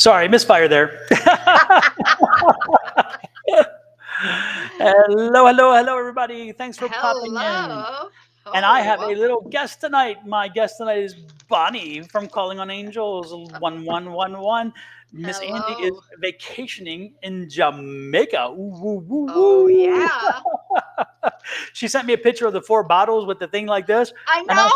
Sorry, misfire there. Hello, hello, hello, everybody. Thanks for popping in. Hello. And I Oh, have a well, little guest tonight. My guest tonight is Bonnie from Calling on Angels 1111. Miss Andy is hello. vacationing in Jamaica. Ooh, woo, woo, Oh, woo. yeah. She sent me a picture of the four bottles with the thing like this, I and know.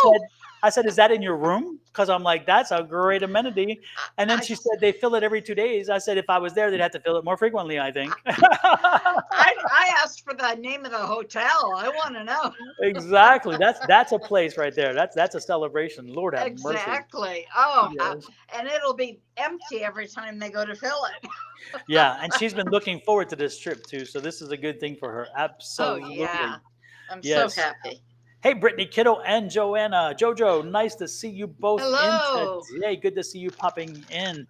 I said, "Is that in your room?" Because I'm like, "That's a great amenity." And then I, she said they fill it every 2 days. I said, "If I was there, they'd have to fill it more frequently, I think." I asked for the name of the hotel. I want to know. Exactly. That's a place right there. That's a celebration. Lord have mercy. Exactly. Oh, Yes. and it'll be empty every time they go to fill it. Yeah, and she's been looking forward to this trip too. So this is a good thing for her. Oh, yeah. Absolutely. I'm so Yes. happy. Hey, Brittany Kiddo and Joanna. Jojo, nice to see you both in Hello. today. Good to see you popping in.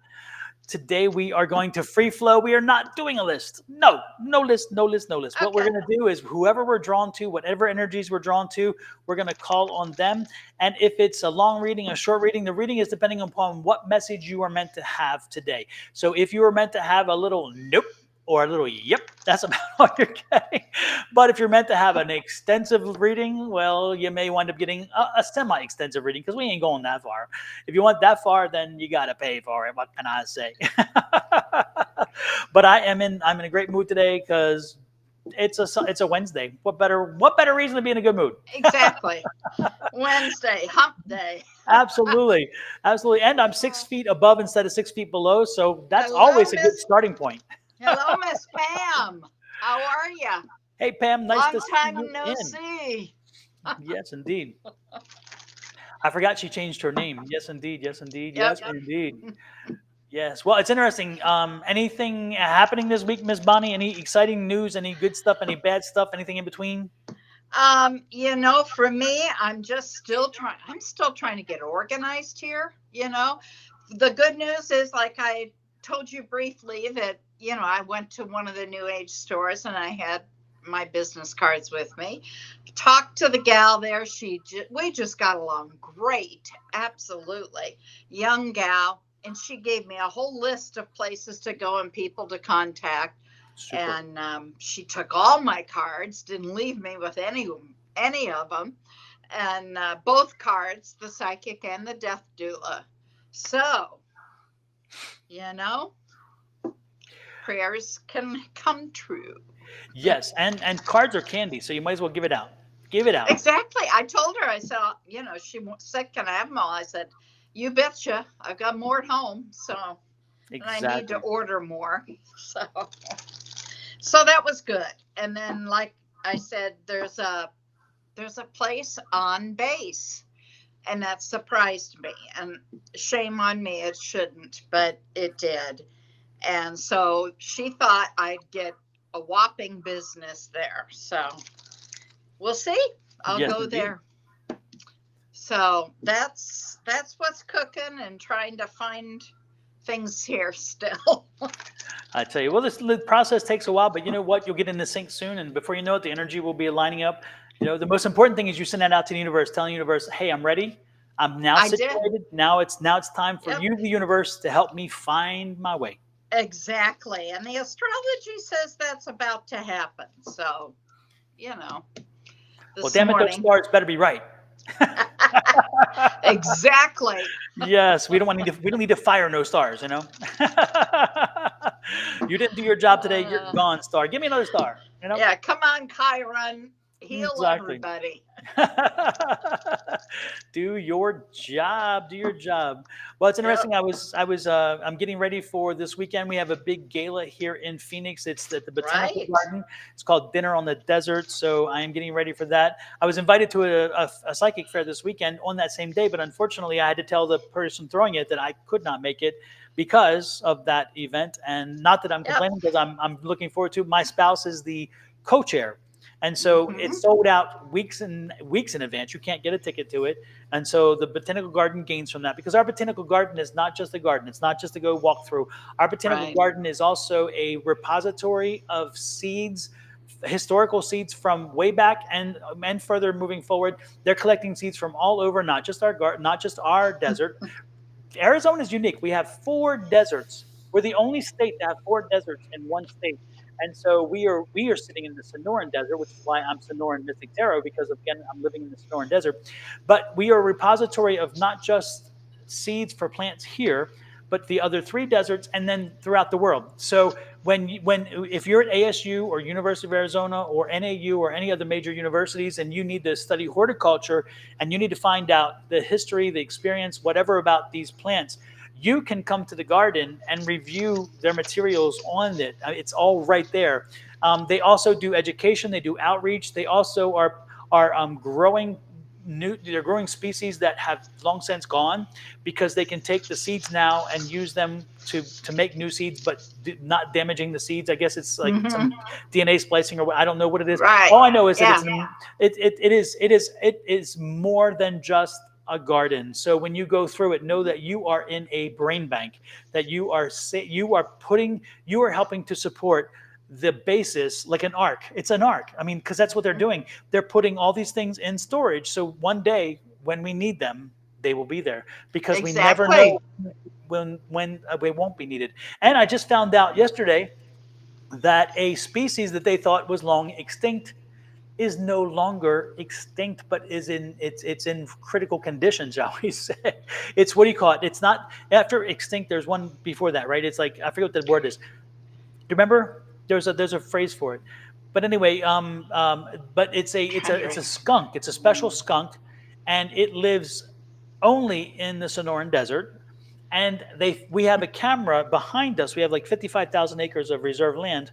Today we are going to free flow. We are not doing a list. No, no list, no list, no list. What we're Okay. going to do is whoever we're drawn to, whatever energies we're drawn to, we're going to call on them. And if it's a long reading, a short reading, the reading is depending upon what message you are meant to have today. So if you are meant to have a little nope or a little yep, that's about all you're getting. But if you're meant to have an extensive reading, well, you may wind up getting a semi-extensive reading because we ain't going that far. If you want that far, then you got to pay for it. What can I say? But I'm in a great mood today because it's a Wednesday. What better reason to be in a good mood? Exactly. Wednesday, hump day. Absolutely, absolutely. And I'm 6 feet above instead of 6 feet below, so that's Hello, always a good Miss. starting point. Hello, Miss Pam. How are you? Hey Pam, nice Long to see you time no in. see. Yes, indeed. I forgot she changed her name. Yes, indeed. Yes, indeed. Yep. Yes, indeed. Yes. Well, it's interesting. Anything happening this week, Miss Bonnie? Any exciting news? Any good stuff? Any bad stuff? Anything in between? For me, I'm still trying to get organized here. The good news is, like I told you briefly, that, I went to one of the new age stores and I had my business cards with me. Talked to the gal there. We just got along great. Absolutely. Young gal. And she gave me a whole list of places to go and people to contact, Super. and she took all my cards, didn't leave me with any of them, and both cards, the psychic and the death doula. So, you know, prayers can come true. Yes, and cards are candy, so you might as well give it out. Give it out. Exactly. I told her, I said, she said, "Can I have them all?" I said, "You betcha. I've got more at home, and I need to Exactly. order more." So that was good. And then, like I said, there's a place on base, and that surprised me, and shame on me, it shouldn't, but it did. And so she thought I'd get a whopping business there, so we'll see. I'll Yes, go indeed. there. So that's what's cooking, and trying to find things here still. I tell you, well, this process takes a while, but you know what? You'll get in the sync soon, and before you know it, the energy will be lining up. The most important thing is you send that out to the universe, telling the universe, "Hey, I'm ready. I'm now I did. situated. Now it's time for Yep. you, the universe, to help me find my way." Exactly. And the astrology says that's about to happen. So, you know, Well, this damn it, those morning. stars better be right. Exactly. Yes, we don't need to fire no stars. You didn't do your job today. You're Uh, gone, star. Give me another star. yeah, come on, Chiron. Heal Exactly. everybody. Do your job. Do your job. Well, it's Yep. interesting. I'm getting ready for this weekend. We have a big gala here in Phoenix. It's at the Botanical Right. Garden. It's called Dinner on the Desert. So I am getting ready for that. I was invited to a psychic fair this weekend on that same day, but unfortunately, I had to tell the person throwing it that I could not make it because of that event. And not that I'm Yep. complaining, because I'm looking forward to it. My spouse is the co-chair, and so Hmm. it's sold out weeks and weeks in advance. You can't get a ticket to it. And so the Botanical Garden gains from that, because our Botanical Garden is not just a garden. It's not just to go walk through. Our Botanical Right. Garden is also a repository of seeds, historical seeds from way back and further moving forward. They're collecting seeds from all over, not just our garden, not just our desert. Arizona is unique. We have 4 deserts We're the only state to have 4 deserts in one state. And so we are sitting in the Sonoran Desert, which is why I'm Sonoran Mystic Tarot, because again, I'm living in the Sonoran Desert. But we are a repository of not just seeds for plants here, but the other 3 deserts, and then throughout the world. So when if you're at ASU or University of Arizona or NAU or any other major universities, and you need to study horticulture and you need to find out the history, the experience, whatever about these plants, you can come to the garden and review their materials on it. It's all right there. They also do education. They do outreach. They also are growing new. They're growing species that have long since gone, because they can take the seeds now and use them to make new seeds, but not damaging the seeds. I guess it's like Mm-hmm. some DNA splicing, or I don't know what it is. Right. All I know is that Yeah. it is more than just a garden. So when you go through it, know that you are in a brain bank, that you are helping to support the basis, like an ark. It's an ark. I mean, because that's what they're doing. They're putting all these things in storage. So one day when we need them, they will be there, because we never Exactly. know when they won't be needed. And I just found out yesterday that a species that they thought was long extinct is no longer extinct, but it's in critical condition, shall we say? It's, what do you call it? It's not after extinct. There's one before that, right? It's like, I forget what the word is. Do you remember? There's a phrase for it. But anyway, but it's a skunk. It's a special skunk, and it lives only in the Sonoran Desert. And we have a camera behind us. We have like 55,000 acres of reserve land,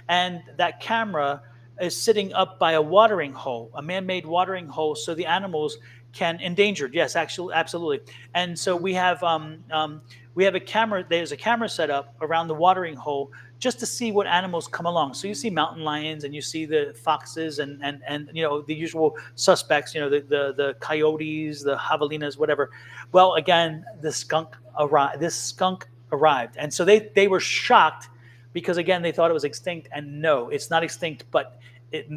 and that camera is sitting up by a watering hole, a man-made watering hole, so the animals can, endangered. Yes, actually, absolutely. And so we have a camera. There's a camera set up around the watering hole just to see what animals come along. So you see mountain lions, and you see the foxes, and the usual suspects. The coyotes, the javelinas, whatever. Well, again, the skunk arrived. This skunk arrived, and so they were shocked, because again, they thought it was extinct, and no, it's not extinct, but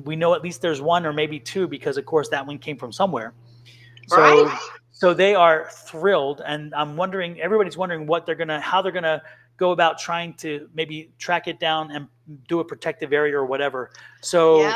we know at least there's one or maybe two, because of course that one came from somewhere. So Right. so they are thrilled, and everybody's wondering how they're gonna go about trying to maybe track it down and do a protective area or whatever. So Yeah.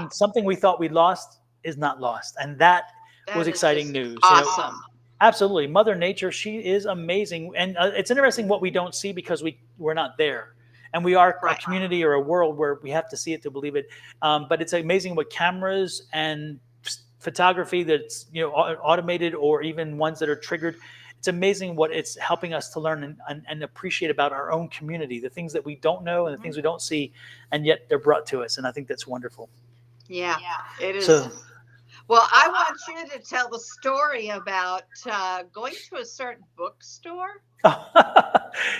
something we thought we lost is not lost, and that was That is exciting just news. awesome. Absolutely, Mother Nature, she is amazing, and it's interesting what we don't see, because we're not there, and we are a Right. community or a world where we have to see it to believe it. But it's amazing what cameras and photography that's automated, or even ones that are triggered. It's amazing what it's helping us to learn and appreciate about our own community, the things that we don't know and the things we don't see, and yet they're brought to us, and I think that's wonderful. Yeah, it is. So Well, I want you to tell the story about going to a certain bookstore.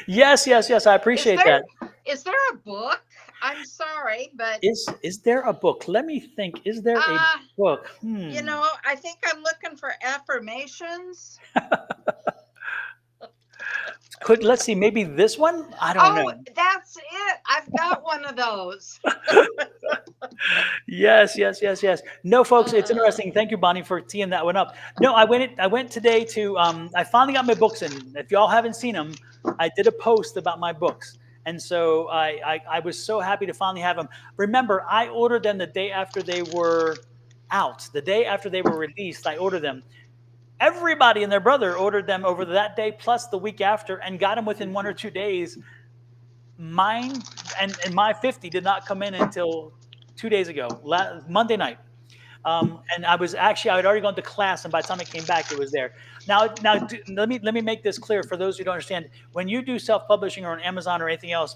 yes, I Is appreciate there that. is there a book? I'm sorry, but Is there a book? Let me think. Is there a uh, book? I think I'm looking for affirmations. Let's see, maybe this one? I don't Oh, know. that's it. I've got one of those. Yes. No, folks, it's Uh, interesting. Thank you, Bonnie, for teeing that one up. No, I went today to I finally got my books in. If y'all haven't seen them, I did a post about my books. And so I was so happy to finally have them. Remember, I ordered them the day after they were out. The day after they were released, I ordered them. Everybody and their brother ordered them over that day plus the week after, and got them within 1 or 2 days. Mine and my 50 did not come in until 2 days ago, Monday night. And I had already gone to class, and by the time I came back, it was there. Now, let me make this clear for those who don't understand. When you do self-publishing or on Amazon or anything else,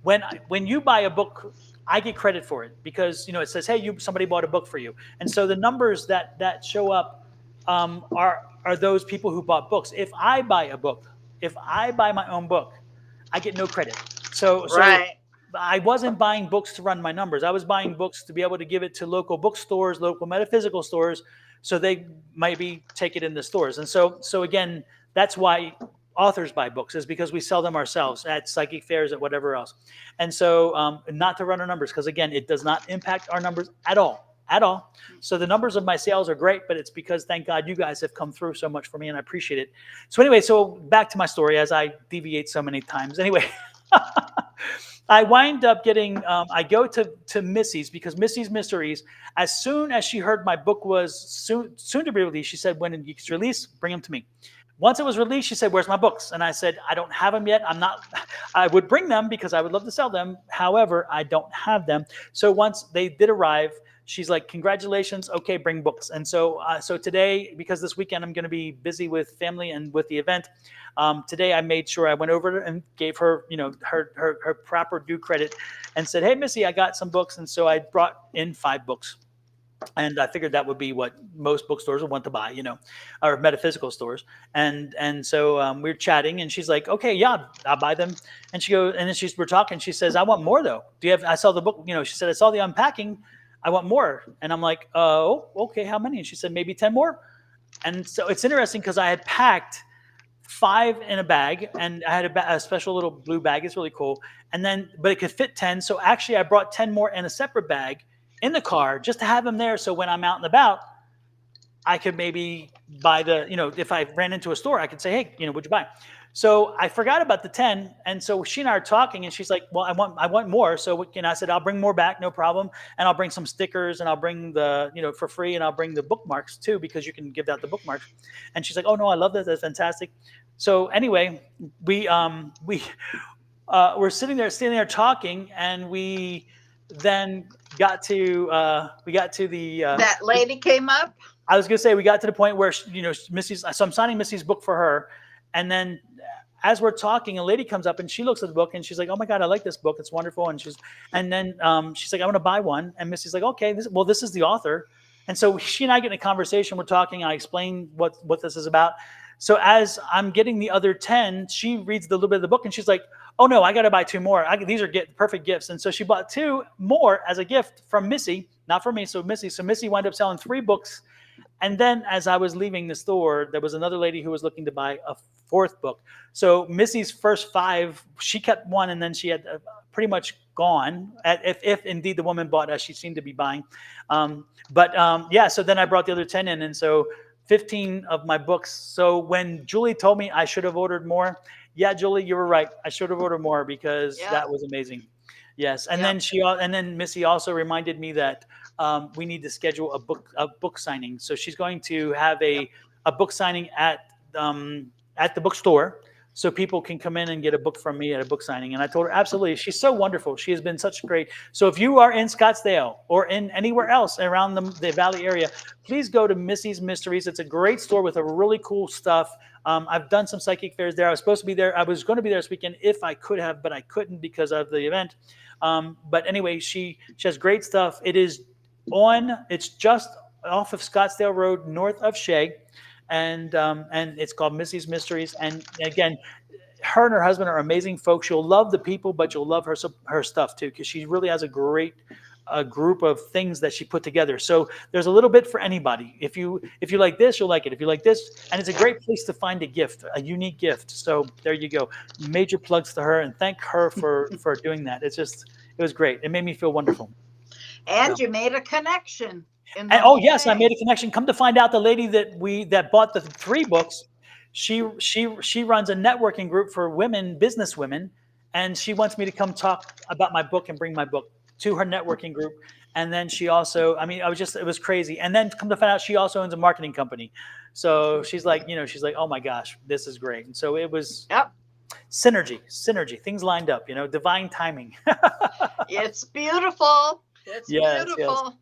when you buy a book, I get credit for it, because it says, hey, somebody bought a book for you, and so the numbers that show up are those people who bought books. If I buy a book, if I buy my own book, I get no credit. So right. I wasn't buying books to run my numbers. I was buying books to be able to give it to local bookstores, local metaphysical stores, so they maybe take it in the stores. And so again, that's why authors buy books, is because we sell them ourselves at psychic fairs, at whatever else. And so not to run our numbers, because again, it does not impact our numbers at all. at all. So the numbers of my sales are great, but it's because thank God you guys have come through so much for me, and I appreciate it. So anyway, so back to my story as I deviate so many times. Anyway, I wind up getting, I go to Missy's because Missy's Mysteries, as soon as she heard my book was soon to be released, she said, when it's released, bring them to me. Once it was released, she said, where's my books? And I said, I don't have them yet. I would bring them because I would love to sell them. However, I don't have them. So once they did arrive, she's like, congratulations. Okay, bring books. And so today, because this weekend I'm going to be busy with family and with the event, today I made sure I went over and gave her, her proper due credit and said, hey, Missy, I got some books. And so I brought in 5 books. And I figured that would be what most bookstores would want to buy, or metaphysical stores. And so we we're chatting, and she's like, "Okay, yeah, I'll buy them." And she goes, and then we're talking. She says, "I want more though. Do you have?" I saw the book. She said, "I saw the unpacking. I want more." And I'm like, "Oh, okay. How many?" And she said, "Maybe 10 more." And so it's interesting because I had packed 5 in a bag, and I had a special little blue bag. It's really cool. And then, but it could fit 10. So actually, I brought 10 more in a separate bag in the car just to have them there. So when I'm out and about, I could maybe buy if I ran into a store, I could say, hey, what'd you buy? So I forgot about the 10. And so she and I are talking, and she's like, well, I want more. So, I said, I'll bring more back. No problem. And I'll bring some stickers, and I'll bring the, for free. And I'll bring the bookmarks too, because you can give out the bookmarks. And she's like, oh no, I love that. That's fantastic. So anyway, we're sitting there talking, and we then got to the that lady came up. I was going to say we got to the point where Missy's. So I'm signing Missy's book for her, and then as we're talking, a lady comes up and she looks at the book and she's like, "Oh my God, I like this book. It's wonderful." And then she's like, "I want to buy one." And Missy's like, "Okay, this is the author." And so she and I get in a conversation. We're talking. I explain what this is about. So as I'm getting the other 10, she reads the little bit of the book and she's like, oh no, I got to buy 2 more. These are perfect gifts. And so she bought 2 more as a gift from Missy, not for me. So Missy wound up selling 3 books. And then as I was leaving the store, there was another lady who was looking to buy a 4th book. So Missy's first 5, she kept 1, and then she had pretty much gone, if indeed the woman bought as she seemed to be buying. So then I brought the other 10 in. And so 15 of my books. So when Julie told me I should have ordered more, yeah, Julie, you were right. I should have ordered more because that was amazing. Yes. And then Missy also reminded me that we need to schedule a book signing. So she's going to have a book signing at the bookstore, so people can come in and get a book from me at a book signing. And I told her, absolutely. She's so wonderful. She has been such great. So if you are in Scottsdale or in anywhere else around the Valley area, please go to Missy's Mysteries. It's a great store with a really cool stuff. I've done some psychic fairs there. I was supposed to be there. I was going to be there this weekend if I could have, but I couldn't because of the event. But anyway, she has great stuff. It's just off of Scottsdale Road, north of Shea. And it's called Missy's Mysteries. And again, her and her husband are amazing folks. You'll love the people, but you'll love her stuff too, because she really has a great group of things that she put together. So there's a little bit for anybody. If you like this, you'll like it. If you like this, and it's a great place to find a gift, a unique gift. So there you go. Major plugs to her, and thank her for doing that. It was great. It made me feel wonderful. And you made a connection. Yes, I made a connection. Come to find out, the lady that bought the 3 books, she runs a networking group for women, business women, and she wants me to come talk about my book and bring my book to her networking group. And then she also, it was crazy. And then come to find out, she also owns a marketing company. So she's like, oh my gosh, this is great. And so it was synergy, things lined up, divine timing. It's beautiful. It's beautiful. Yes.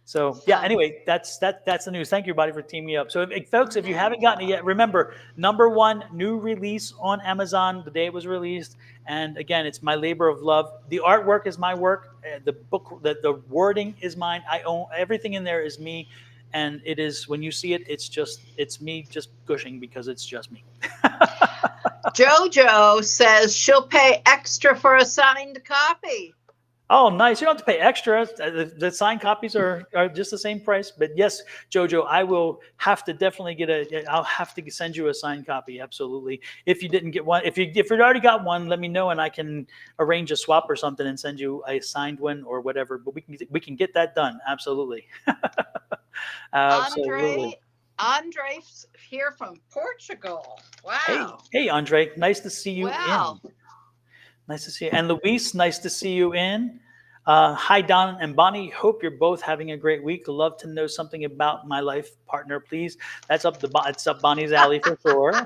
So anyway, that's the news. Thank you, everybody, for teaming me up. So folks, if you haven't gotten it yet, remember, #1 new release on Amazon the day it was released. And again, it's my labor of love. The artwork is my work. The book, the wording is mine. I own everything in there is me. And it is, when you see it, it's me just gushing because it's just me. Jojo says she'll pay extra for a signed copy. Oh, nice. You don't have to pay extra. The signed copies are just the same price. But yes, Jojo, I will have to definitely I'll have to send you a signed copy. Absolutely. If you didn't get one, if you already got one, let me know and I can arrange a swap or something and send you a signed one or whatever. But we can get that done. Absolutely. Absolutely. Andre, Andre's here from Portugal. Hey, Wow. hey, Andre. Nice to see you in. Well, Nice to see you. And Luis, nice to see you in. Hi, Don and Bonnie. Hope you're both having a great week. Love to know something about my life partner, please. It's up Bonnie's alley for sure.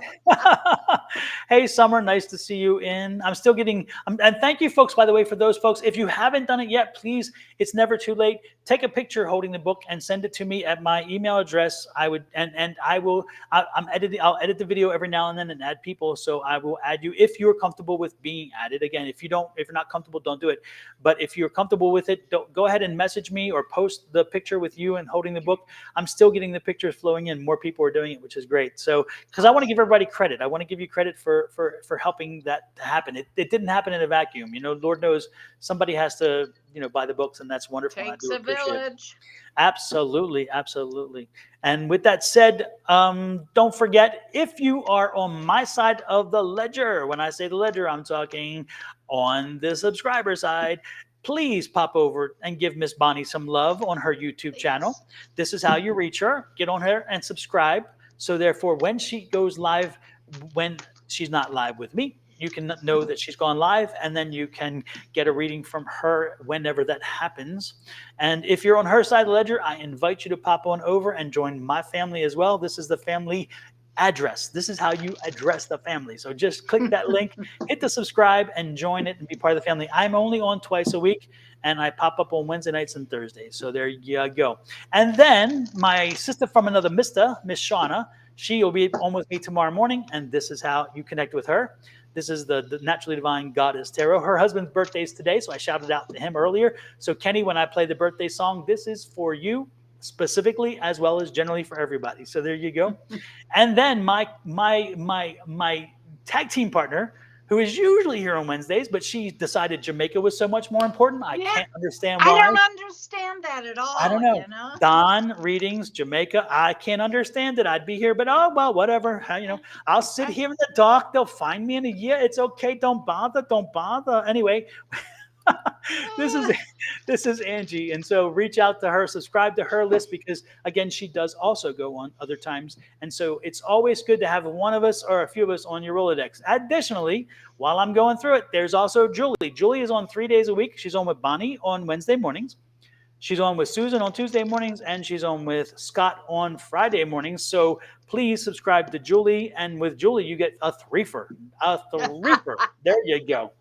Hey, Summer, nice to see you in. I'm still getting, and thank you, folks, by the way, for those folks. If you haven't done it yet, please, it's never too late. Take a picture holding the book and send it to me at my email address. I would, and I will. I'm editing. I'll edit the video every now and then and add people. So I will add you if you're comfortable with being added. Again, if you're not comfortable, don't do it. But if you're comfortable with it, go ahead and message me or post the picture with you and holding the book. I'm still getting the pictures flowing in. More people are doing it, which is great. So because I want to give everybody credit, I want to give you credit for helping that to happen. It didn't happen in a vacuum. Lord knows somebody has to buy the books, and that's wonderful. And I takes do a appreciate it. village. Absolutely, absolutely. And with that said, don't forget, if you are on my side of the ledger, when I say the ledger, I'm talking on the subscriber side, please pop over and give Miss Bonnie some love on her YouTube channel. Please. This is how you reach her. Get on her and subscribe. So therefore, when she goes live, when she's not live with me, you can know that she's gone live, and then you can get a reading from her whenever that happens. And if you're on her side of the ledger, I invite you to pop on over and join my family as well. This is the family address. This is how you address the family. So just click that link, hit the subscribe, and join it and be part of the family. I'm only on twice a week, and I pop up on Wednesday nights and Thursdays. So there you go. And then my sister from another mister, Miss Shauna, she will be on with me tomorrow morning, and this is how you connect with her. This is the Naturally Divine Goddess Tarot. Her husband's birthday is today, so I shouted out to him earlier. So Kenny, when I play the birthday song, this is for you specifically, as well as generally for everybody. So there you go. And then my tag team partner, who is usually here on Wednesdays, but she decided Jamaica was so much more important. I Yeah, can't understand I why. don't understand that at I don't all, know. you know? Don readings, Jamaica. I can't understand it. I'd be here, but oh well, whatever. I'll sit I, here in the dark. They'll find me in a year. It's okay. Don't bother. Don't bother. Anyway, this is uh, this is Angie, and so reach out to her, subscribe to her list, because again, she does also go on other times, and so it's always good to have one of us or a few of us on your Rolodex. Additionally, while I'm going through it, there's also Julie. Julie is on 3 days a week. She's on with Bonnie on Wednesday mornings. She's on with Susan on Tuesday mornings, and she's on with Scott on Friday mornings. So please subscribe to Julie, and with Julie, you get a threefer. A threefer. There you go.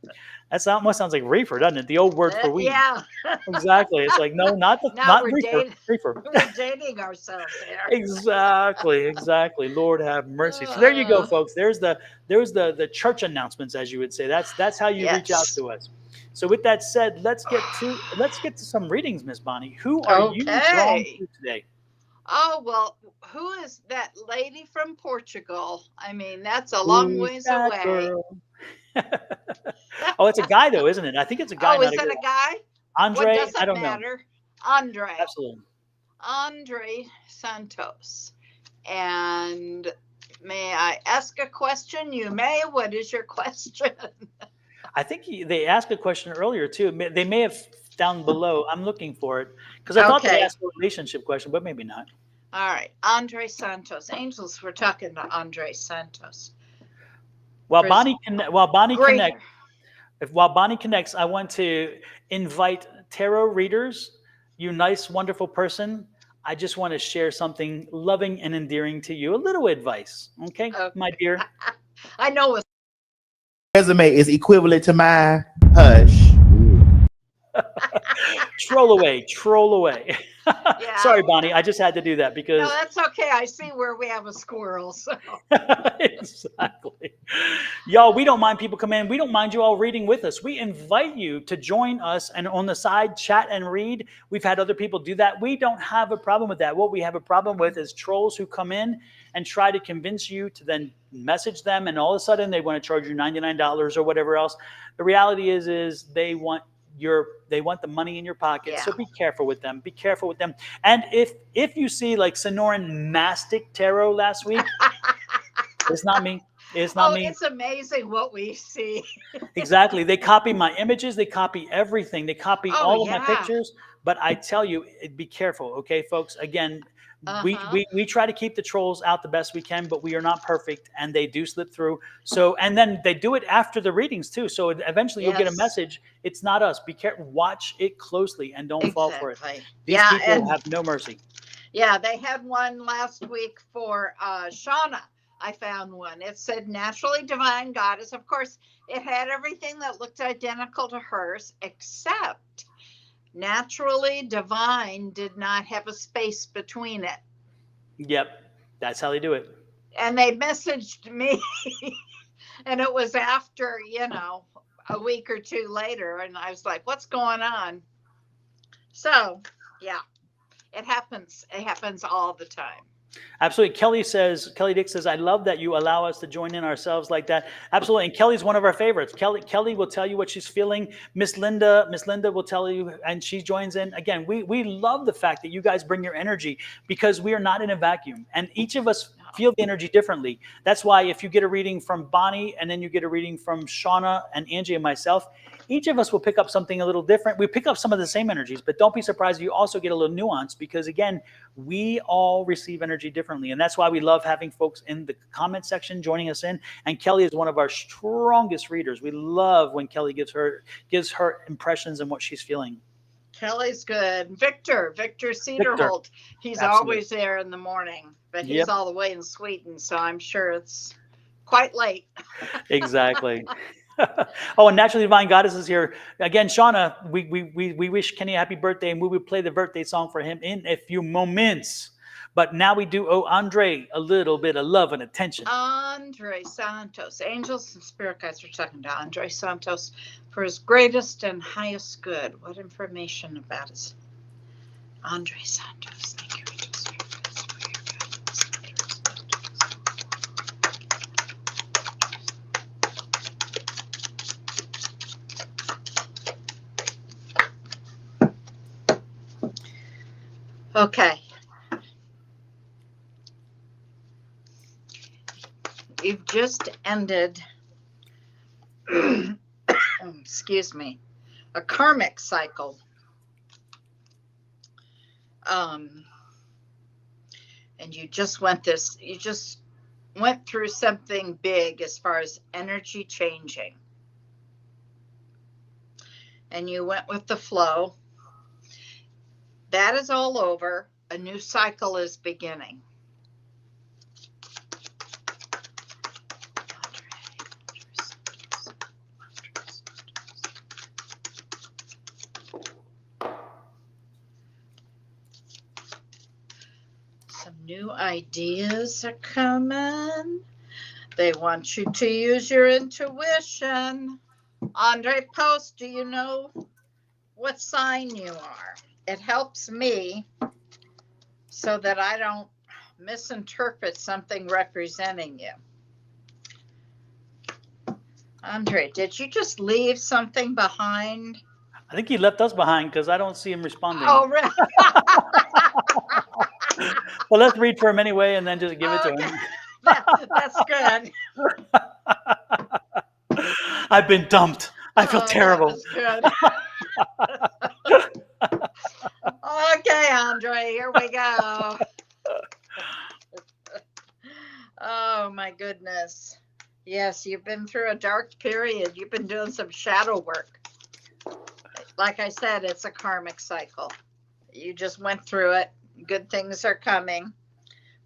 That almost sounds like reefer, doesn't it? The old word for weed. yeah. Exactly. It's like no, Now not we're reefer, dating. reefer. We're dating ourselves here. Exactly, exactly. Lord have mercy. So there you go, Uh, folks. There's the church announcements, as you would say. That's how you reach out yes. to us. So with that said, let's get to some readings, Miss Bonnie. Who are you drawn Okay. to today? Oh, well, who is that lady from Portugal? I mean, that's a long Who's ways that away. girl? Oh, it's a guy though, isn't it? I think it's a guy, Oh, not is a that a girl. guy? What Andre, I doesn't don't know. matter? Andre. Absolutely. Andre Santos. And may I ask a question? You may. What is your question? I think they asked a question earlier too. They may have down below. I'm looking for it because I thought they Okay. asked a relationship question, but maybe not. All right. Andre Santos. Angels, we're talking to Andre Santos. While Pres- Bonnie can, while Bonnie connects, Greater. while Bonnie connects, I want to invite tarot readers. You nice, wonderful person. I just want to share something loving and endearing to you. A little advice, okay, Okay. my dear. I know it's Resume is equivalent to mine. Hush. Troll away, troll away. yeah. Sorry, Bonnie. I just had to do that No, because that's okay. I see where we have a squirrel. So exactly. Y'all, we don't mind people come in. We don't mind you all reading with us. We invite you to join us and on the side chat and read. We've had other people do that. We don't have a problem with that. What we have a problem with is trolls who come in and try to convince you to then message them, and all of a sudden they want to charge you $99 or whatever else. The reality is they want they want the money in your pocket. Yeah. So be careful with them. Be careful with them. And if you see like Sonoran Mystic Tarot last week, it's not me. It's not me. It's amazing what we see. Exactly. They copy my images. They copy everything. They copy all of my pictures. But I tell you, be careful, okay, folks? Again, we try to keep the trolls out the best we can, but we are not perfect, and they do slip through. So, and then they do it after the readings too. So eventually you'll get a message. It's not us. Be careful. Watch it closely and don't fall for it. These people have no mercy. Yeah, they had one last week for Shauna. I found one. It said naturally divine goddess. Of course, it had everything that looked identical to hers, except naturally divine did not have a space between it. Yep, that's how they do it. And they messaged me, and it was after, a week or two later, and I was like, what's going on? So, yeah, it happens. It happens all the time. Absolutely. Kelly Dick says, I love that you allow us to join in ourselves like that. Absolutely. And Kelly's one of our favorites. Kelly will tell you what she's feeling. Miss Linda will tell you, and she joins in. Again, we love the fact that you guys bring your energy, because we are not in a vacuum, and each of us feel the energy differently. That's why if you get a reading from Bonnie and then you get a reading from Shauna and Angie and myself, each of us will pick up something a little different. We pick up some of the same energies, but don't be surprised if you also get a little nuance, because again, we all receive energy differently. And that's why we love having folks in the comment section joining us in. And Kelly is one of our strongest readers. We love when Kelly gives her impressions and what she's feeling. Kelly's good. Victor Cedarholt. He's always there in the morning, but he's all the way in Sweden, so I'm sure it's quite late. Exactly. Oh, and Naturally Divine Goddess is here. Again, Shauna, we wish Kenny a happy birthday, and we will play the birthday song for him in a few moments. But now we do owe Andre a little bit of love and attention. Andre Santos. Angels and spirit guides are talking to Andre Santos for his greatest and highest good. What information about us? Andre Santos. Thank you. Okay. You've just ended, excuse me, a karmic cycle. And you just went through something big as far as energy changing. And you went with the flow. That is all over. A new cycle is beginning. Some new ideas are coming. They want you to use your intuition. Andre Post, do you know what sign you are? It helps me so that I don't misinterpret something representing you. Andre, did you just leave something behind? I think he left us behind because I don't see him responding. Oh, really? Well, let's read for him anyway and then just give it to him. That's good. I've been dumped. I feel terrible. That was good. Okay, Andre, here we go. Oh, my goodness. Yes, you've been through a dark period. You've been doing some shadow work. Like I said, it's a karmic cycle. You just went through it. Good things are coming.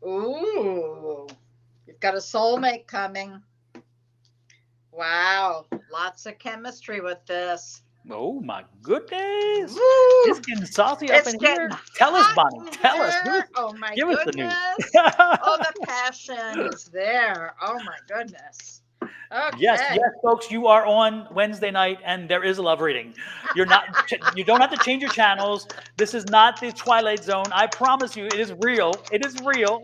Ooh, you've got a soulmate coming. Wow, lots of chemistry with this. Oh my goodness! Woo. It's getting saucy up in here. Tell us, Bonnie. Tell us. Oh my give goodness! Us the news. Oh, the passion is there. Oh my goodness. Okay. Yes, folks, you are on Wednesday night, and there is a love reading. You don't have to change your channels. This is not the Twilight Zone. I promise you, it is real. It is real.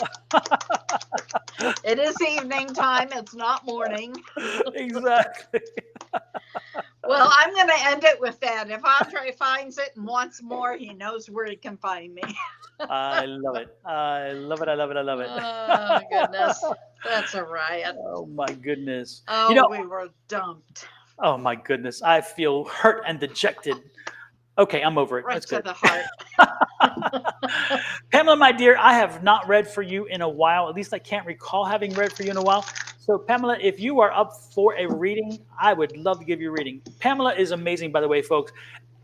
It is evening time. It's not morning. Exactly. Well, Well, I'm going to end it with that. If Andre finds it and wants more, he knows where he can find me. I love it. I love it. I love it. I love it. Oh, goodness. That's a riot. Oh my goodness. Oh, we were dumped. Oh my goodness. I feel hurt and dejected. Okay, I'm over it. Right That's to good. the heart. Pamela, my dear, I have not read for you in a while. At least I can't recall having read for you in a while. So, Pamela, if you are up for a reading, I would love to give you a reading. Pamela is amazing, by the way, folks.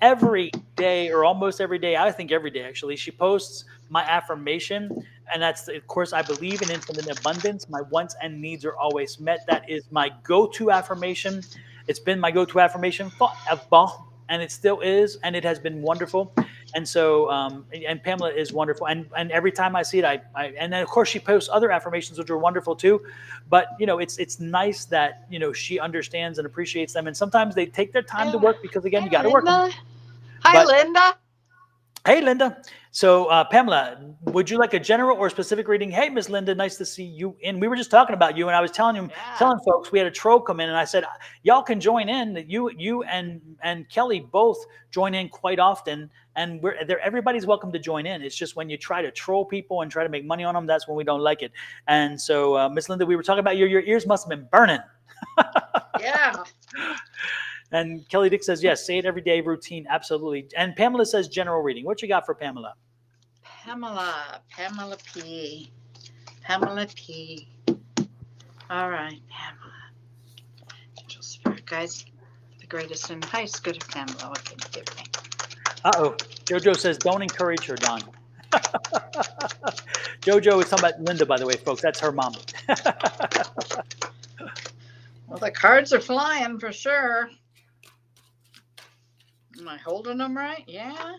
Every day, or almost every day, I think every day actually, she posts my affirmation. And that's, of course, I believe in infinite abundance. My wants and needs are always met. That is my go-to affirmation. It's been my go-to affirmation forever, and it still is, and it has been wonderful. And so, and Pamela is wonderful. And every time I see it, and then of course she posts other affirmations, which are wonderful too. But it's nice that she understands and appreciates them. And sometimes they take their time to work because again, you got to work them. Hi, Linda. Hey, Linda. So, Pamela, would you like a general or specific reading? Hey, Miss Linda, nice to see you in. We were just talking about you, and I was telling folks we had a troll come in, and I said, y'all can join in. You and Kelly both join in quite often, and everybody's welcome to join in. It's just when you try to troll people and try to make money on them, that's when we don't like it. And so, Miss Linda, we were talking about your ears must have been burning. Yeah. And Kelly Dick says, yes, say it every day, routine, absolutely. And Pamela says general reading. What you got for Pamela? Pamela P. All right, Pamela. Angel Spirit guys, the greatest and highest good of Pamela. What can you give me? Uh-oh. Jojo says, don't encourage her, Don. Jojo is talking about Linda, by the way, folks. That's her mom. Well, the cards are flying for sure. Am I holding them right? Yeah.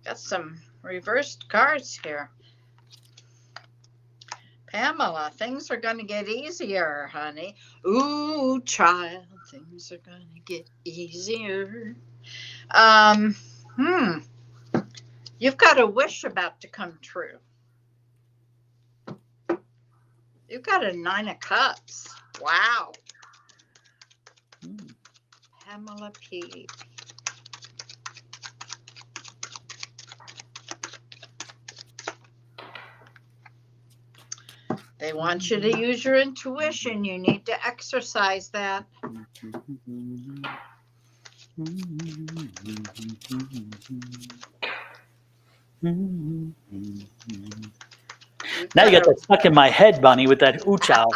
Got some reversed cards here. Pamela, things are going to get easier, honey. Ooh, child, things are going to get easier. You've got a wish about to come true. You've got a 9 of Cups. Wow. Pamela P. They want you to use your intuition. You need to exercise that. Now you got that stuck in my head, Bonnie, with that ooh child.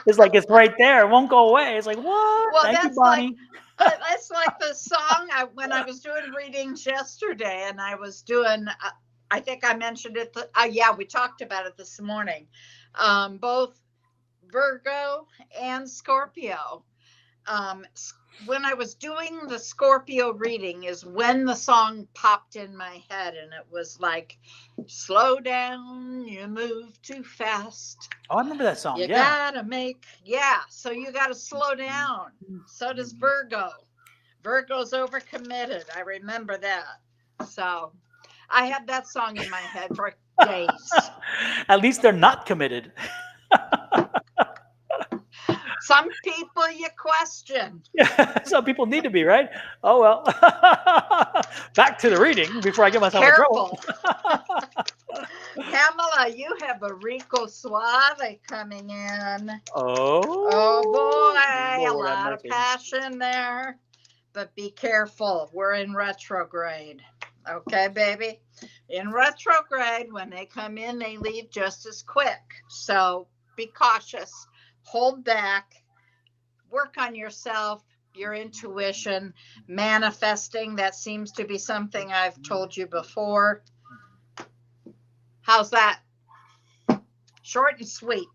It's like it's right there. It won't go away. It's like, what? Well, Thank you, Bonnie. That's like the song when I was doing readings yesterday, and I was doing, I think I mentioned it. Yeah, we talked about it this morning. Both Virgo and Scorpio. When I was doing the Scorpio reading is when the song popped in my head, and it was like, slow down, you move too fast. Oh, I remember that song. You gotta so you gotta slow down. So does Virgo. Virgo's overcommitted. I remember that. So I had that song in my head for days. At least they're not committed. Some people you question. Yeah, some people need to be, right? Oh, well. Back to the reading before I get myself in trouble. Pamela, you have a Rico Suave coming in. Oh boy, Lord, a lot of passion there. But be careful. We're in retrograde. Okay, baby? In retrograde, when they come in, they leave just as quick. So be cautious. Hold back. Work on yourself, your intuition, manifesting. That seems to be something I've told you before. How's that? Short and sweet.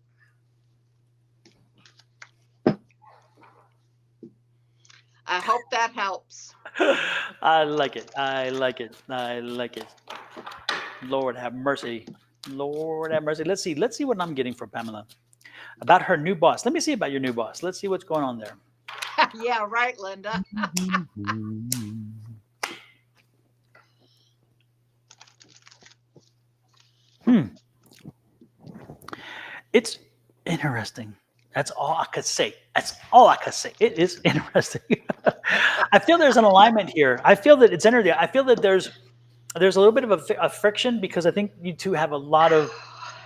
I hope that helps. I like it. I like it. I like it. Lord have mercy. Lord have mercy. Let's see what I'm getting from Pamela. About her new boss. Let me see about your new boss. Let's see what's going on there. Yeah, right, Linda. It's interesting. That's all I could say. That's all I could say. It is interesting. I feel there's an alignment here. I feel that it's energy. I feel that there's a little bit of a friction because I think you two have a lot of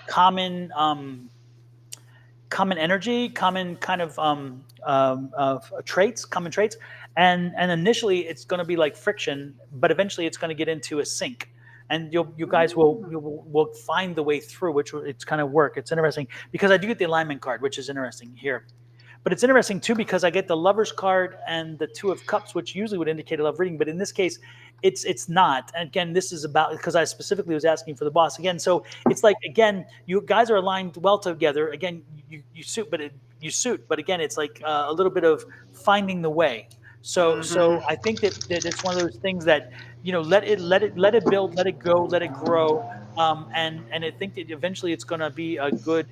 common common energy, common kind of traits, common traits, and initially it's going to be like friction, but eventually it's going to get into a sync, and you guys will find the way through, which it's kind of work. It's interesting because I do get the alignment card, which is interesting here. But it's interesting too because I get the Lovers card and the Two of Cups, which usually would indicate a love reading, but in this case, it's not. And again, this is about because I specifically was asking for the boss again. So it's like again, you guys are aligned well together. Again, you suit, but again, it's like a little bit of finding the way. So I think that it's one of those things that let it build, let it go, let it grow. And I think that eventually it's going to be a good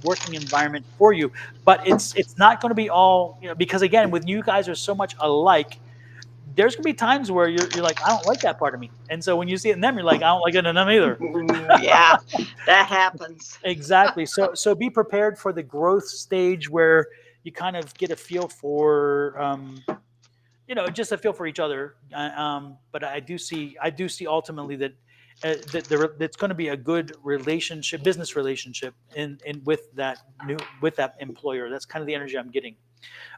working environment for you, but it's not going to be all because again, with you guys are so much alike, there's going to be times where you're like, I don't like that part of me, and so when you see it in them, you're like, I don't like it in them either. Yeah, that happens. Exactly. So be prepared for the growth stage where you kind of get a feel for just a feel for each other. But I do see ultimately that that's going to be a good relationship, business relationship, in with that employer. That's kind of the energy I'm getting.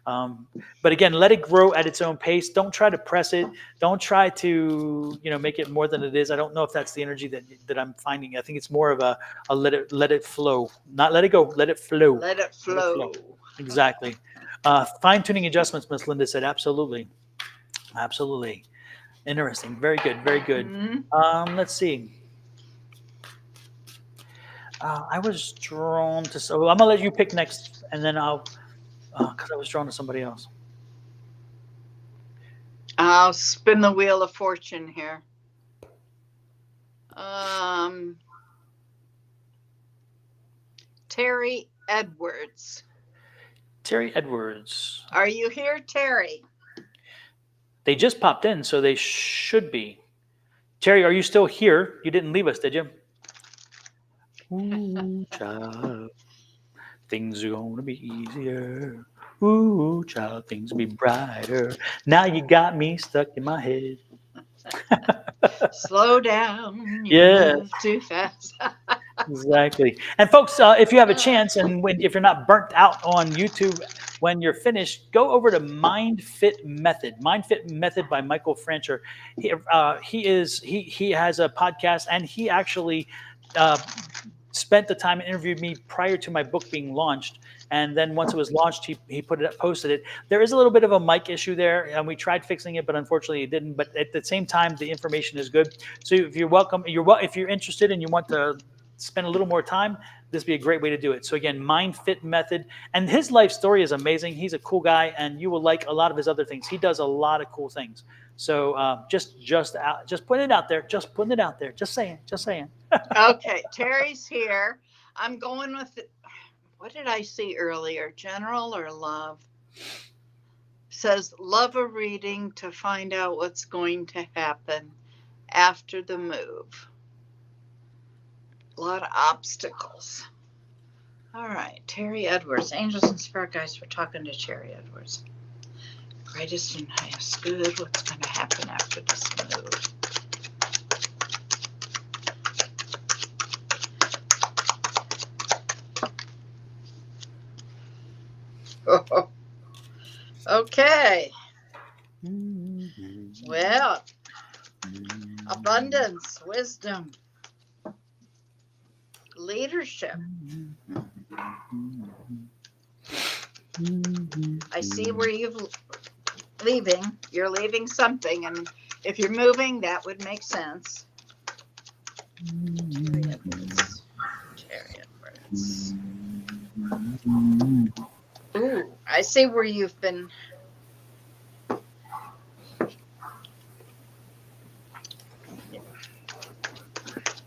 But again, let it grow at its own pace. Don't try to press it. Don't try to make it more than it is. I don't know if that's the energy that I'm finding. I think it's more of a let it flow, not let it go. Let it flow. Let it flow. Let it flow. Exactly. Fine tuning adjustments, Miss Linda said. Absolutely. Absolutely. Interesting. Very good. Very good. Let's see. I was drawn to. So I'm gonna let you pick next, and then I'll. Because I was drawn to somebody else. I'll spin the wheel of fortune here. Terry Edwards. Terry Edwards. Are you here, Terry? They just popped in, so they should be. Terry, are you still here? You didn't leave us, did you? Ooh, child, things are gonna be easier. Ooh, child, things will be brighter. Now you got me stuck in my head. Slow down. Yeah. Move too fast. Exactly. And folks, if you have a chance, and if you're not burnt out on YouTube, when you're finished, go over to Mind Fit Method. Mind Fit Method by Michael Francher. He has a podcast, and he actually spent the time and interviewed me prior to my book being launched. And then once it was launched, he posted it. There is a little bit of a mic issue there, and we tried fixing it, but unfortunately it didn't. But at the same time, the information is good. So if you're interested and you want to spend a little more time, this would be a great way to do it. So again, Mind Fit Method, and his life story is amazing. He's a cool guy, and you will like a lot of his other things. He does a lot of cool things. So just putting it out there. Just putting it out there. Just saying. Okay, Terry's here. I'm going with what did I see earlier? General or love? Says love a reading to find out what's going to happen after the move. A lot of obstacles. All right, Terry Edwards. Angels and Spirit Guides, we're talking to Terry Edwards. Greatest and highest good. What's going to happen after this move? Okay. Well, abundance, wisdom, leadership. I see where you're leaving something, and if you're moving, that would make sense. Terry Edwards. Ooh, I see where you've been.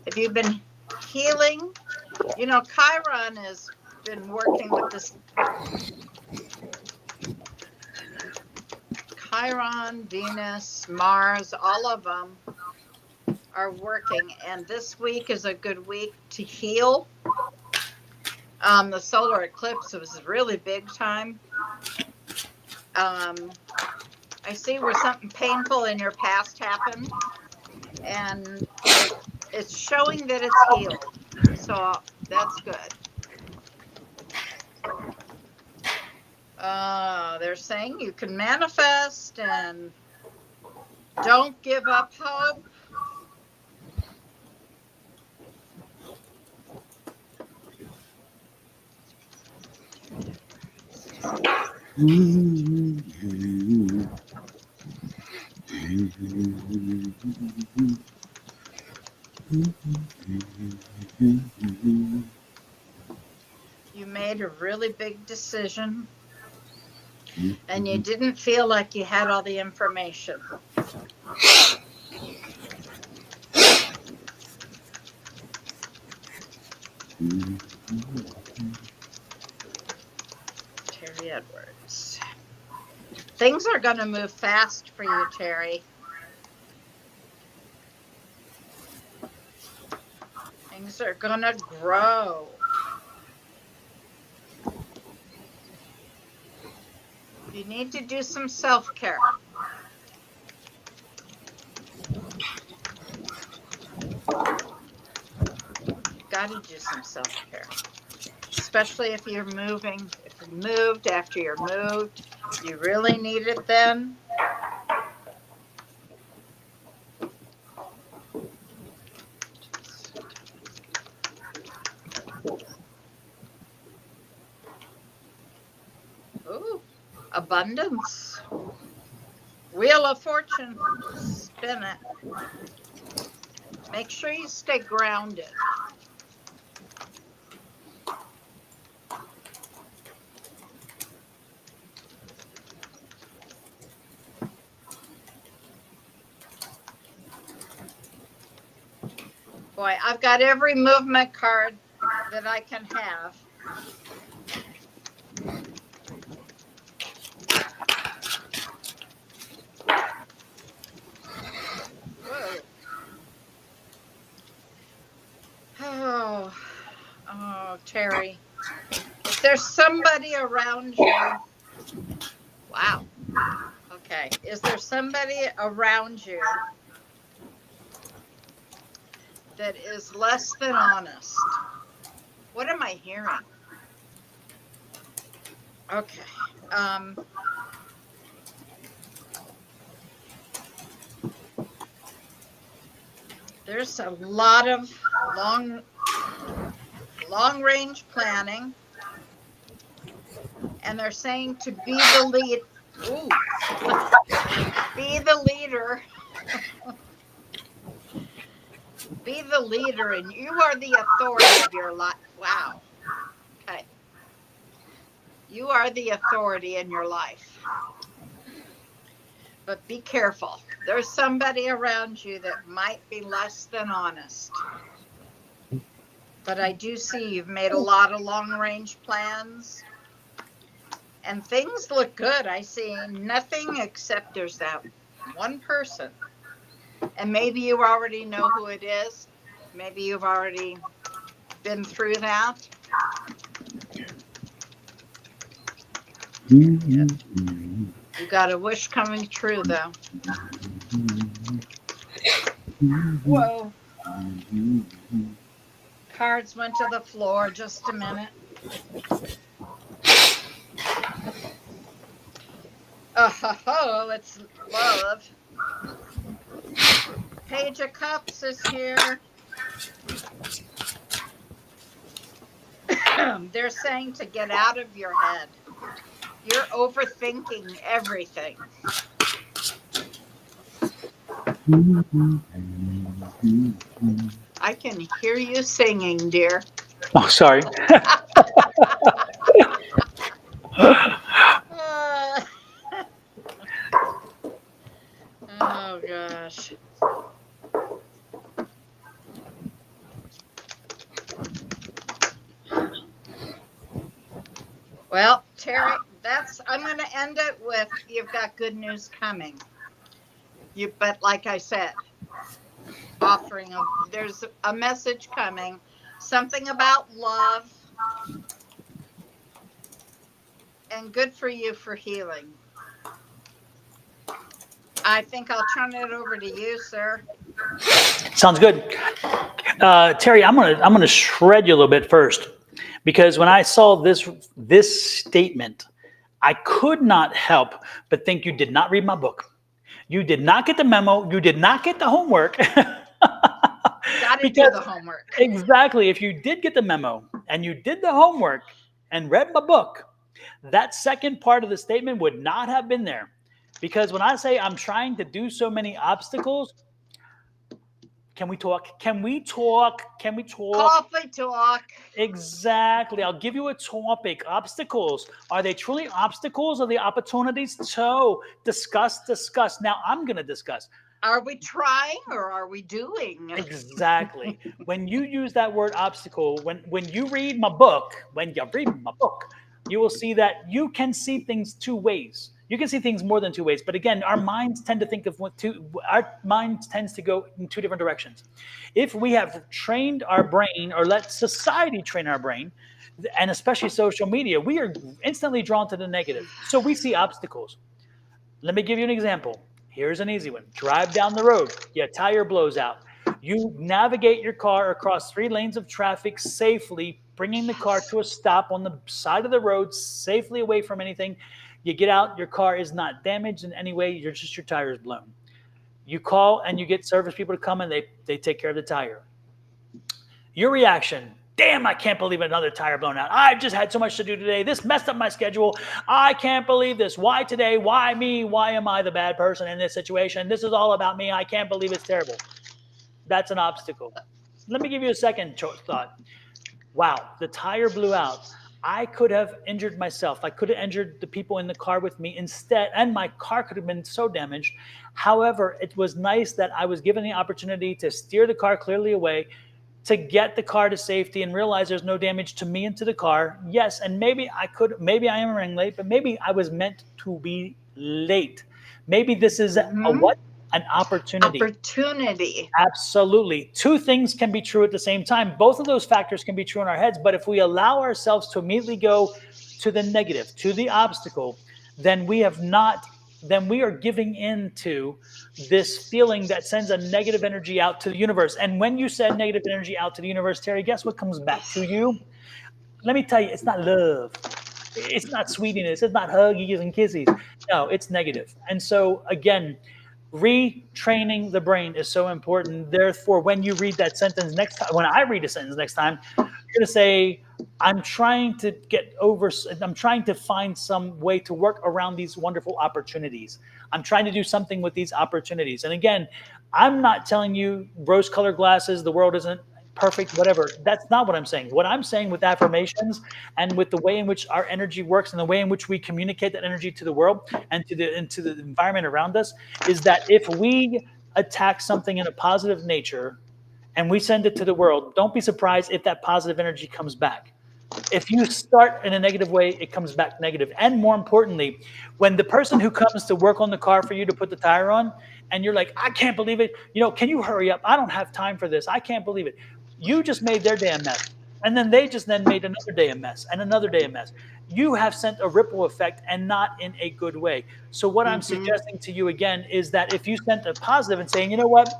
Have you been healing? Chiron has been working with this. Chiron, Venus, Mars, all of them are working, and this week is a good week to heal. The solar eclipse was really big time. I see where something painful in your past happened, and it's showing that it's healed. So that's good. They're saying you can manifest and don't give up hope. You made a really big decision and you didn't feel like you had all the information. Terry Edwards. Things are going to move fast for you, Terry. Things are going to grow. You need to do some self-care. Got to do some self-care. Especially if you're moving. If you moved after you're moved, you really need it then. Ooh, abundance. Wheel of Fortune. Spin it. Make sure you stay grounded. Boy, I've got every movement card that I can have. Whoa. Oh, Terry. If there's somebody around you, wow. Okay. Is there somebody around you that is less than honest? What am I hearing? Okay. There's a lot of long range planning, and they're saying to be the lead. Ooh, be the leader. Be the leader, and you are the authority of your life. Wow. Okay. You are the authority in your life. But be careful. There's somebody around you that might be less than honest. But I do see you've made a lot of long-range plans. And things look good. I see nothing except there's that one person. And maybe you already know who it is. Maybe you've already been through that. You got a wish coming true, though. Whoa. Cards went to the floor. Just a minute. Oh, it's love. Page of Cups is here. They're saying to get out of your head. You're overthinking everything. I can hear you singing, dear. Oh, sorry. Oh, gosh. Well, Terry, I'm going to end it with you've got good news coming. But like I said, there's a message coming, something about love. And good for you for healing. I think I'll turn it over to you, sir. Sounds good. Terry, I'm gonna shred you a little bit first, because when I saw this statement, I could not help but think you did not read my book. You did not get the memo. You did not get the homework. Got to do Because the homework. exactly, if you did get the memo and you did the homework and read my book, that second part of the statement would not have been there. Because when I say I'm trying to do so many obstacles, can we talk? Can we talk? Can we talk? Coffee talk. Exactly. I'll give you a topic. Obstacles. Are they truly obstacles or the opportunities? So discuss. Now I'm going to discuss. Are we trying or are we doing? Exactly. When you use that word obstacle, when you read my book, you will see that you can see things two ways. You can see things more than two ways. But again, our minds tend to think of our mind tends to go in two different directions. If we have trained our brain or let society train our brain, and especially social media, we are instantly drawn to the negative. So we see obstacles. Let me give you an example. Here's an easy one. Drive down the road, your tire blows out. You navigate your car across 3 lanes of traffic safely, bringing the car to a stop on the side of the road, safely away from anything. You get out, your car is not damaged in any way, your tire is blown. You call and you get service people to come and they take care of the tire. Your reaction, damn, I can't believe another tire blown out. I've just had so much to do today. This messed up my schedule. I can't believe this. Why today? Why me? Why am I the bad person in this situation? This is all about me. I can't believe it's terrible. That's an obstacle. Let me give you a second thought. Wow, the tire blew out. I could have injured myself. I could have injured the people in the car with me instead, and my car could have been so damaged. However, it was nice that I was given the opportunity to steer the car clearly away, to get the car to safety and realize there's no damage to me and to the car. Yes, and maybe I am running late, but maybe I was meant to be late. Maybe this is a what? An opportunity. Opportunity. Absolutely. Two things can be true at the same time. Both of those factors can be true in our heads, but if we allow ourselves to immediately go to the negative, to the obstacle, then we are giving in to this feeling that sends a negative energy out to the universe. And when you send negative energy out to the universe, Terry, guess what comes back to you? Let me tell you, it's not love. It's not sweetness. It's not huggies and kisses. No, it's negative. And so again, retraining the brain is so important. Therefore, when you read that sentence next time, when I read a sentence next time, you're going to say, I'm trying to find some way to work around these wonderful opportunities. I'm trying to do something with these opportunities. And again, I'm not telling you rose-colored glasses, the world isn't perfect, whatever. That's not what I'm saying. What I'm saying with affirmations and with the way in which our energy works and the way in which we communicate that energy to the world and to the environment around us is that if we attack something in a positive nature and we send it to the world, don't be surprised if that positive energy comes back. If you start in a negative way, it comes back negative. And more importantly, when the person who comes to work on the car for you to put the tire on, and you're like, I can't believe it. Can you hurry up? I don't have time for this. I can't believe it. You just made their day a mess. And then they just then made another day a mess and another day a mess. You have sent a ripple effect and not in a good way. So what I'm suggesting to you again is that if you sent a positive and saying, you know what?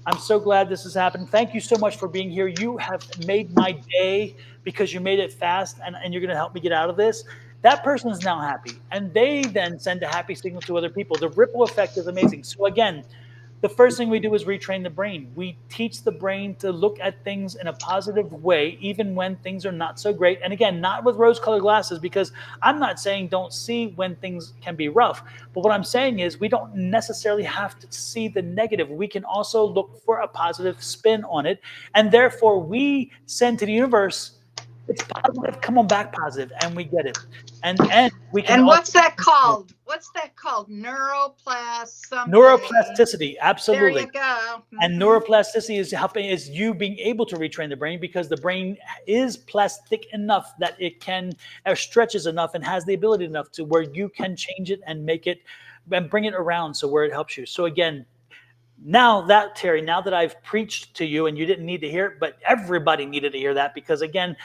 I'm so glad this has happened. Thank you so much for being here. You have made my day because you made it fast and you're going to help me get out of this. That person is now happy. And they then send a happy signal to other people. The ripple effect is amazing. So again, the first thing we do is retrain the brain. We teach the brain to look at things in a positive way, even when things are not so great. And again, not with rose-colored glasses, because I'm not saying don't see when things can be rough. But what I'm saying is we don't necessarily have to see the negative. We can also look for a positive spin on it. And therefore, we send to the universe, it's positive, come on back positive, and we get it. And we can. And what's that called? What's that called? Something. Neuroplasticity, absolutely. There you go. And neuroplasticity is you being able to retrain the brain, because the brain is plastic enough that it can, or stretches enough and has the ability enough to where you can change it and make it and bring it around so where it helps you. So again, Terry, now that I've preached to you and you didn't need to hear it, but everybody needed to hear that, because again,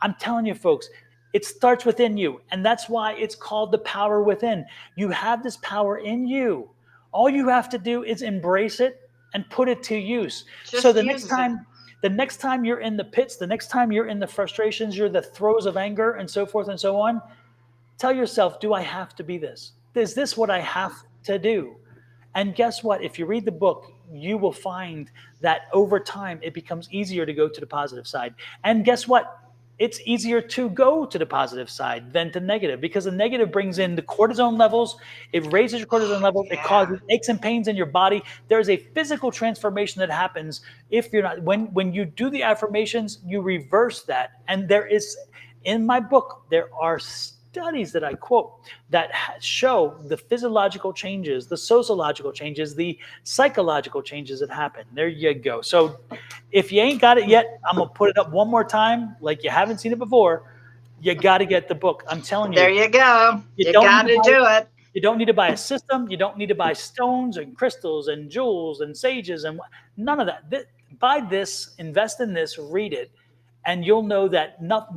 I'm telling you, folks, it starts within you. And that's why it's called the power within. You have this power in you. All you have to do is embrace it and put it to use. So Just use it. the next time you're in the pits, the next time you're in the frustrations, you're the throes of anger and so forth and so on, tell yourself, do I have to be this? Is this what I have to do? And guess what? If you read the book, you will find that over time it becomes easier to go to the positive side. And guess what? It's easier to go to the positive side than to negative, because the negative brings in the cortisone levels. It raises your cortisone levels. It causes aches and pains in your body. There's a physical transformation that happens if you're not. When you do the affirmations, you reverse that. And there is, in my book, there are studies that I quote that show the physiological changes, the sociological changes, the psychological changes that happen. There you go. So if you ain't got it yet, I'm going to put it up one more time like you haven't seen it before. You got to get the book. I'm telling you. There you go. You got to do it. You don't need to buy a system. You don't need to buy stones and crystals and jewels and sages and none of that. Buy this, invest in this, read it, and you'll know that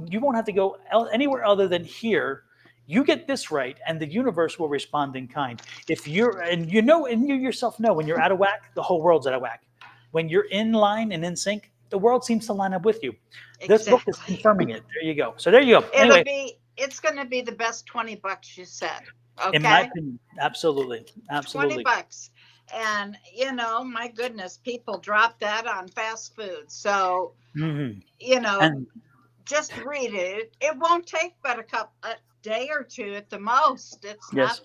you won't have to go anywhere other than here. You get this right, and the universe will respond in kind. If you're, and you yourself know, when you're out of whack, the whole world's out of whack. When you're in line and in sync, the world seems to line up with you. Exactly. This book is confirming it. There you go. So there you go. It's going to be the best $20 you said. Okay. In my opinion, absolutely. $20. And, my goodness, people drop that on fast food. So, just read it. It won't take but a day or two at the most. It's not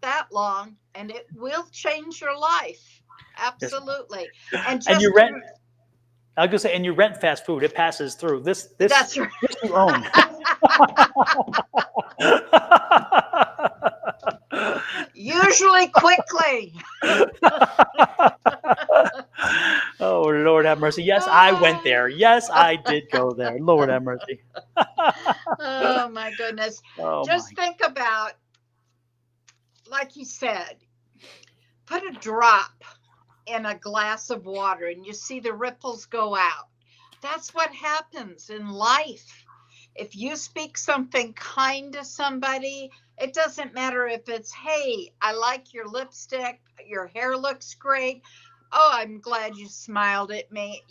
that long, and it will change your life. Absolutely. Yes. And you rent. I was gonna say, and you rent fast food. It passes through. This That's right. This you own. Usually quickly. Oh, Lord have mercy. Yes, I went there. Yes, I did go there. Lord have mercy. Oh, my goodness. Just think about, like you said, put a drop in a glass of water and you see the ripples go out. That's what happens in life. If you speak something kind to somebody, it doesn't matter if it's, hey, I like your lipstick, your hair looks great. Oh, I'm glad you smiled at me.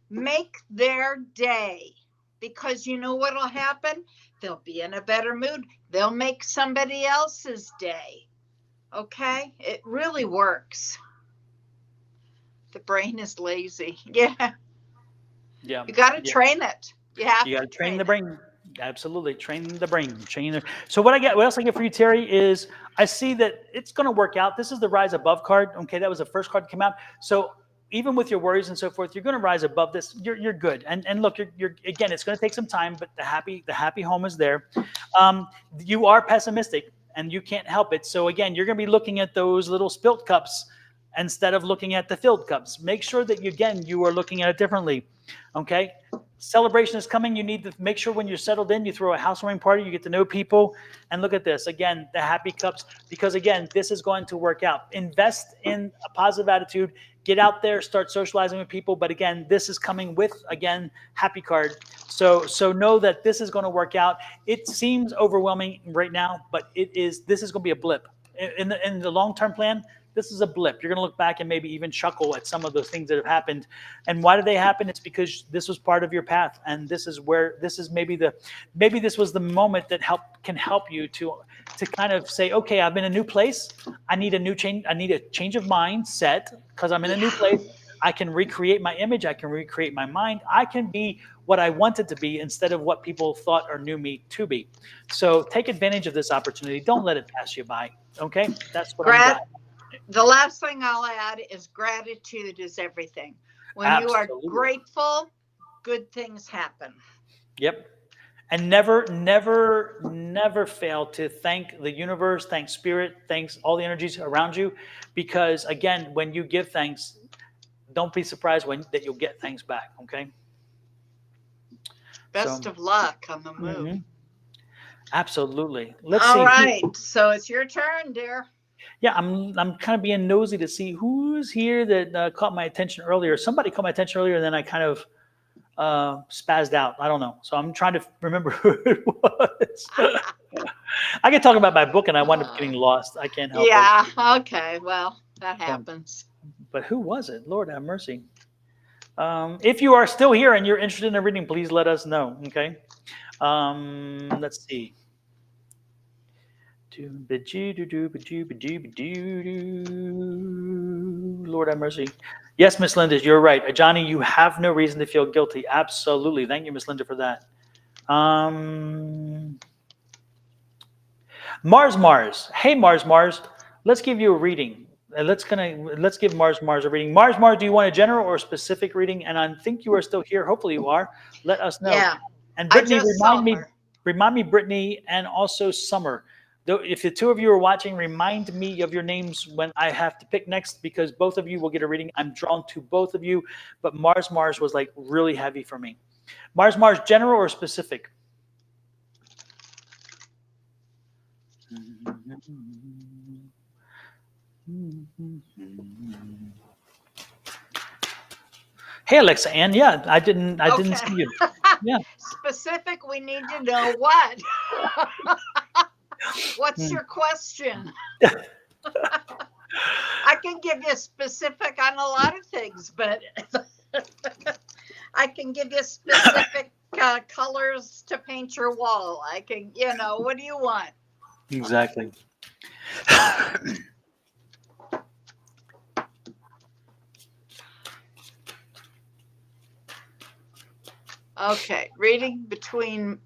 Make their day, because you know what'll happen? They'll be in a better mood. They'll make somebody else's day. Okay? It really works. The brain is lazy. Yeah. Yeah. You got to train it. You got to train the brain. Absolutely. Train the brain. So what else I get for you, Terry, is I see that it's going to work out. This is the Rise Above card. Okay. That was the first card to come out. So even with your worries and so forth, you're going to rise above this. You're good. And look, you're again, it's going to take some time, but the happy home is there. You are pessimistic and you can't help it. So again, you're going to be looking at those little spilt cups instead of looking at the filled cups. Make sure that you are looking at it differently. Okay. Celebration is coming. You need to make sure when you're settled in, you throw a housewarming party, you get to know people, and look at this. Again, the happy cups, because again, this is going to work out. Invest in a positive attitude. Get out there, start socializing with people. But again, this is coming with, again, happy card. So know that this is going to work out. It seems overwhelming right now, but this is going to be a blip. In the long-term plan, this is a blip. You're going to look back and maybe even chuckle at some of those things that have happened. And why did they happen? It's because this was part of your path. And this is maybe this was the moment that can help you to kind of say, okay, I'm in a new place. I need a new change. I need a change of mindset because I'm in a new place. I can recreate my image. I can recreate my mind. I can be what I wanted to be instead of what people thought or knew me to be. So take advantage of this opportunity. Don't let it pass you by. Okay? That's what I'm doing. The last thing I'll add is gratitude is everything. When Absolutely. You are grateful, good things happen. Yep. And never fail to thank the universe, thank spirit, thanks all the energies around you. Because again, when you give thanks, don't be surprised that you'll get thanks back. Okay. Best of luck on the move. Mm-hmm. Absolutely. Let's all see. Right. So it's your turn, dear. Yeah, I'm kind of being nosy to see who's here that caught my attention earlier. Somebody caught my attention earlier, and then I kind of spazzed out. I don't know. So I'm trying to remember who it was. I can talk about my book and I wind up getting lost. I can't help it. Yeah. Okay. Well, that happens. But who was it? Lord have mercy. If you are still here and you're interested in a reading, please let us know. Okay. Let's see. Lord have mercy. Yes, Miss Linda, you're right. Johnny, you have no reason to feel guilty. Absolutely. Thank you, Miss Linda, for that. Mars. Hey, Mars. Let's give you a reading. Let's give Mars a reading. Mars, do you want a general or specific reading? And I think you are still here. Hopefully you are. Let us know. Yeah. And Brittany, I just saw remind her. me, Brittany, and also Summer. Though, if the two of you are watching, remind me of your names when I have to pick next, because both of you will get a reading. I'm drawn to both of you, but Mars was like really heavy for me. Mars, general or specific? Hey, Alexa Ann. Yeah, I didn't see you. Yeah. Specific, we need to know what. What's your question? I can give you specific on a lot of things, but I can give you specific colors to paint your wall. I can, what do you want? Exactly. Okay, reading between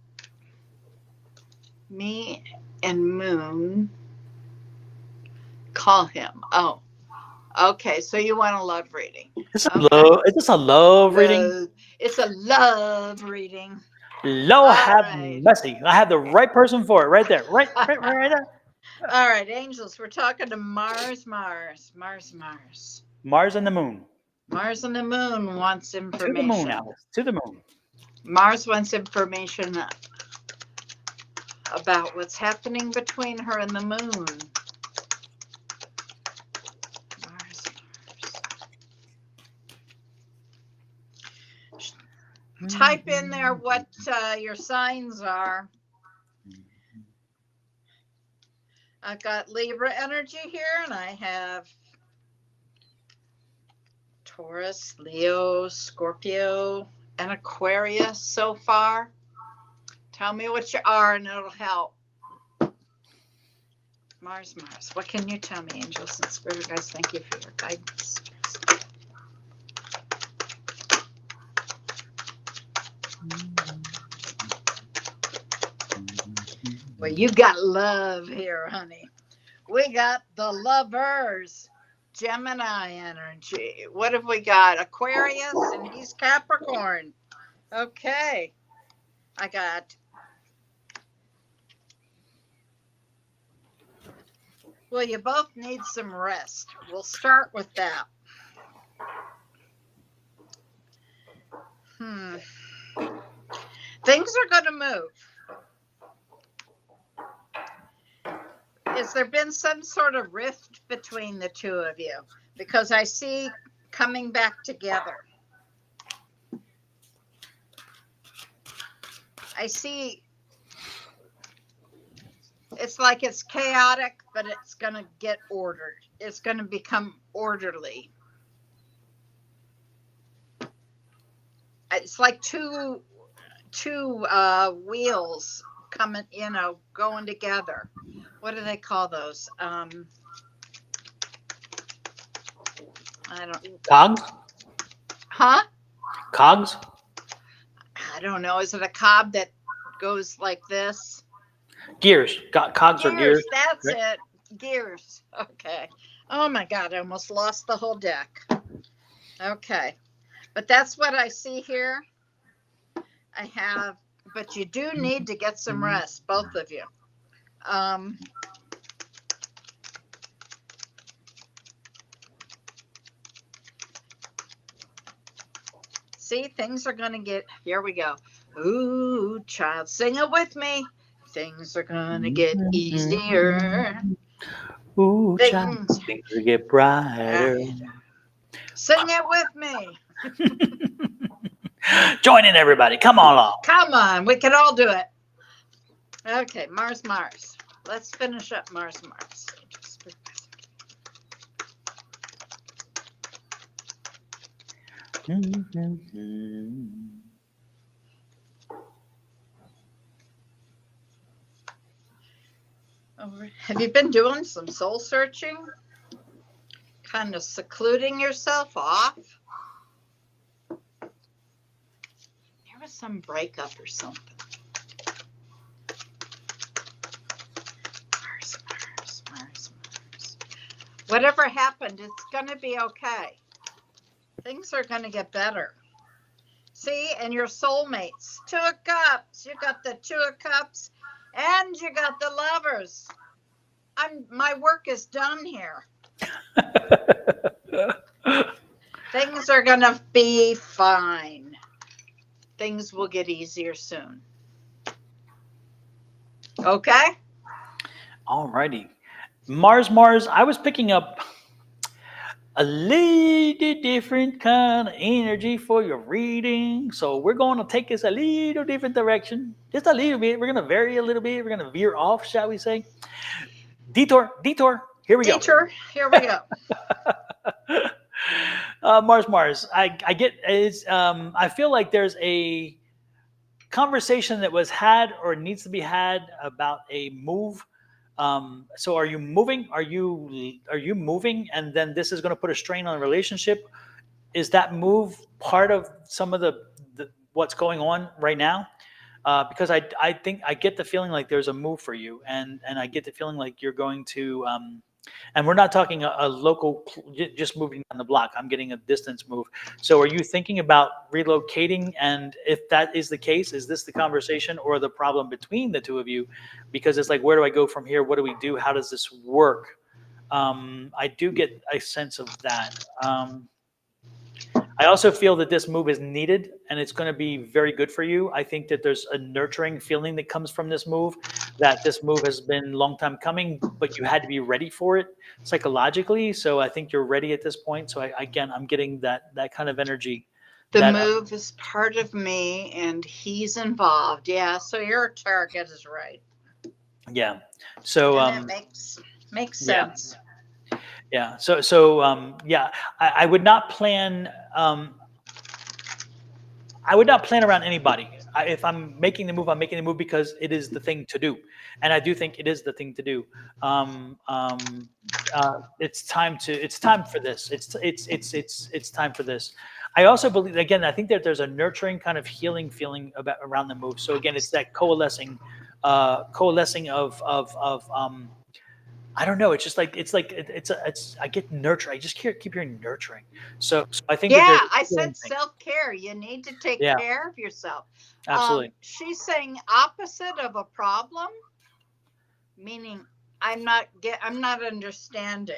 me and Moon. Call him. Oh, okay. So you want a love reading? Is this a love reading? It's a love reading. Lord have mercy. I have the right person for it right there. Right there. All right, angels. We're talking to Mars. Mars and the moon. Mars and the moon wants information. To the moon, Alice. To the moon. Mars wants information about what's happening between her and the moon. Type in there what your signs are. I've got Libra energy here, and I have Taurus, Leo, Scorpio, and Aquarius so far. Tell me what you are, and it'll help. Mars. What can you tell me, angels and spirit guides? Thank you for your guidance. Well, you got love here, honey. We got the lovers, Gemini energy. What have we got? Aquarius, and he's Capricorn. Okay. I got. Well, you both need some rest. We'll start with that. Things are going to move. Has there been some sort of rift between the two of you? Because I see coming back together. I see it's like it's chaotic, but it's going to get ordered. It's going to become orderly. It's like two wheels coming, going together. What do they call those? I don't. Cogs? Huh? Cogs? I don't know. Is it a cob that goes like this? Gears. Cogs are gears. That's it. Gears. Okay. Oh my God. I almost lost the whole deck. Okay. But that's what I see here. But you do need to get some rest, both of you. See, things are going to get, here we go. Ooh, child, sing it with me. Things are going to get easier. Ooh, child, things will get brighter. Sing it with me. Join in, everybody. Come on along. Come on, we can all do it. Okay, Mars. Let's finish up Mars. Have you been doing some soul searching? Kind of secluding yourself off? There was some breakup or something. Mars. Whatever happened, it's going to be okay. Things are going to get better. See, and your soulmates. 2 of Cups. You got the 2 of Cups and you got the Lovers. My work is done here. Things are going to be fine. Things will get easier soon. Okay? All righty. Mars, I was picking up a little different kind of energy for your reading. So we're going to take us a little different direction. Just a little bit. We're going to vary a little bit. We're going to veer off, shall we say. Detour. Here we go. Here we go. Mars. I get it's. I feel like there's a conversation that was had or needs to be had about a move. So are you moving? Are you moving? And then this is going to put a strain on the relationship. Is that move part of some of the what's going on right now? Because I think I get the feeling like there's a move for you, and I get the feeling like you're going to. And we're not talking a local, just moving down the block. I'm getting a distance move. So are you thinking about relocating? And if that is the case, is this the conversation or the problem between the two of you? Because it's like, where do I go from here? What do we do? How does this work? I do get a sense of that. I also feel that this move is needed and it's going to be very good for you. I think that there's a nurturing feeling that comes from this move, that this move has been a long time coming, but you had to be ready for it psychologically. So I think you're ready at this point. So I'm getting that kind of energy. The move is part of me and he's involved. Yeah. So your target is right. Yeah. So and it makes sense. Yeah. Yeah. So I would not plan. I would not plan around anybody. If I'm making the move, I'm making the move because it is the thing to do, and I do think it is the thing to do. It's time for this. It's time for this. I also believe, again, I think that there's a nurturing kind of healing feeling around the move. So again, it's that coalescing of I don't know. It's just like I get nurture. I just keep hearing nurturing. So I think I said self-care. You need to take care of yourself. Absolutely. She's saying opposite of a problem, meaning I'm not understanding.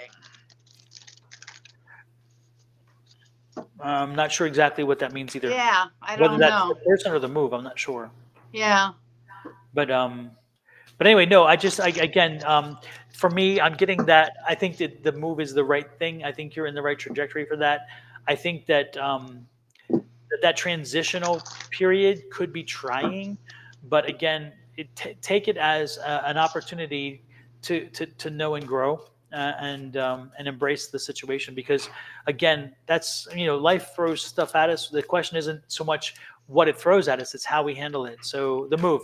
I'm not sure exactly what that means either. Yeah, I don't know. Whether that's the person or the move, I'm not sure. Yeah. But anyway, no. For me, I'm getting that. I think that the move is the right thing. I think you're in the right trajectory for that. I think that that transitional period could be trying, but again, take it as an opportunity to know and grow and embrace the situation. Because again, that's life throws stuff at us. The question isn't so much what it throws at us, it's how we handle it. So the move,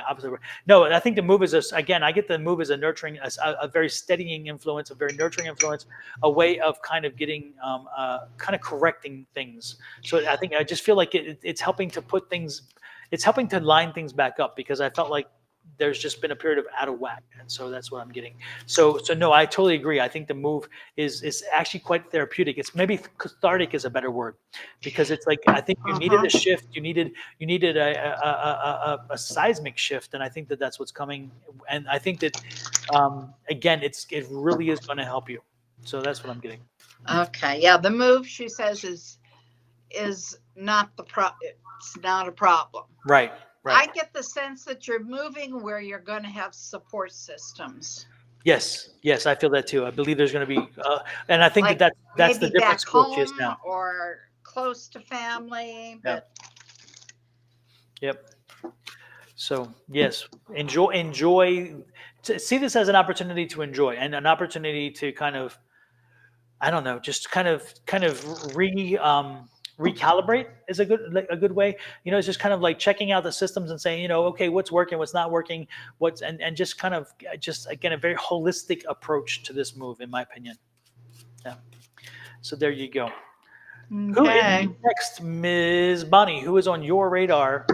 opposite. No, I think the move is I get the move as a nurturing, a very steadying influence, a very nurturing influence, a way of kind of getting, kind of correcting things. So I just feel like it's helping to put things, it's helping to line things back up, because I felt like there's just been a period of out of whack. And so that's what I'm getting. So no, I totally agree. I think the move is actually quite therapeutic. It's maybe cathartic is a better word, because it's like, I think you needed a shift. You needed a seismic shift. And I think that that's what's coming. And I think that, again, it really is going to help you. So that's what I'm getting. Okay. Yeah. The move, she says, is not it's not a problem. Right. I get the sense that you're moving where you're going to have support systems. Yes, I feel that too. I believe there's going to be, and I think that's the difference. Back home now, or close to family. But Yep. So yes, enjoy. See this as an opportunity to enjoy and an opportunity to kind of, I don't know, just kind of recalibrate is a good way. You know, it's just kind of like checking out the systems and saying, you know, okay, what's working, what's not working, what's and just kind of just again a very holistic approach to this move, in my opinion. Yeah. So there you go. Who is Okay. next, Ms. Bonnie? Who is on your radar?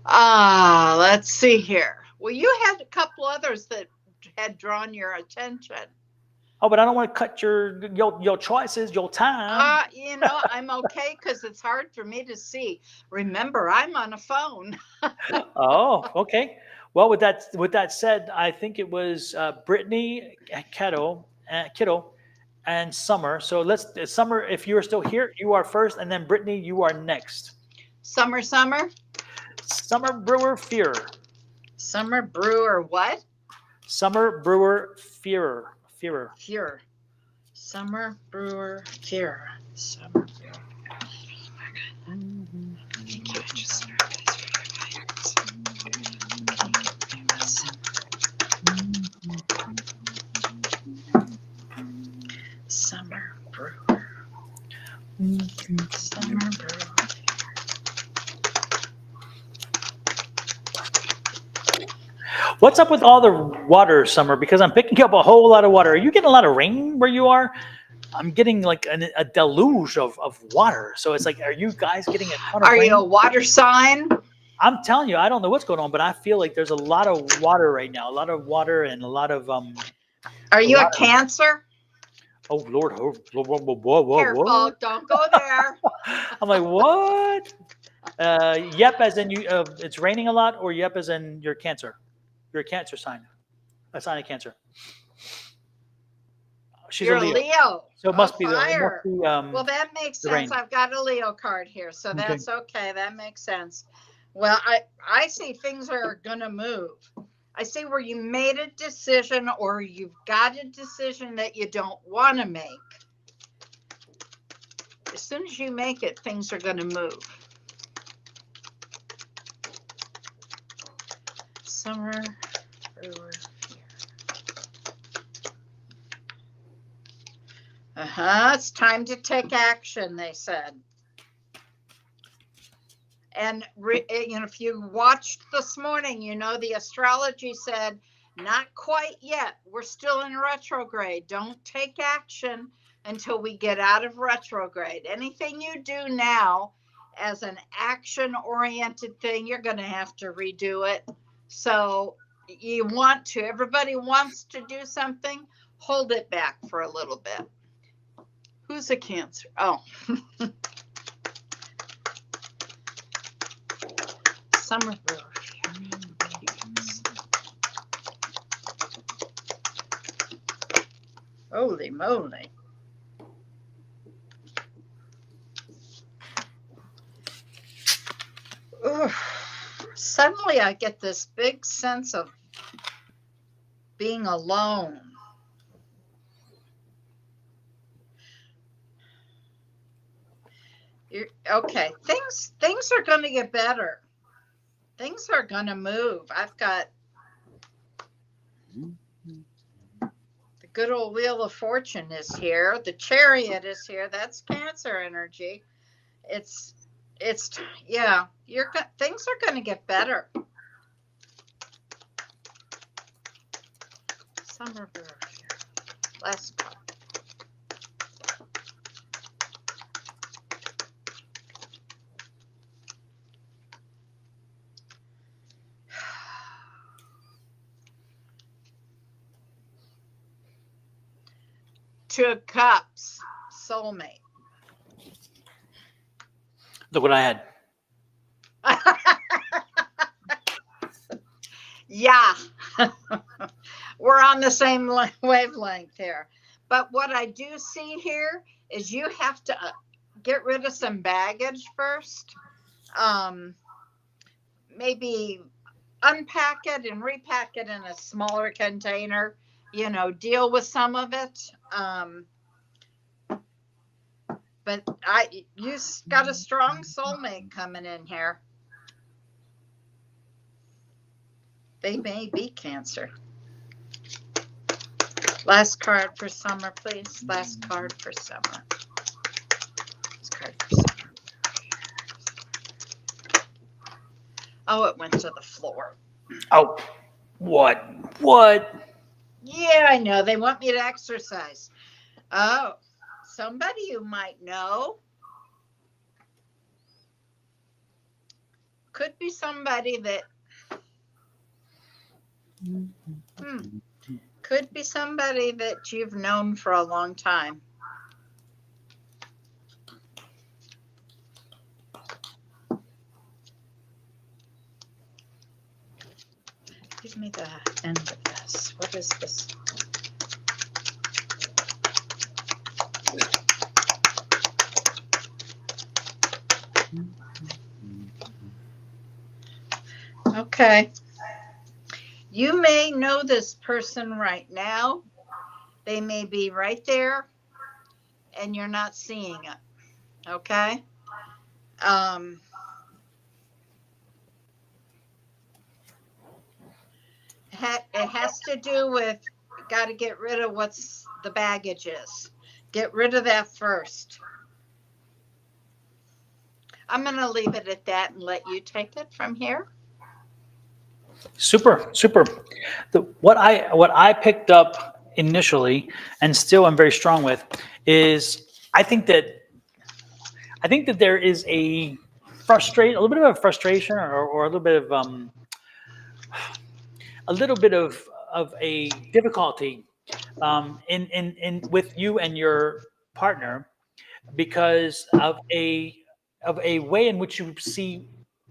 Let's see here. Well, you had a couple others that had drawn your attention. Oh, but I don't want to cut your choices, your time. I'm okay because it's hard for me to see. Remember, I'm on a phone. Oh, okay. Well, with that said, I think it was Brittany Kittle, and Summer. So Summer, if you are still here, you are first, and then Brittany, you are next. Summer. Summer Brewer Fear. Summer Brewer what? Summer Brewer Fear. Fear. Summer Brewer Fear. Summer Brewer. Summer Brewer. Summer Brewer. What's up with all the water, Summer? Because I'm picking up a whole lot of water. Are you getting a lot of rain where you are? I'm getting like a deluge of water. So it's like, are you guys getting a ton of Are rain? you a water sign? I'm telling you, I don't know what's going on, but I feel like there's a lot of water right now. A lot of water and a lot of Are you a Cancer? Oh Lord, whoa, Careful, don't go there. I'm like, what? Yep, as in you, it's raining a lot, or yep, as in you're Cancer. You're a Cancer sign, a sign of Cancer. She's You're a Leo, Leo. so it must be the. It must Fire. be, Well, that makes the rain. sense. I've got a Leo card here, so that's okay. That makes sense. Well, I see things are going to move. I see where you made a decision or you've got a decision that you don't want to make. As soon as you make it, things are going to move. Summer Brewer. It's time to take action, they said. And if you watched this morning, the astrology said, not quite yet. We're still in retrograde. Don't take action until we get out of retrograde. Anything you do now as an action-oriented thing, you're going to have to redo it. So everybody wants to do something, hold it back for a little bit. Who's a Cancer? Oh. Summer Brewer. Holy moly. Suddenly I get this big sense of being alone. Okay, things are going to get better. Things are going to move. I've got the good old Wheel of Fortune is here. The Chariot is here. That's Cancer energy. It's yeah, things are going to get better. Summer Brewer. Last card. Two of Cups, soulmate. Look what I had. Yeah. We're on the same wavelength here. But what I do see here is you have to get rid of some baggage first. Maybe unpack it and repack it in a smaller container. Deal with some of it. But you got a strong soulmate coming in here. They may be Cancer. Last card for summer, please. Last card for summer. Last card for summer. Oh, it went to the floor. Oh, what? What? Yeah, I know. They want me to exercise. Oh, somebody you might know. Could be somebody that could be somebody that you've known for a long time. Give me the end of this. What is this? Okay. You may know this person right now. They may be right there and you're not seeing it. Okay. It has to do with, got to get rid of what's the baggage is. Get rid of that first. I'm going to leave it at that and let you take it from here. Super, super. What I picked up initially, and still I'm very strong with, is I think that there is a little bit of a frustration, or a little bit of a difficulty in with you and your partner, because of a way in which you see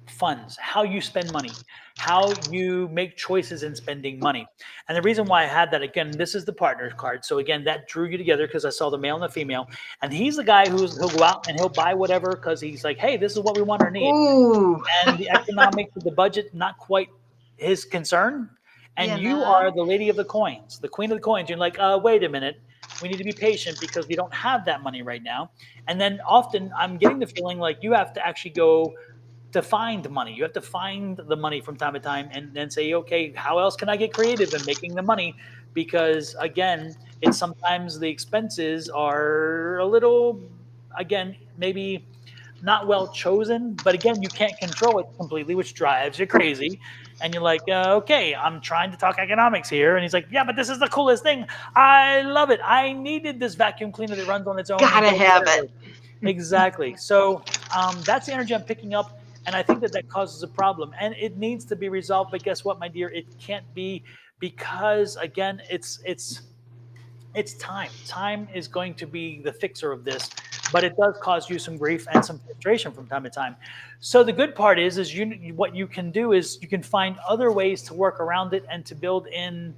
funds, how you spend money, how you make choices in spending money. And the reason why I had that, again, this is the partner card. So again, that drew you together because I saw the male and the female. And he's the guy he'll go out and he'll buy whatever because he's like, hey, this is what we want or need. Ooh. And the economics of the budget, not quite his concern. And you are the lady of the coins, the queen of the coins. You're like, wait a minute. We need to be patient because we don't have that money right now. And then often I'm getting the feeling like you have to actually go to find money. You have to find the money from time to time and then say, okay, how else can I get creative in making the money? Because again, it's sometimes the expenses are a little, again, maybe not well chosen, but again, you can't control it completely, which drives you crazy. And you're like, okay, I'm trying to talk economics here. And he's like, yeah, but this is the coolest thing. I love it. I needed this vacuum cleaner that runs on its own. Gotta have it. Exactly. So that's the energy I'm picking up. And I think that causes a problem. And it needs to be resolved. But guess what, my dear? It can't be, because, again, it's time. Time is going to be the fixer of this, but it does cause you some grief and some frustration from time to time. So the good part is what you can do is you can find other ways to work around it and to build in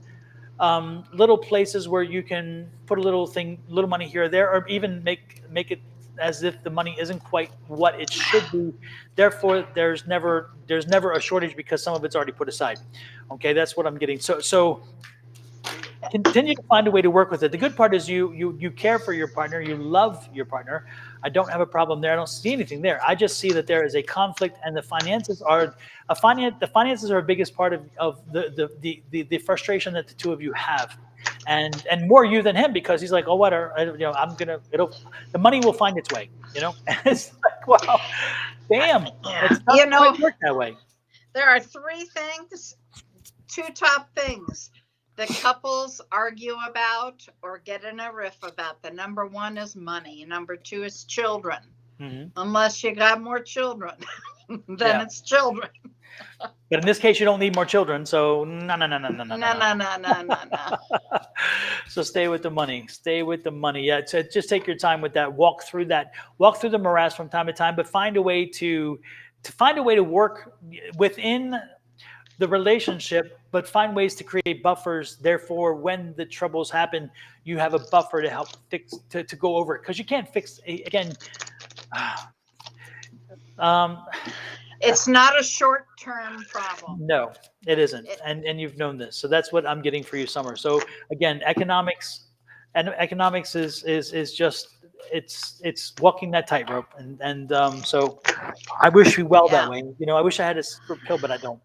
little places where you can put a little money here or there, or even make it as if the money isn't quite what it should be. Therefore, there's never a shortage because some of it's already put aside. Okay, that's what I'm getting. So continue to find a way to work with it. The good part is you care for your partner, you love your partner. I don't have a problem there. I don't see anything there. I just see that there is a conflict, and the finances are the biggest part of the frustration that the two of you have, and more you than him, because he's like, oh, what are, the money will find its way, And it's like, wow, damn, it's not quite work that way. There are three things, two top things that couples argue about or get in a riff about. The number one is money. Number two is children. Mm-hmm. Unless you got more children, then it's children. But in this case, you don't need more children. So no. So stay with the money. Stay with the money. Yeah. So just take your time with that. Walk through the morass from time to time, but find a way to work within the relationship, but find ways to create buffers. Therefore, when the troubles happen, you have a buffer to help fix, to go over it. Because you can't fix, again, it's not a short-term problem. No, it isn't. And you've known this. So that's what I'm getting for you, Summer. So again, economics is just, it's walking that tightrope. And so I wish you well that way. I wish I had a super pill, but I don't.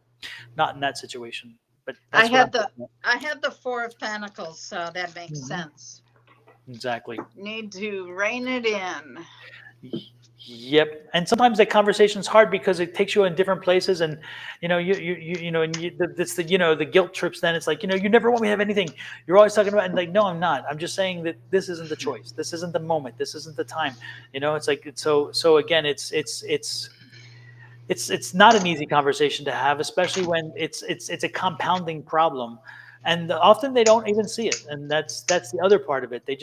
Not in that situation. But I that's what I'm had the picking up. I had the Four of Pentacles, so that makes Mhm. sense. Exactly. Need to rein it in. Yep. And sometimes that conversation is hard because it takes you in different places, and it's the guilt trips. Then it's like, you never want me to have anything. You're always talking about, and like, no, I'm not. I'm just saying that this isn't the choice. This isn't the moment. This isn't the time. It's like so again. It's not an easy conversation to have, especially when it's a compounding problem, and often they don't even see it, and that's the other part of it. They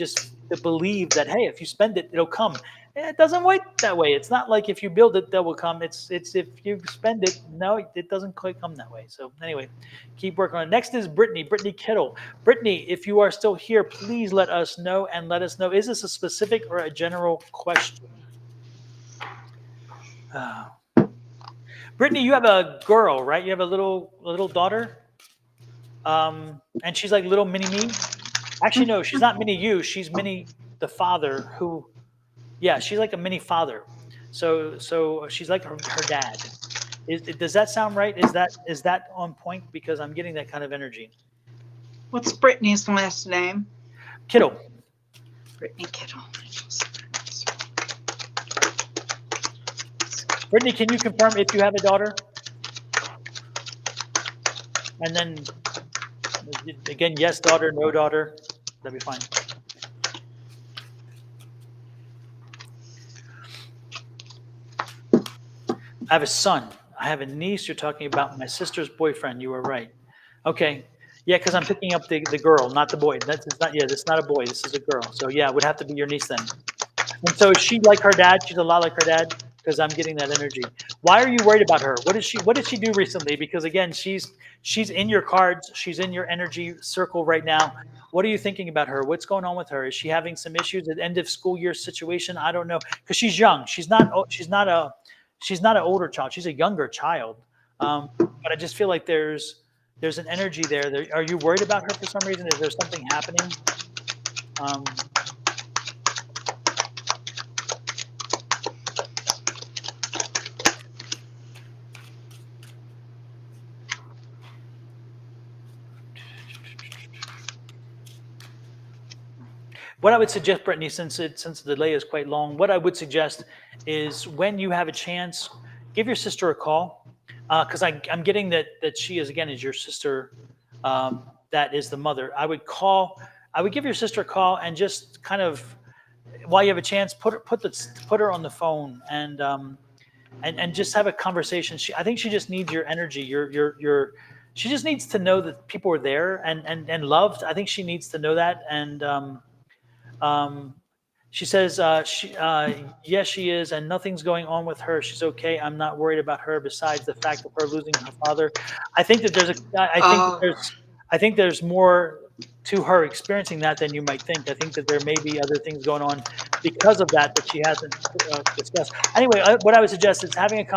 believe that, hey, if you spend it, it'll come. It doesn't work that way. It's not like if you build it, that will come. It's if you spend it, no, it doesn't quite come that way. So anyway, keep working on it. Next is Brittany Kittle. Brittany, if you are still here, please let us know, and let us know, is this a specific or a general question? Uh, Brittany, you have a girl, right? You have a little daughter, and she's like little mini me. Actually, no, she's not mini you. She's mini the father. Who? Yeah, she's like a mini father. So she's like her dad. Does that sound right? Is that on point? Because I'm getting that kind of energy. What's Brittany's last name? Kittle. Brittany Kittle. Brittany, can you confirm if you have a daughter? And then again, yes, daughter, no daughter. That'd be fine. I have a son. I have a niece. You're talking about my sister's boyfriend. You were right. Okay. Yeah, because I'm picking up the girl, not the boy. It's not. Yeah, this is not a boy. This is a girl. So yeah, it would have to be your niece then. And so is she like her dad? She's a lot like her dad, because I'm getting that energy. Why are you worried about her? What did she do recently? Because again, she's in your cards. She's in your energy circle right now. What are you thinking about her? What's going on with her? Is she having some issues at end of school year situation? I don't know, because she's young. She's not an older child. She's a younger child. But I just feel like there's an energy there. Are you worried about her for some reason? Is there something happening? Um, What I would suggest, Brittany, since the delay is quite long, what I would suggest is when you have a chance, give your sister a call, because I'm getting that she is your sister, that is the mother. I would give your sister a call and just kind of, while you have a chance, put her on the phone, and just have a conversation. I think she just needs your energy. She just needs to know that people are there, and loved. I think she needs to know that, and um, she says, yes, she is, and nothing's going on with her. She's okay. I'm not worried about her. Besides the fact of her losing her father, I think that there's a, Oh, I think there's more to her experiencing that than you might think. I think that there may be other things going on because of that she hasn't discussed. Anyway, what I would suggest is having a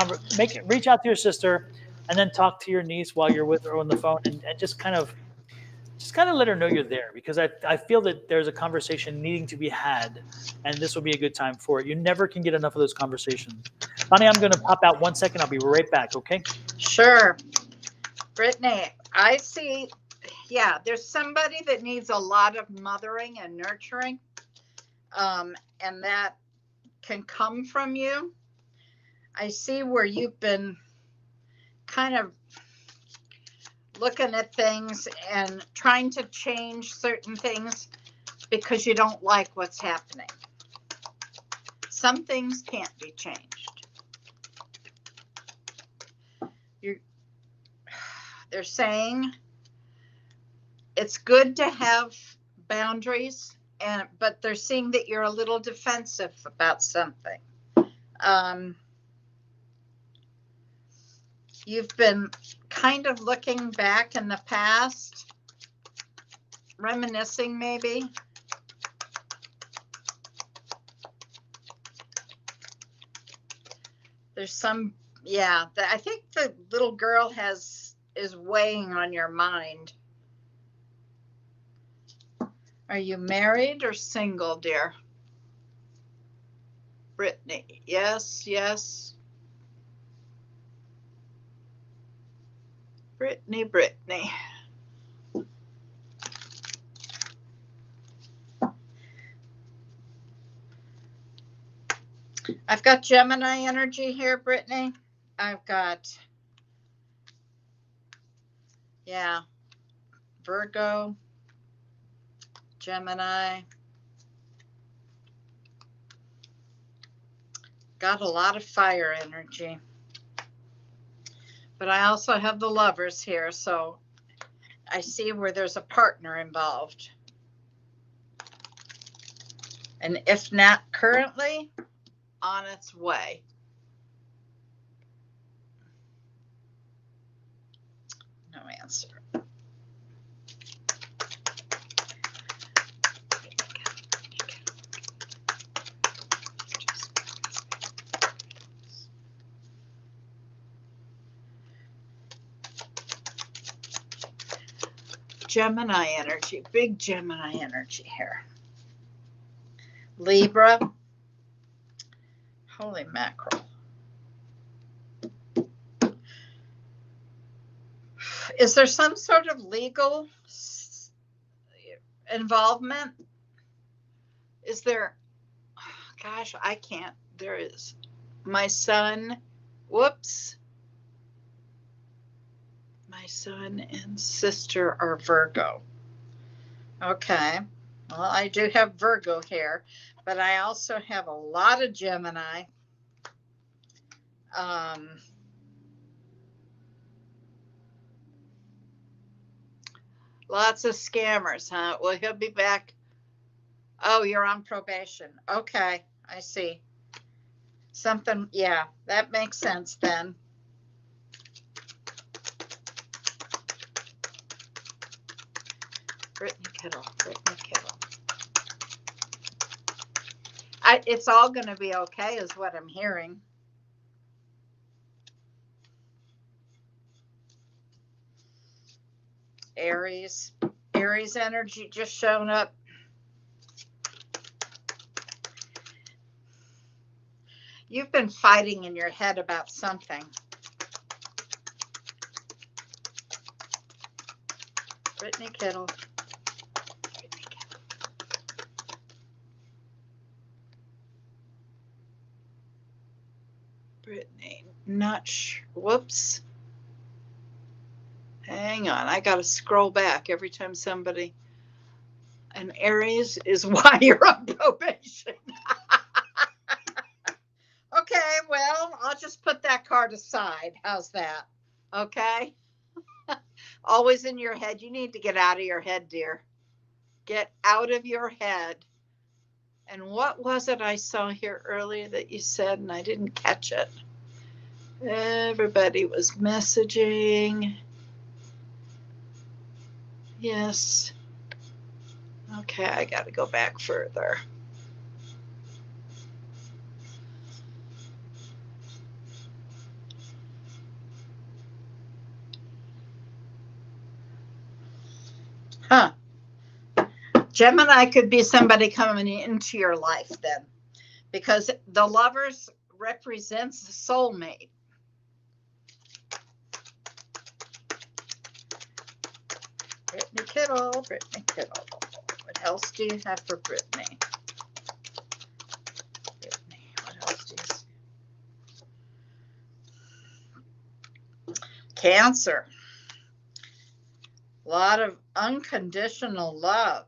reach out to your sister, and then talk to your niece while you're with her on the phone, and just kind of let her know you're there, because I feel that there's a conversation needing to be had, and this will be a good time for it. You never can get enough of those conversations. Bonnie, I'm going to pop out 1 second. I'll be right back. Okay. sure. Brittany, I see. Yeah, there's somebody that needs a lot of mothering and nurturing, and that can come from you. I see where you've been kind of looking at things and trying to change certain things because you don't like what's happening. Some things can't be changed. They're saying it's good to have boundaries, but they're seeing that you're a little defensive about something. You've been kind of looking back in the past, reminiscing maybe. There's some, yeah, I think the little girl is weighing on your mind. Are you married or single, dear? Brittany, yes, yes. Brittany. I've got Gemini energy here, Brittany. I've got, yeah, Virgo, Gemini. Got a lot of fire energy. But I also have the Lovers here, so I see where there's a partner involved. And if not currently, on its way. No answer. Gemini energy, big Gemini energy here. Libra. Holy mackerel. Is there some sort of legal involvement? Is there? Gosh, I can't. There is. My son, whoops. My son and sister are Virgo. Okay. Well, I do have Virgo here, but I also have a lot of Gemini. Lots of scammers, huh? Well, he'll be back. Oh, you're on probation. Okay, I see. Something, yeah, that makes sense then. Brittany Kittle, Brittany Kittle. It's all going to be okay is what I'm hearing. Aries. Aries energy just showing up. You've been fighting in your head about something. Brittany Kittle. Brittany Kittle. Brittany, not sure. Whoops. Hang on, I got to scroll back every time somebody. And Aries is why you're on probation. Okay, well, I'll just put that card aside. How's that? Okay. Always in your head. You need to get out of your head, dear. Get out of your head. And what was it I saw here earlier that you said and I didn't catch it? Everybody was messaging. Yes. Okay, I got to go back further. Huh. Gemini could be somebody coming into your life then, because the Lovers represents the soulmate. Brittany Kittle, Brittany Kittle. What else do you have for Brittany? Brittany, what else do you see? Cancer. A lot of unconditional love.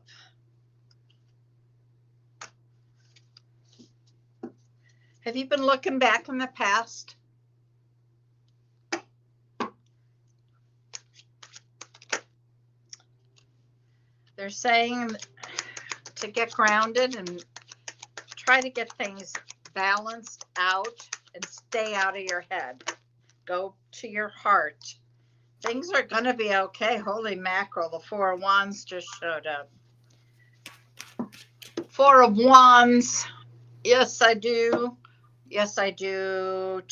Have you been looking back in the past? They're saying to get grounded and try to get things balanced out and stay out of your head. Go to your heart. Things are going to be okay. Holy mackerel, the Four of Wands just showed up. Four of Wands. Yes, I do. Yes, I do.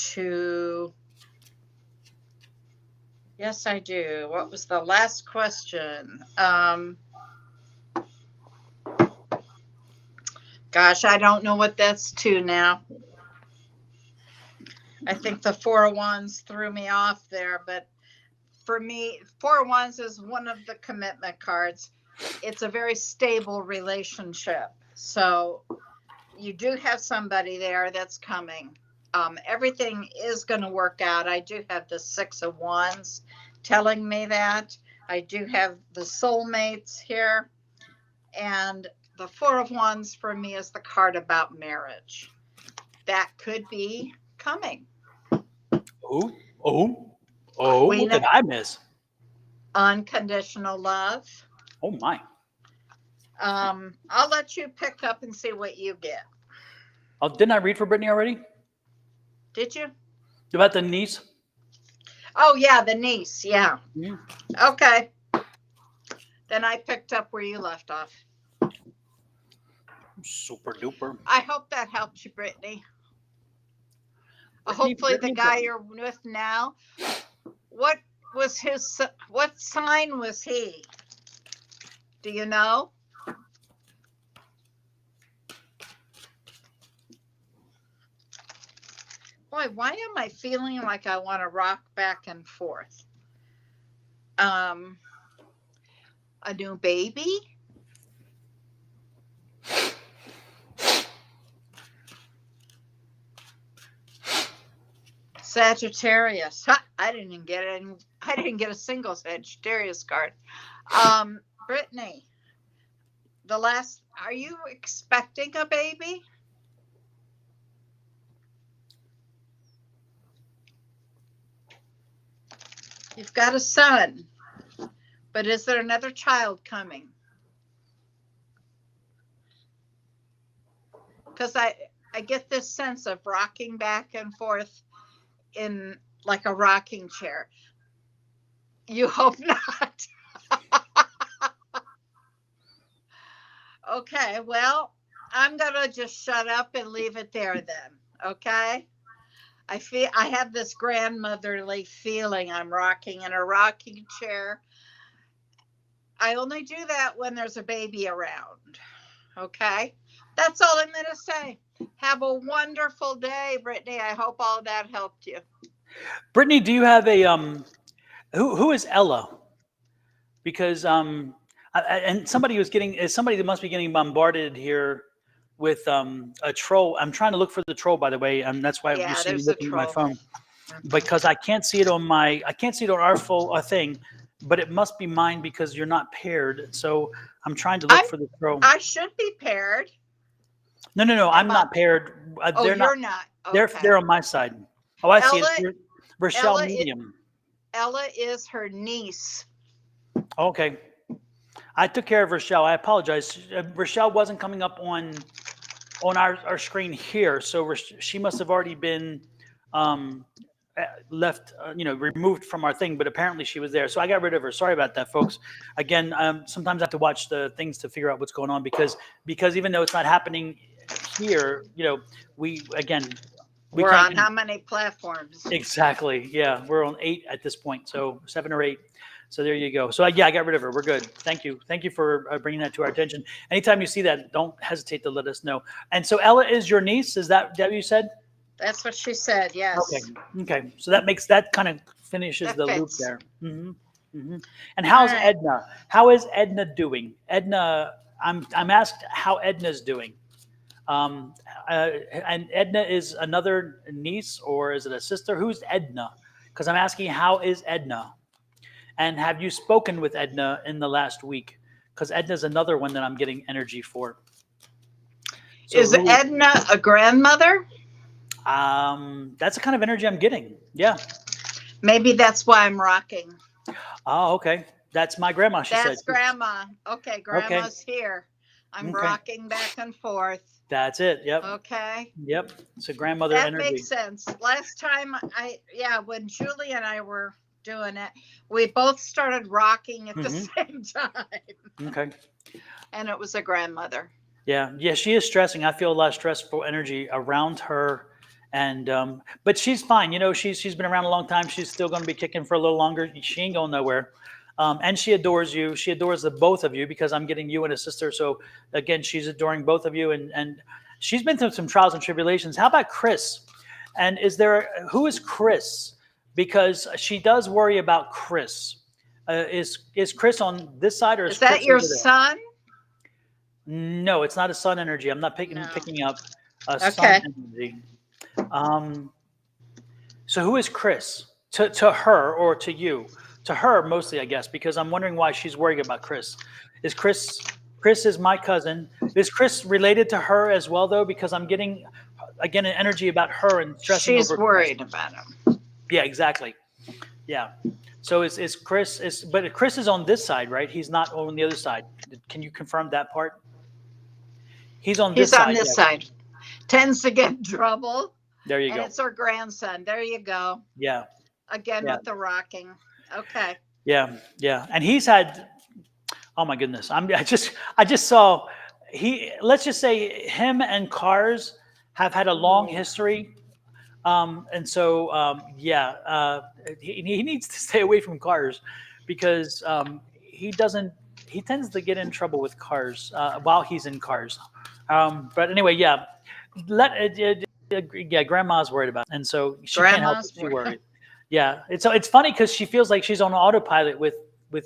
Yes, I do. What was the last question? Gosh, I don't know what that's to now. I think the Four of Wands threw me off there, but for me, Four of Wands is one of the commitment cards. It's a very stable relationship. So you do have somebody there that's coming. Everything is going to work out. I do have the 6 of Wands telling me that. I do have the soulmates here. And the 4 of Wands for me is the card about marriage. That could be coming. What did I miss? Unconditional love. Oh my. I'll let you pick up and see what you get. Oh, didn't I read for Brittany already? Did you? About the niece? Oh, yeah, the niece. Yeah. Mm. Okay. Then I picked up where you left off. Super duper. I hope that helped you, Brittany. Hopefully the guy you're with now, what sign was he? Do you know? Boy, why am I feeling like I want to rock back and forth? A new baby? Sagittarius. I didn't get a single Sagittarius card. Brittany, are you expecting a baby? You've got a son, but is there another child coming? Because I get this sense of rocking back and forth in like a rocking chair. You hope not. Okay, well, I'm gonna just shut up and leave it there then. Okay. I have this grandmotherly feeling. I'm rocking in a rocking chair. I only do that when there's a baby around. Okay. That's all I'm going to say. Have a wonderful day, Brittany. I hope all that helped you. Brittany, do you have a who is Ella? Because and somebody that must be getting bombarded here with a troll. I'm trying to look for the troll, by the way, and that's why you see me looking at my phone, because I can't see it on our full thing, but it must be mine because you're not paired. So I'm trying to look for the troll. I should be paired. No, I'm not paired. You're not. Okay. They're on my side. Oh, I see it. Rochelle Medium. Ella is her niece. Okay. I took care of Rochelle. I apologize. Rochelle wasn't coming up on our screen here, so she must have already been left, removed from our thing. But apparently she was there, so I got rid of her. Sorry about that, folks. Again, sometimes I have to watch the things to figure out what's going on because even though it's not happening here, we're on how many platforms? Exactly. Yeah, we're on 8 at this point, so 7 or 8. So there you go. So I got rid of her. We're good. Thank you for bringing that to our attention. Anytime you see that, don't hesitate to let us know. And so Ella is your niece. Is that what you said? That's what she said. Yes. Okay. So that kind of finishes the loop there. Mm-hmm. Mm-hmm. And how's Edna? How is Edna doing? Edna, I'm asked how Edna's doing. And Edna is another niece, or is it a sister? Who's Edna? Because I'm asking how is Edna. And have you spoken with Edna in the last week? Because Edna's another one that I'm getting energy for. So is Edna a grandmother? That's the kind of energy I'm getting. Yeah. Maybe that's why I'm rocking. Oh, okay. That's my grandma, she said. That's grandma. Okay, grandma's here. I'm rocking back and forth. That's it. Yep. Okay. Yep. It's a grandmother energy. That makes sense. Last time when Julie and I were doing it, we both started rocking at the same time. Okay. And it was a grandmother. Yeah, she is stressing. I feel a lot of stressful energy around her, and but she's fine. She's been around a long time. She's still going to be kicking for a little longer. She ain't going nowhere. And she adores you. She adores the both of you because I'm getting you and a sister. So again, she's adoring both of you, and she's been through some trials and tribulations. How about Chris? And who is Chris? Because she does worry about Chris. Is Chris on this side, or is that Chris your son? No, it's not a sun energy. I'm not No. picking up a sun Okay. energy. So who is Chris to her or to you? To her mostly, I guess, because I'm wondering why she's worried about Chris. Is Chris is my cousin. Is Chris related to her as well though? Because I'm getting again an energy about her and stressing She's over Chris. worried about him. Yeah, exactly. Yeah. So is Chris but Chris is on this side, right? He's not on the other side. Can you confirm that part? He's on He's this on side. this Yeah. side. Tends to get in trouble. There you And go. it's her grandson. There you go. Yeah. Again Yeah. with the rocking. Okay. Yeah. Yeah. And he's had, oh my goodness. I just saw let's just say him and cars have had a long history. And so he needs to stay away from cars because he tends to get in trouble with cars while he's in cars. But anyway, yeah, grandma's worried about it, and so she can't help Grandma's but she worried. worried. Yeah, it's funny because she feels like she's on autopilot with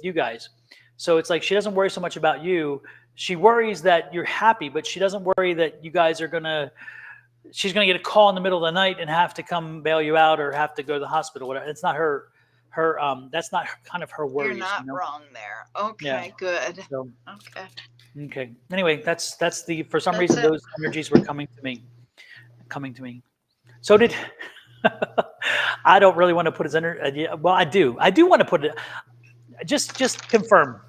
you guys. So it's like she doesn't worry so much about you. She worries that you're happy, but she doesn't worry that you guys are gonna. She's gonna get a call in the middle of the night and have to come bail you out or have to go to the hospital. Whatever. It's not her. That's not kind of her worries. You're not you know? wrong there. Okay, Yeah. good. So Okay. okay. Anyway, that's the for some That's reason it. those energies were coming to me. Coming to me. So did I don't really want to put his energy. Well, I do. I do want to put it. Just confirm.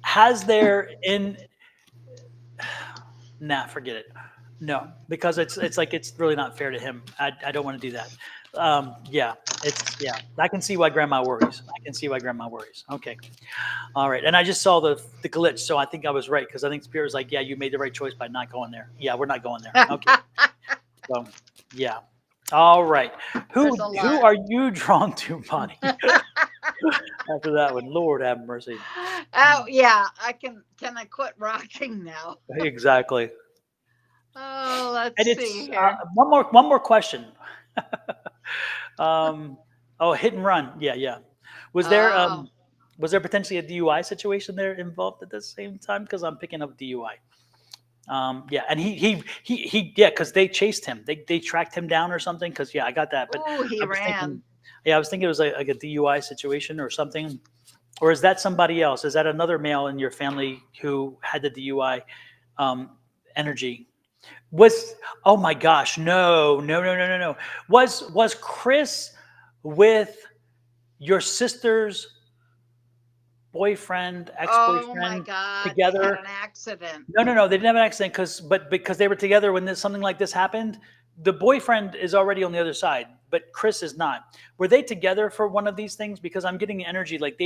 Has there in? Nah, forget it. No, because it's like it's really not fair to him. I don't want to do that. Yeah, I can see why grandma worries. I can see why grandma worries. Okay, all right. And I just saw the glitch, so I think I was right because I think Spirit was like, yeah, you made the right choice by not going there. Yeah, we're not going there. Okay. So yeah. All right. There's a Who lot. are you drawn to, Bonnie? After that one, Lord have mercy. Oh yeah, can I quit rocking now? Exactly. Oh, let's And see it's here. one more question. Hit and run. Yeah. Was there Oh, was there potentially a DUI situation there involved at the same time? Because I'm picking up DUI. Yeah, and yeah, because they chased him. They tracked him down or something. Because yeah, I got that. But ooh, he I was thinking, ran. yeah, I was thinking it was like a DUI situation or something. Or is that somebody else? Is that another male in your family who had the DUI energy? Was oh my gosh, no. Was Chris with your sister's boyfriend, Oh my ex-boyfriend God, they had together? an accident. No, they didn't have an accident because they were together when something like this happened. The boyfriend is already on the other side, but Chris is not. Were they together for one of these things? Because I'm getting the energy like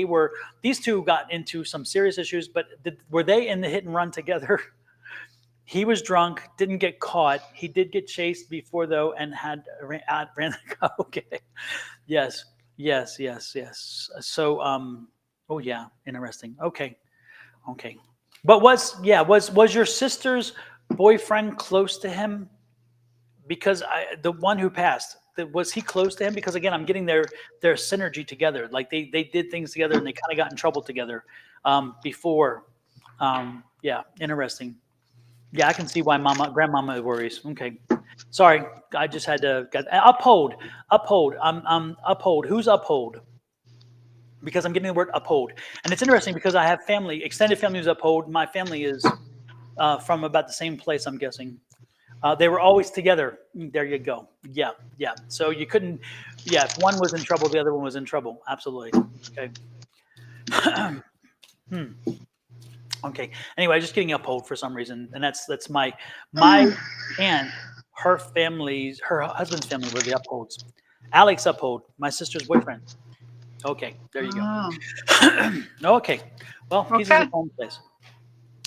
these two got into some serious issues, but were they in the hit and run together? He was drunk, didn't get caught. He did get chased before though, and ran the car. Okay, yes. So, oh yeah, interesting. Okay. But was your sister's boyfriend close to him? Because the one who passed, was he close to him? Because again, I'm getting their synergy together. Like they did things together and they kind of got in trouble together before. Yeah, interesting. Yeah, I can see why grandmama worries. Okay, sorry, I just had to uphold. Uphold. Who's uphold? Because I'm getting the word uphold, and it's interesting because I have extended family who's uphold. My family is from about the same place, I'm guessing. They were always together. There you go. Yeah. So you couldn't. Yeah, if one was in trouble, the other one was in trouble. Absolutely. Okay. Okay. Anyway, just getting uphold for some reason, and that's my aunt. Her husband's family were the upholds. Alex uphold, my sister's boyfriend. Okay, there you go. Oh, Okay. Well, he's in okay. his own place.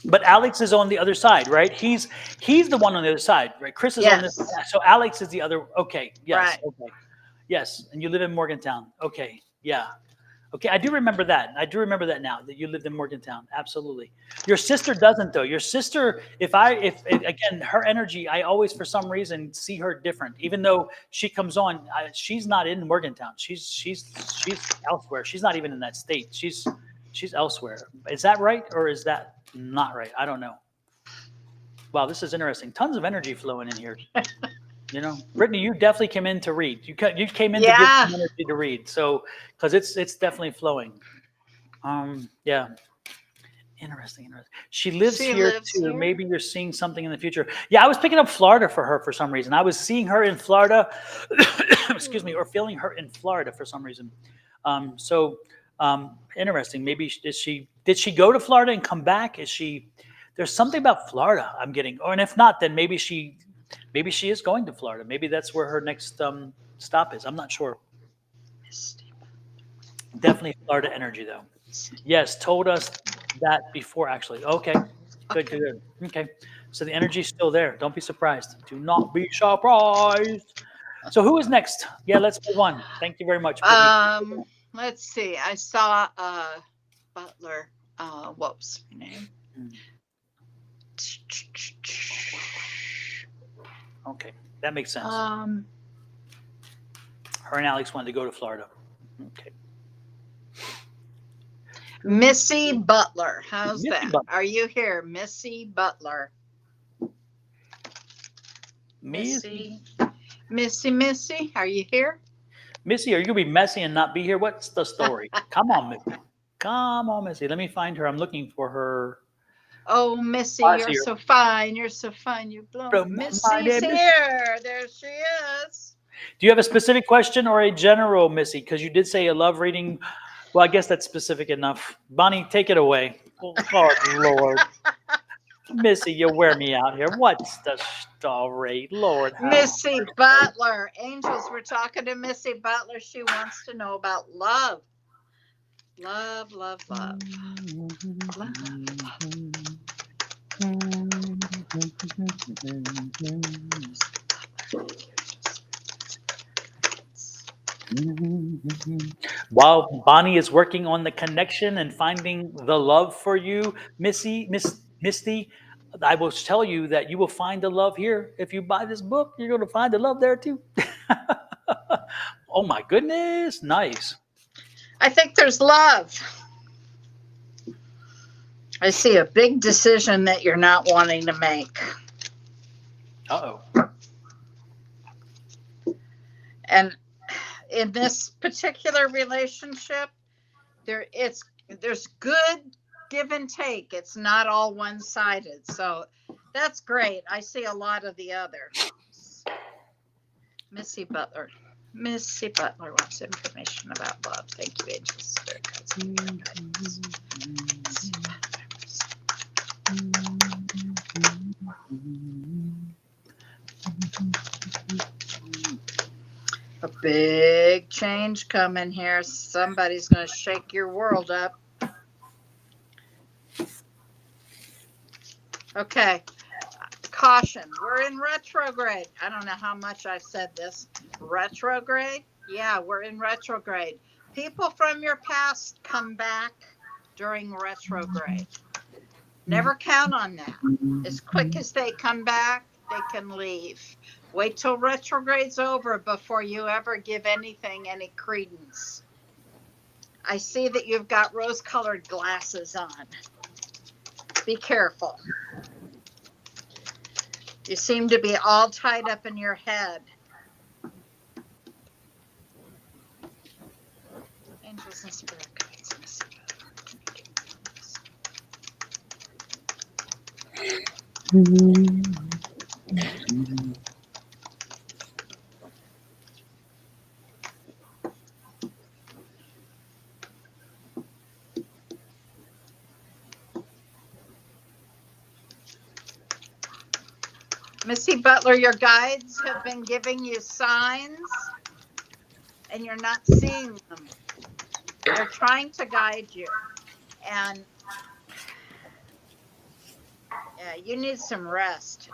But Alex is on the other side, right? He's the one on the other side, right? Chris is on this. Yes. So Alex is the other. Okay. Yes. Right. Okay. Yes. And you live in Morgantown. Okay. Yeah. Okay. I do remember that. I do remember that now that you lived in Morgantown. Absolutely. Your sister doesn't though. Your sister, if again, her energy, I always for some reason see her different. Even though she comes on, she's not in Morgantown. She's elsewhere. She's not even in that state. She's elsewhere. Is that right or is that not right? I don't know. Wow, this is interesting. Tons of energy flowing in here. You know, Brittany, you definitely came in to read. You came in to give Yeah. some energy to read. So, because it's definitely flowing. Yeah. Interesting. She lives She here lives too. here. Maybe you're seeing something in the future. Yeah, I was picking up Florida for her for some reason. I was seeing her in Florida, excuse me, or feeling her in Florida for some reason. Interesting. Maybe did she go to Florida and come back? There's something about Florida I'm getting, or and if not, then maybe she is going to Florida. Maybe that's where her next stop is. I'm not sure. Definitely Florida energy though. Yes, told us that before actually. Okay. Good. Okay. So the energy's still there. Don't be surprised. Do not be surprised. So who is next? Yeah, let's move on. Thank you very much, Brittany. Let's see. I saw Butler. What was her name? Okay, that makes sense. Her and Alex wanted to go to Florida. Okay. Missy Butler. How's Missy that? Butler. Are you here, Missy Butler? Missy, are you here? Missy, are you gonna be messy and not be here? What's the story? Come on, Missy. Come on, Missy. Let me find her. I'm looking for her. Oh, Missy, I you're see her. so fine. You're so fine. You blow. My Missy's name is- here. There she is. Do you have a specific question or a general, Missy? Because you did say a love reading. Well, I guess that's specific enough. Bonnie, take it away. Oh, Lord. Missy, you wear me out here. What's the story? Lord. Missy Butler. Angels, we're talking to Missy Butler. She wants to know about love. Love. While Bonnie is working on the connection and finding the love for you, Misty, I will tell you that you will find the love here. If you buy this book, you're going to find the love there too. Oh my goodness. Nice. I think there's love. I see a big decision that you're not wanting to make. Uh-oh. And in this particular relationship, there's good give and take. It's not all one-sided. So that's great. I see a lot of the other. Missy Butler wants information about love. Thank you, angels. A big change coming here. Somebody's going to shake your world up. Okay. Caution. We're in retrograde. I don't know how much I said this. Retrograde? Yeah, we're in retrograde. People from your past come back during retrograde. Never count on that. As quick as they come back, they can leave. Wait till retrograde's over before you ever give anything any credence. I see that you've got rose-colored glasses on. Be careful. You seem to be all tied up in your head. Angels and spirit guides. Missy Butler, your guides have been giving you signs and you're not seeing them. They're trying to guide you. And yeah, you need some rest.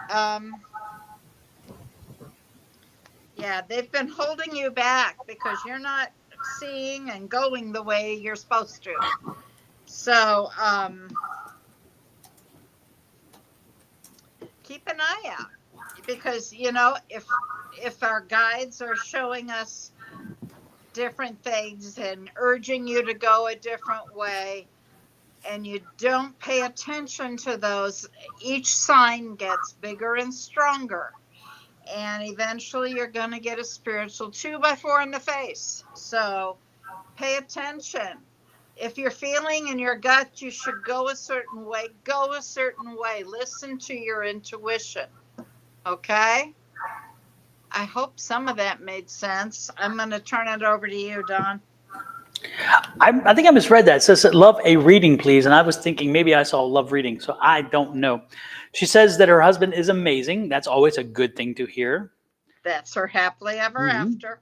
Yeah, they've been holding you back because you're not seeing and going the way you're supposed to. So keep an eye out, because if our guides are showing us different things and urging you to go a different way, and you don't pay attention to those, each sign gets bigger and stronger. And eventually you're going to get a spiritual 2x4 in the face. So pay attention. If you're feeling in your gut, you should go a certain way. Go a certain way. Listen to your intuition. Okay? I hope some of that made sense. I'm going to turn it over to you, Don. I think I misread that. It says, love a reading, please. And I was thinking maybe I saw love reading. So I don't know. She says that her husband is amazing. That's always a good thing to hear. That's her happily ever after.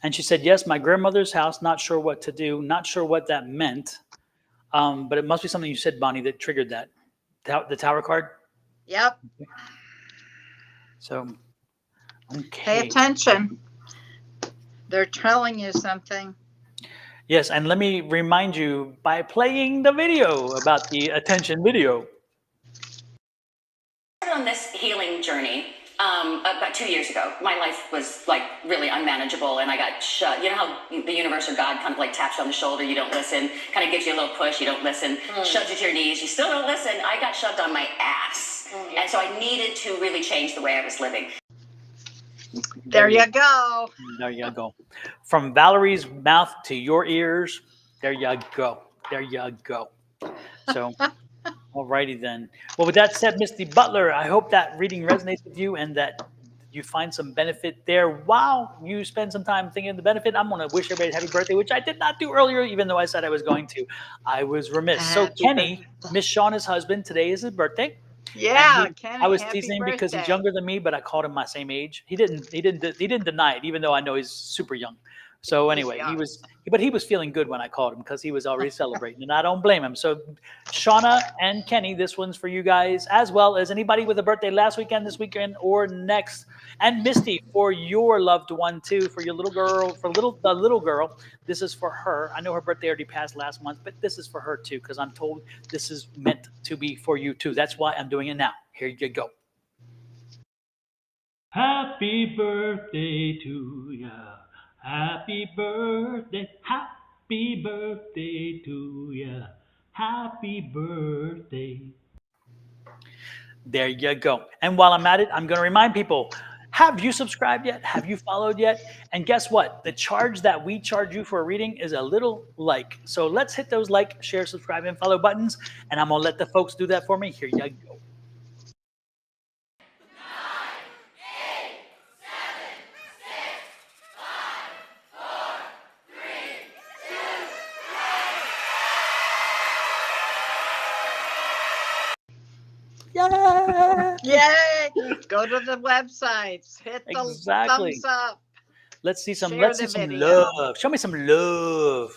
And she said, yes, my grandmother's house, not sure what to do. Not sure what that meant. But it must be something you said, Bonnie, that triggered that. The Tower card? Yep. So, okay. Pay attention. They're telling you something. Yes, and let me remind you by playing the video about the attention video. On this healing journey about 2 years ago. My life was like really unmanageable, and I got shut. You know how the universe or God kind of like taps you on the shoulder, you don't listen, kind of gives you a little push, you don't listen, shoves you to your knees, you still don't listen. I got shoved on my ass, and so I needed to really change the way I was living. There you go. There you go. From Valerie's mouth to your ears, there you go. There you go. So, alrighty then. Well, with that said, Misty Butler, I hope that reading resonates with you and that you find some benefit there. While you spend some time thinking of the benefit, I'm going to wish everybody a happy birthday, which I did not do earlier, even though I said I was going to. I was remiss. So, Kenny, Miss Shauna's husband, today is his birthday. Yeah, Kenny, I was happy teasing him birthday. because he's younger than me, but I called him my same age. He didn't deny it, even though I know he's super young. So anyway, he was feeling good when I called him because he was already celebrating, and I don't blame him. So Shauna and Kenny, this one's for you guys, as well as anybody with a birthday last weekend, this weekend, or next. And Misty, for your loved one too, for your little girl, the little girl. This is for her. I know her birthday already passed last month, but this is for her too, because I'm told this is meant to be for you too. That's why I'm doing it now. Here you go. Happy birthday to ya. Happy birthday to ya. Happy birthday. There you go. And while I'm at it, I'm going to remind people, have you subscribed yet? Have you followed yet? And guess what? The charge that we charge you for a reading is a little like. So let's hit those like, share, subscribe, and follow buttons. And I'm going to let the folks do that for me. Here you go. 9, 8, 7, 6, 5, 4, 3, 2, Yay! Go to the websites. Hit the Exactly. thumbs up. Let's see some. Share Let's the see some video. love. Show me some love.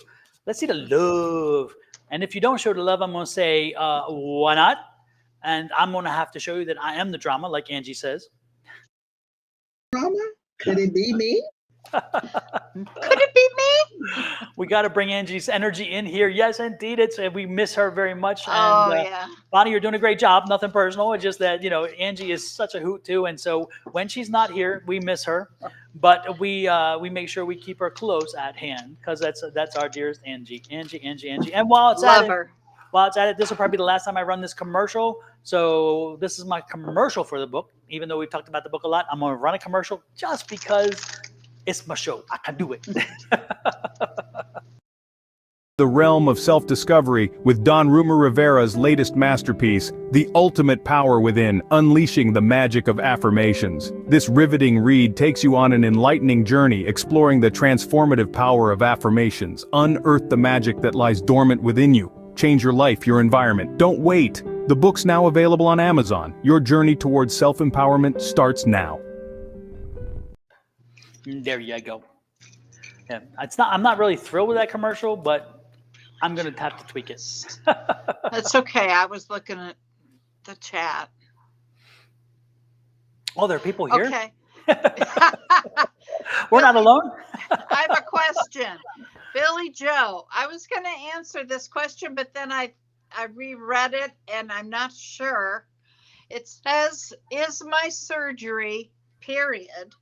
Let's see the love. And if you don't show the love, I'm gonna say, why not? And I'm gonna have to show you that I am the drama, like Angie says. Drama? Could it be me? Could it be me? We got to bring Angie's energy in here. Yes, indeed. We miss her very much. Oh, And, yeah. Bonnie, you're doing a great job. Nothing personal. It's just that, Angie is such a hoot too. And so when she's not here, we miss her. But we make sure we keep her close at hand because that's our dearest Angie. Angie. And while it's Love her. This will probably be the last time I run this commercial. So this is my commercial for the book. Even though we've talked about the book a lot, I'm going to run a commercial just because it's my show. I can do it. The realm of self-discovery with Don Rumer-Rivera's latest masterpiece, The Ultimate Power Within, Unleashing the Magic of Affirmations. This riveting read takes you on an enlightening journey exploring the transformative power of affirmations. Unearth the magic that lies dormant within you. Change your life, your environment. Don't wait. The book's now available on Amazon. Your journey towards self-empowerment starts now. There you go. Yeah, I'm not really thrilled with that commercial, but I'm going to have to tweak it. That's okay. I was looking at the chat. Oh, there are people here? Okay. We're not alone? I have a question. Billy Joe, I was going to answer this question, but then I reread it and I'm not sure. It says, is my surgery, period,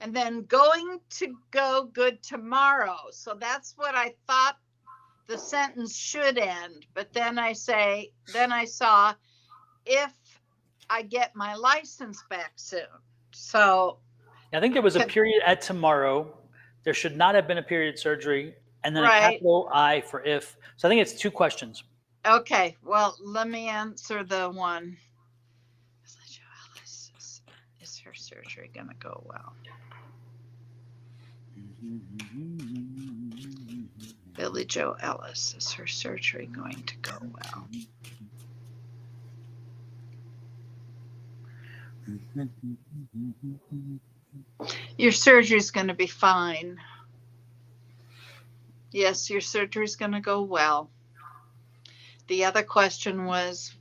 and then going to go good tomorrow. So that's what I thought the sentence should end, but then I saw if I get my license back soon. So I think there was a period at tomorrow. There should not have been a period surgery, and then a right. capital I for if. So I think it's 2 questions. Okay, well, let me answer the one. Is her surgery going to go well? Billy Joe Ellis, is her surgery going to go well? Your surgery is going to be fine. Yes, your surgery is going to go well. The other question was,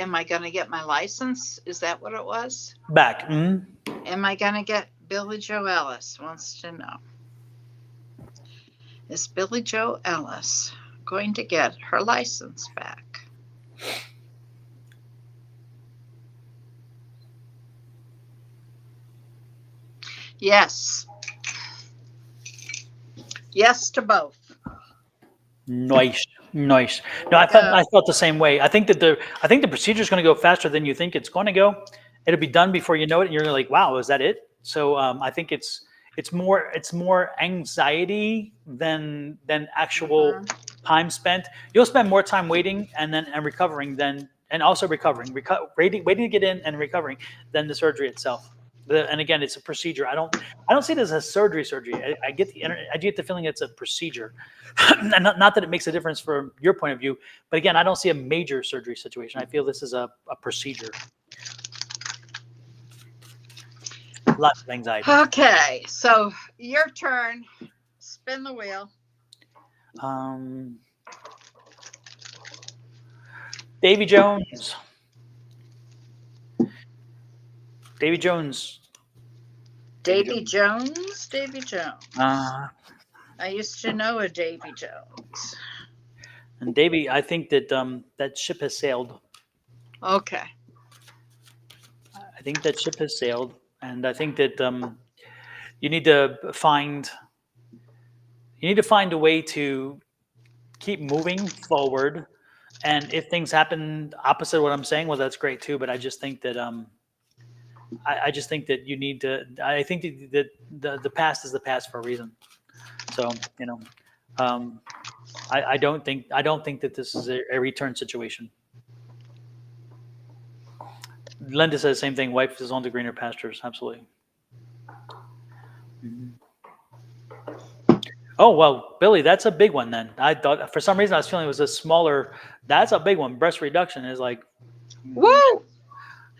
am I going to get my license? Is that what it was? Back. Am I going to get, Billy Joe Ellis wants to know. Is Billy Joe Ellis going to get her license back? Yes. Yes to both. Nice. No, I felt the same way. I think the procedure is going to go faster than you think it's going to go. It'll be done before you know it, and you're like, "Wow, is that it?" So I think it's more anxiety than actual time spent. You'll spend more time waiting and recovering and also recovering, waiting to get in and recovering than the surgery itself. And again, it's a procedure. I don't see it as a surgery. I get the feeling it's a procedure. And not that it makes a difference from your point of view, but again, I don't see a major surgery situation. I feel this is a procedure. Lots of anxiety. Okay, so your turn. Spin the wheel. Davy Jones. Davy Jones. Davy Jones? Davy Jones. I used to know a Davy Jones. And Davy, I think that that ship has sailed. Okay. I think that ship has sailed, and I think that you need to find a way to keep moving forward. And if things happen opposite what I'm saying, well, that's great too. But I just think that I just think that you need to. I think that the past is the past for a reason. So I don't think that this is a return situation. Linda says the same thing. Wife is on to greener pastures. Absolutely. Mm-hmm. Oh, well, Billy, that's a big one then. I thought for some reason I was feeling it was a smaller. That's a big one. Breast reduction is like, woo!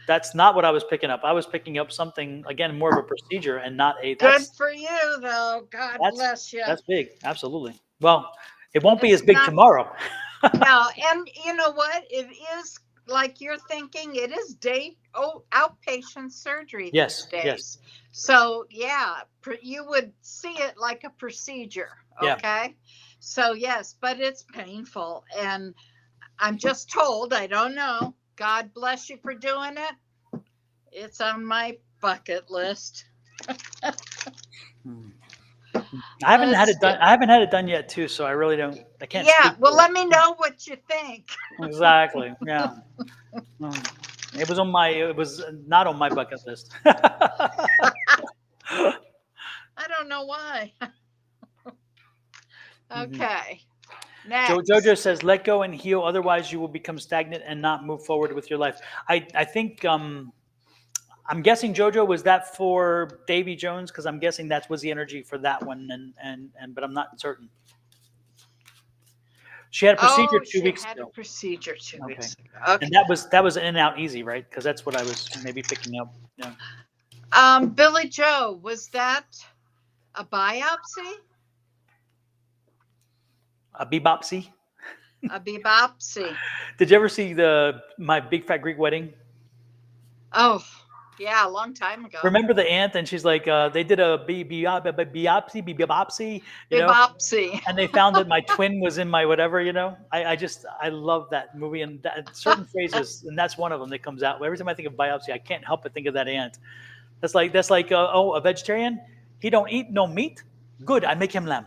That's not what I was picking up. I was picking up something, again, more of a procedure and not a. Good for you, though. God bless you. That's big. Absolutely. Well, it won't be as big tomorrow. No, and you know what? It is like you're thinking. It is outpatient surgery these days. Yes. So yeah, you would see it like a procedure. Okay. Yeah. So yes, but it's painful, and I'm just told. I don't know. God bless you for doing it. It's on my bucket list. I haven't had it done. I haven't had it done yet, too. So I really don't. I can't. Yeah. Well, let me know what you think. Exactly. Yeah. It was not on my bucket list. I don't know why. Okay. Next. Jojo says, "Let go and heal. Otherwise, you will become stagnant and not move forward with your life." I think. I'm guessing Jojo, was that for Davy Jones? Because I'm guessing that was the energy for that one, but I'm not certain. She had a procedure 2 weeks ago. She had a procedure 2 weeks ago. Okay. And that was in and out easy, right? Because that's what I was maybe picking up. Yeah. Billy Joe, was that a biopsy? A bebopsy? A bebopsy. Did you ever see My Big Fat Greek Wedding? Oh. Yeah, a long time ago. Remember the aunt, and she's like, they did a biopsy, and they found that my twin was in my whatever, I love that movie, and certain phrases, and that's one of them that comes out. Every time I think of biopsy, I can't help but think of that aunt. That's like a vegetarian, he don't eat no meat. Good, I make him lamb.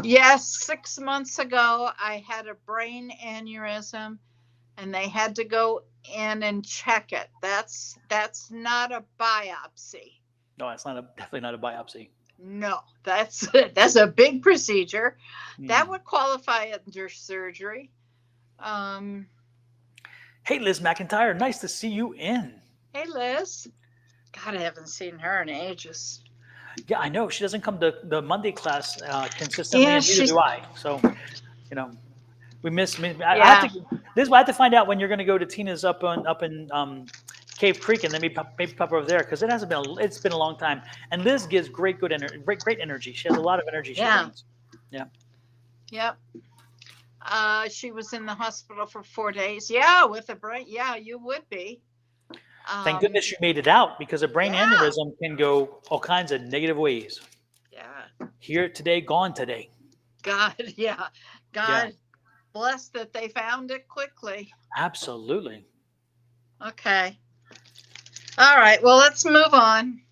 Yes, 6 months ago, I had a brain aneurysm, and they had to go in and check it. That's not a biopsy. No, it's not definitely not a biopsy. No, that's a big procedure. That Mm. would qualify under surgery. Hey, Liz McIntyre, nice to see you in. Hey, Liz. God, I haven't seen her in ages. Yeah, I know she doesn't come to the Monday class consistently, Yeah, and neither she's. do I. So, you know, we miss. I have Yeah, to. Liz, I have to find out when you're going to go to Tina's up in Cave Creek, and then maybe pop over there because it's been a long time. And Liz gives great energy. She has a lot of energy she yeah, brings. Yeah. yep. She was in the hospital for 4 days. Yeah, with a brain. Yeah, you would be. Thank goodness you made it out because a brain Yeah, aneurysm can go all kinds of negative ways. yeah. Here today, gone today. God, yeah. Yeah, God bless that they found it quickly. absolutely. Okay. All right. Well, let's move on.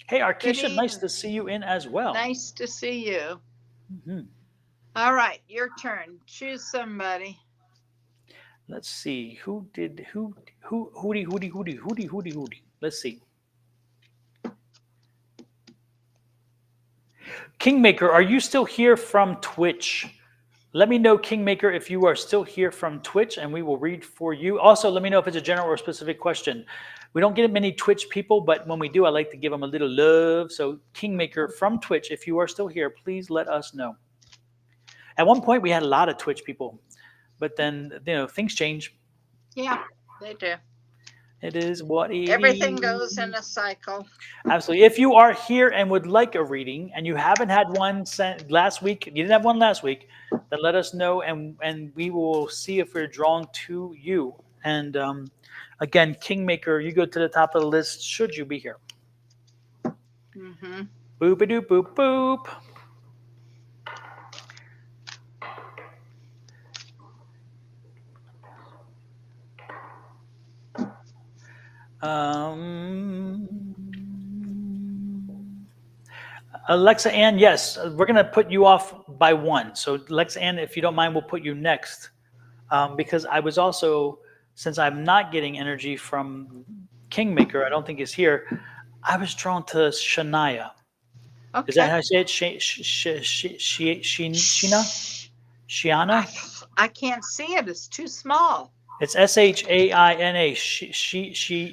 Hey, Good Arkisha, nice evening. to see you in as well. Nice to see you. Hmm. All right, your turn. Choose somebody. Let's see who hooty. Let's see. Kingmaker, are you still here from Twitch? Let me know, Kingmaker, if you are still here from Twitch, and we will read for you. Also, let me know if it's a general or specific question. We don't get many Twitch people, but when we do, I like to give them a little love. So, Kingmaker from Twitch, if you are still here, please let us know. At one point, we had a lot of Twitch people, but then things change. Yeah, they do. It is what it Everything is. goes in a cycle. Absolutely. If you are here and would like a reading and you haven't had one sent last week, you didn't have one last week, then let us know and we will see if we're drawn to you. And again, Kingmaker, you go to the top of the list should you be here. Mm-hmm. Boop-a-doop, boop, boop. Alexa Ann, yes, we're going to put you off by one. So, Alexa Ann, if you don't mind, we'll put you next. Because I was also, since I'm not getting energy from Kingmaker, I don't think is here, I was drawn to Shania. Okay. Is that how I say it? Sheena? Shiana? I can't see it. It's too small. It's Shaina.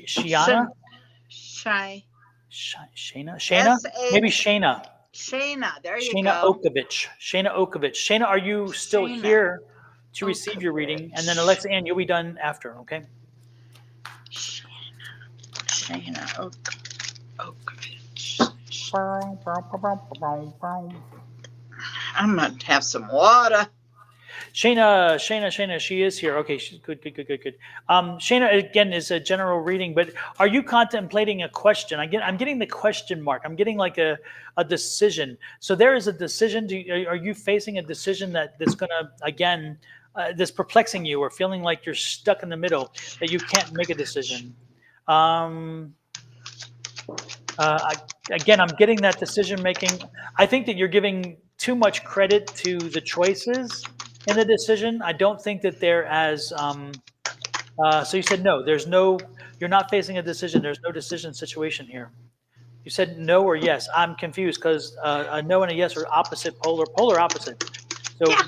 Shiana? Shy. Shayna? S-H. Maybe Shayna. Shayna. There you Shayna go. Okovich. Shayna Okovich. Shayna, are you still Shayna here to receive your reading? And then Alexa Ann, you'll be done after, okay? Shayna Okovich. I'm going to have some water. Shayna, she is here. Okay, she's good. Shayna, again, is a general reading, but are you contemplating a question? I'm getting the question mark. I'm getting like a decision. So there is a decision. Are you facing a decision that's going to, again, that's perplexing you or feeling like you're stuck in the middle, that you can't make a decision? Again, I'm getting that decision making. I think that you're giving too much credit to the choices in the decision. I don't think that they're as. So you said no. You're not facing a decision. There's no decision situation here. You said no or yes. I'm confused because a no and a yes are polar opposite. So Yeah.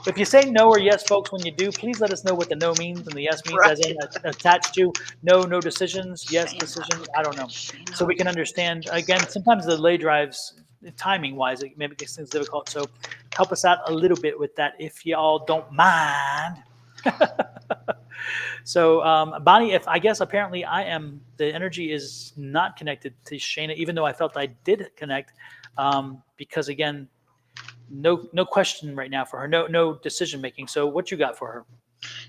if you say no or yes, folks, when you do, please let us know what the no means and the yes means, as in attached to no decisions, yes decisions. I don't know. So we can understand. Again, sometimes the lay drives, timing wise, it maybe makes things difficult. So help us out a little bit with that if y'all don't mind. So Bonnie, if I guess apparently the energy is not connected to Shayna, even though I felt I did connect, because again, no question right now for her, no decision making. So what you got for her?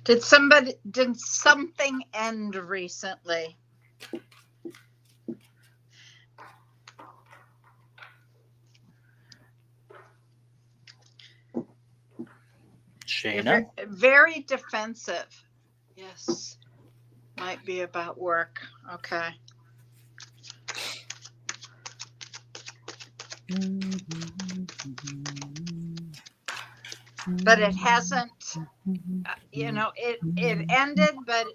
Did something end recently? Shayna? Very defensive. Yes. Might be about work. Okay. But it hasn't, you know, it ended, but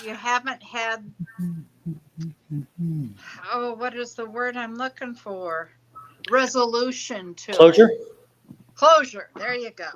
you haven't had, oh, what is the word I'm looking for? Resolution to Closure? it. Closure. There you go.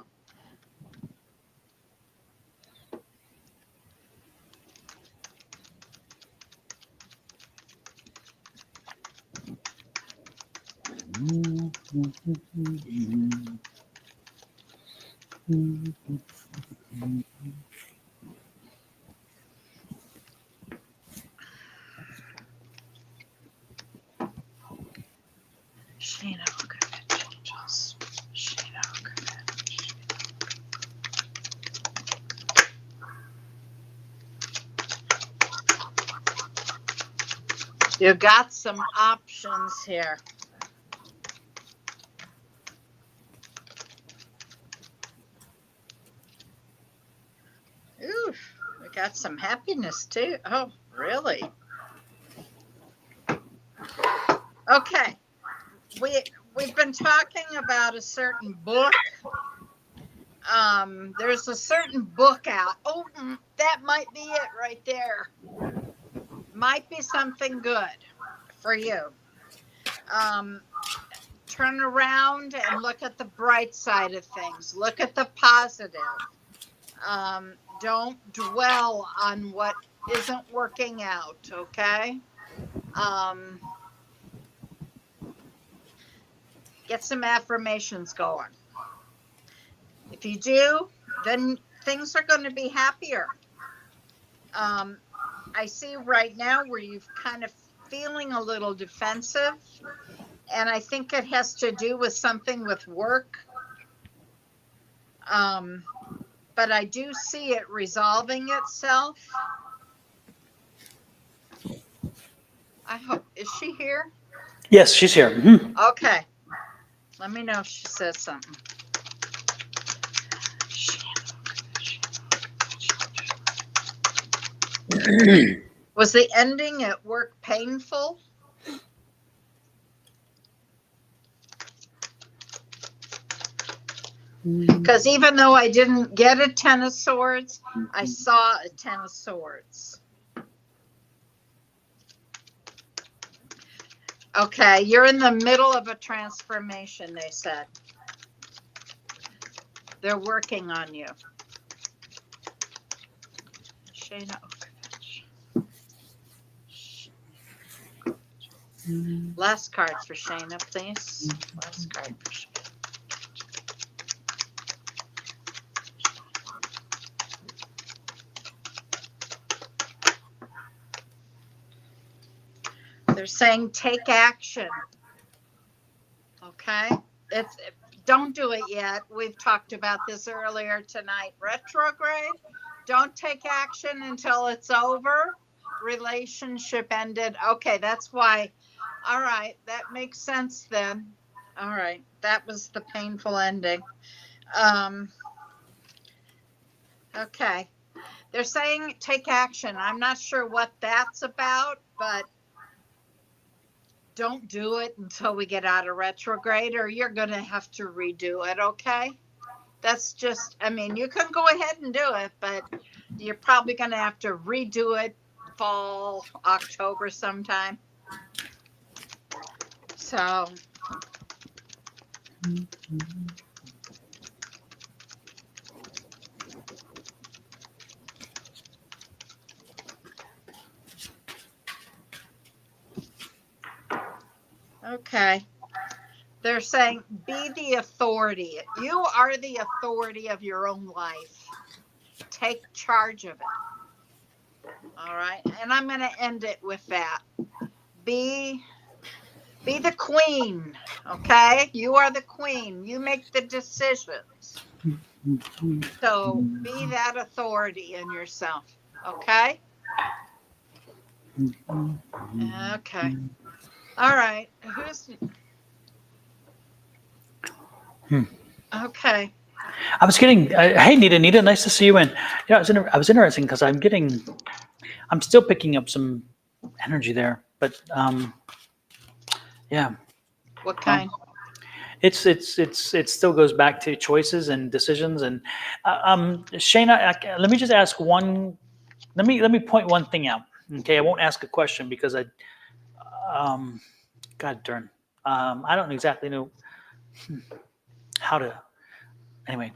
Shana, changes. Shana, you got some options here. Ooh, we got some happiness too. Oh, really? Okay. We've been talking about a certain book. There's a certain book out. Oh, that might be it right there. Might be something good for you. Turn around and look at the bright side of things. Look at the positive. Don't dwell on what isn't working out, okay? Get some affirmations going. If you do, then things are going to be happier. I see right now where you're kind of feeling a little defensive, and I think it has to do with something with work. But I do see it resolving itself. I hope, is she here? Yes, she's here. Mm-hmm. Okay. Let me know if she says something. Was the ending at work painful? Because even though I didn't get a 10 of swords, I saw a 10 of swords. Okay, you're in the middle of a transformation, they said. They're working on you. Shana Okovich. Last card for Shana, please. Last card for Shana. They're saying take action. Okay? Don't do it yet. We've talked about this earlier tonight. Retrograde. Don't take action until it's over. Relationship ended. Okay, that's why. All right, that makes sense then. All right, that was the painful ending. Okay. They're saying take action. I'm not sure what that's about, but don't do it until we get out of retrograde, or you're going to have to redo it, okay? That's just, I mean, you can go ahead and do it, but you're probably going to have to redo it fall, October sometime. So, okay. They're saying be the authority. You are the authority of your own life. Take charge of it. All right. And I'm going to end it with that. Be the queen. Okay. You are the queen. You make the decisions. So be that authority in yourself. Okay. Okay. All right. Okay. I was getting, hey, Nita, nice to see you in. You know, I was interesting because I'm still picking up some energy there, but yeah. What kind? it still goes back to choices and decisions. And Shayna, let me just ask one. Let me point one thing out. Okay, I won't ask a question because um, God darn, I don't exactly know how to. Anyway,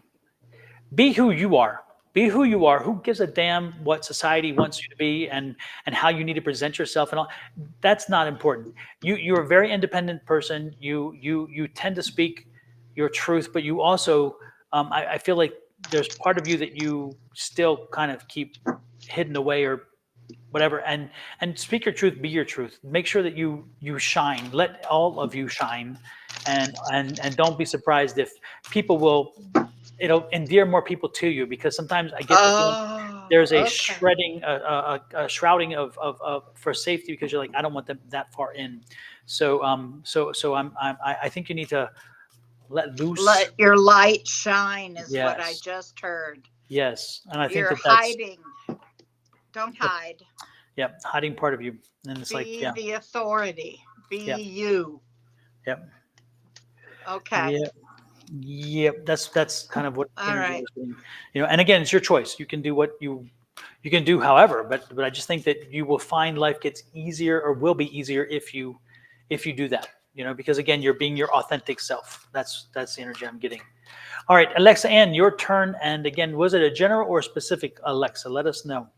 be who you are. Be who you are. Who gives a damn what society wants you to be and how you need to present yourself and all? That's not important. You're a very independent person. You tend to speak your truth, but you also I feel like there's part of you that you still kind of keep hidden away or whatever. And speak your truth. Be your truth. Make sure that you shine. Let all of you shine, and don't be surprised if people will it'll endear more people to you because sometimes I get the feeling Oh, there's a okay. shredding, a shrouding of for safety because you're like, I don't want them that far in. So, I think you need to let loose. Let your light shine is what I Yes, just heard. yes, and I think You're that that's hiding. Don't hide. yeah, hiding part of you, and it's like Be yeah, the authority. Be yeah, you. yeah, Okay. yeah. Yep, that's kind of what All energy right. was being, and again, it's your choice. You can do what you can do however, but I just think that you will find life gets easier or will be easier if you do that. Because again, you're being your authentic self. That's the energy I'm getting. All right, Alexa Ann, your turn. And again, was it a general or specific, Alexa? Let us know.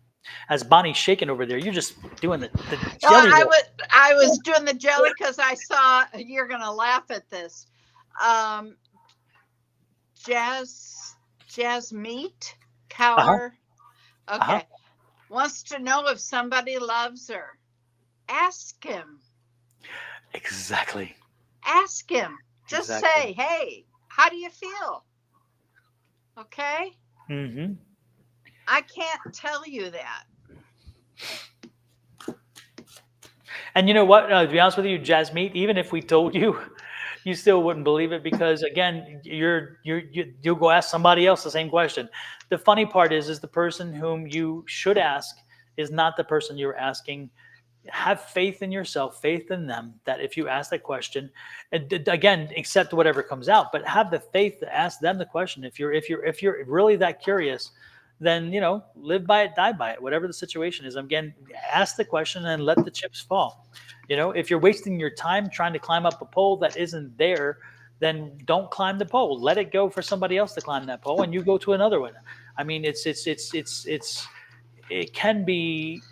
As Bonnie's shaking over there, you're just doing the No, jelly roll. I was doing the jelly because I saw you're gonna laugh at this. Um, Jazz Meat Uh-huh. Cower. Uh-huh. Okay. Wants to know if somebody loves her. Ask him. Exactly. Ask him. Just Exactly. say, hey, how do you feel? Okay. Mm-hmm. I can't tell you that. And you know what? To be honest with you, Jasmeet, even if we told you, you still wouldn't believe it because again, you'll go ask somebody else the same question. The funny part is the person whom you should ask is not the person you're asking. Have faith in yourself, faith in them. That if you ask that question, and again, accept whatever comes out, but have the faith to ask them the question. If you're really that curious, then live by it, die by it, whatever the situation is. Again, ask the question and let the chips fall. If you're wasting your time trying to climb up a pole that isn't there, then don't climb the pole. Let it go for somebody else to climb that pole, and you go to another one. I mean, it can be.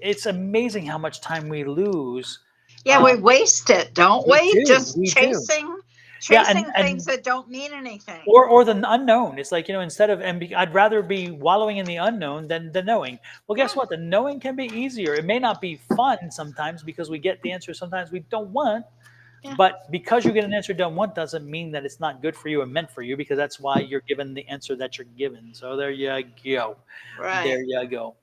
It's amazing how much time we lose. Yeah, we waste it, don't We we? do, Just we do. Yeah, and chasing things that don't mean anything. or the unknown. It's like instead of I'd rather be wallowing in the unknown than the knowing. Well, guess Yeah. what? The knowing can be easier. It may not be fun sometimes because we get the answer sometimes we don't want. Yeah. But because you get an answer you don't want doesn't mean that it's not good for you or meant for you because that's why you're given the answer that you're given. So there you go. Right. There you go.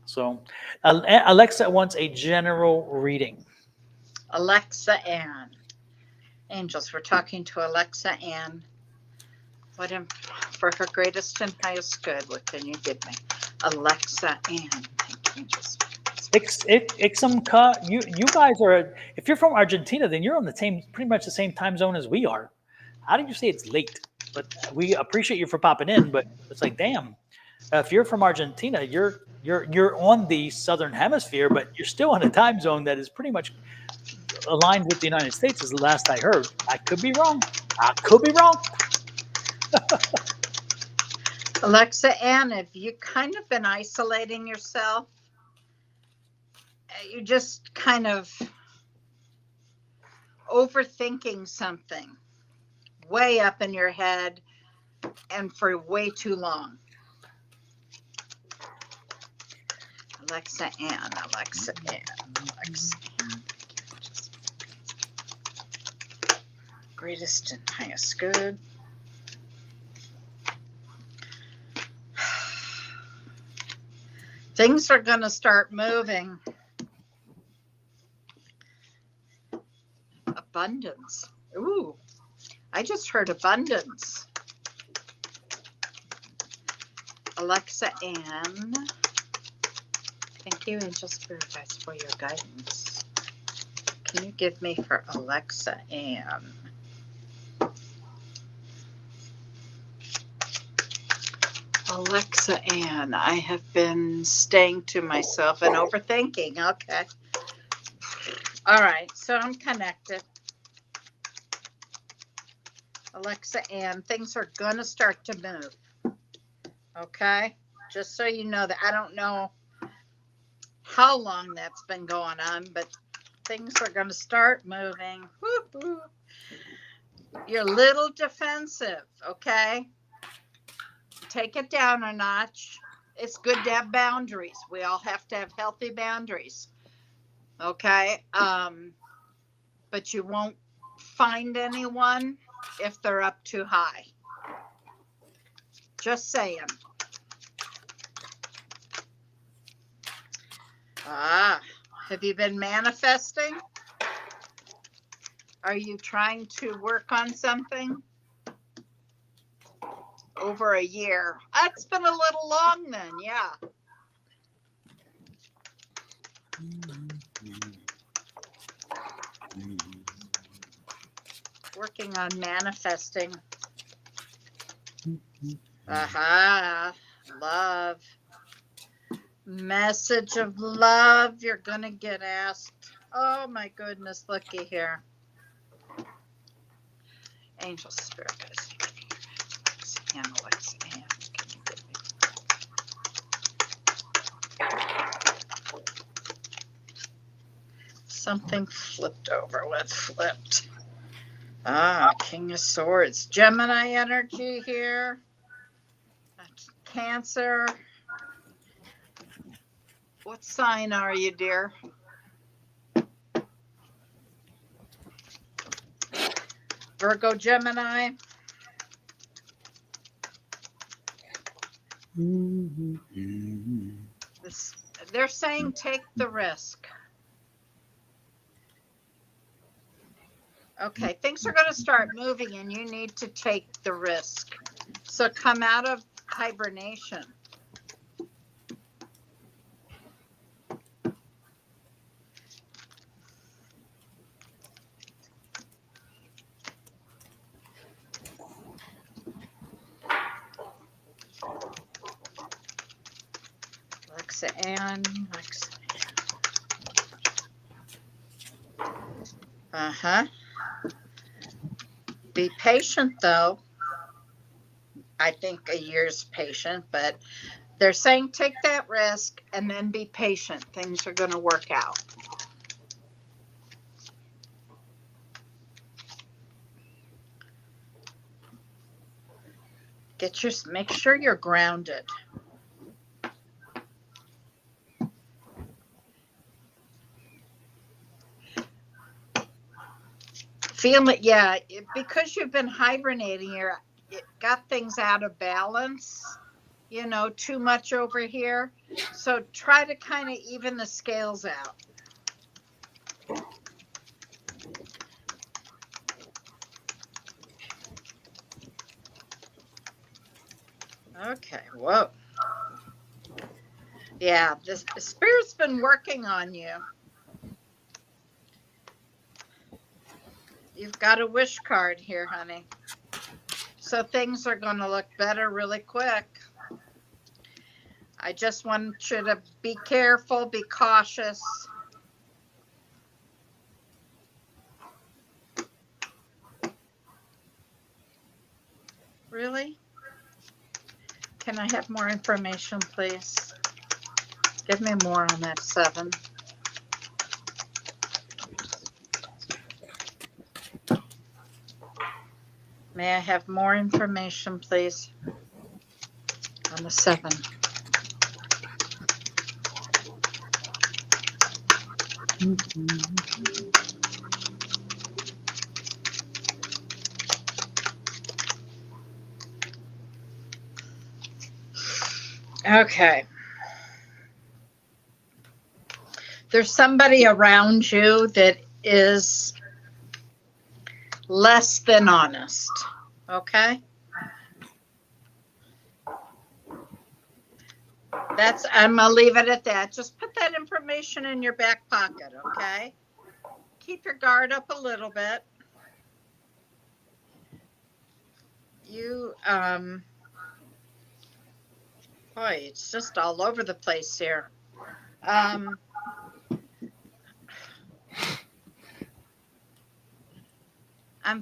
So Alexa wants a general reading. Alexa Ann. Angels, we're talking to Alexa Ann. What for her greatest and highest good, what can you give me? Alexa Ann. Thank you, angels. You guys are, if you're from Argentina, then you're on pretty much the same time zone as we are. How did you say it's late? But we appreciate you for popping in. But it's like, damn, if you're from Argentina, you're on the southern hemisphere, but you're still on a time zone that is pretty much aligned with the United States, is the last I heard. I could be wrong. I could be wrong. Alexa Ann, have you kind of been isolating yourself? You just kind of overthinking something way up in your head and for way too long. Alexa Ann, Alexa Ann, Alexa Ann. Greatest and highest good. Things are going to start moving. Abundance. Ooh, I just heard abundance. Alexa Ann. Thank you, Angel Spirit Guides, for your guidance. Can you give me for Alexa Ann? Alexa Ann, I have been staying to myself and overthinking. Okay. All right, so I'm connected. Alexa Ann, things are going to start to move. Okay? Just so you know that I don't know how long that's been going on, but things are going to start moving. Woo-hoo. You're a little defensive, okay? Take it down a notch. It's good to have boundaries. We all have to have healthy boundaries. Okay? But you won't find anyone if they're up too high. Just saying. Have you been manifesting? Are you trying to work on something? Over a year. That's been a little long then, yeah. Working on manifesting. Aha, love. Message of love you're going to get asked. Oh my goodness, looky here. Angel Spirit guys. Analyze and can you give me? Something flipped over. What flipped? King of Swords. Gemini energy here. Cancer. What sign are you, dear? Virgo, Gemini. They're saying take the risk. Okay, things are going to start moving and you need to take the risk. So come out of hibernation. Alexa Ann. Be patient though. I think a year's patient, but they're saying take that risk and then be patient. Things are going to work out. Make sure you're grounded. Feel it, yeah. Because you've been hibernating here, it got things out of balance. You know, too much over here. So try to kind of even the scales out. Okay, whoa. Yeah, the Spirit's been working on you. You've got a wish card here, honey. So things are going to look better really quick. I just want you to be careful, be cautious. Really? Can I have more information, please? Give me more on that 7. May I have more information, please, on the 7? Okay. There's somebody around you that is less than honest. Okay? I'm going to leave it at that. Just put that information in your back pocket, okay? Keep your guard up a little bit. You, Boy, it's just all over the place here. I'm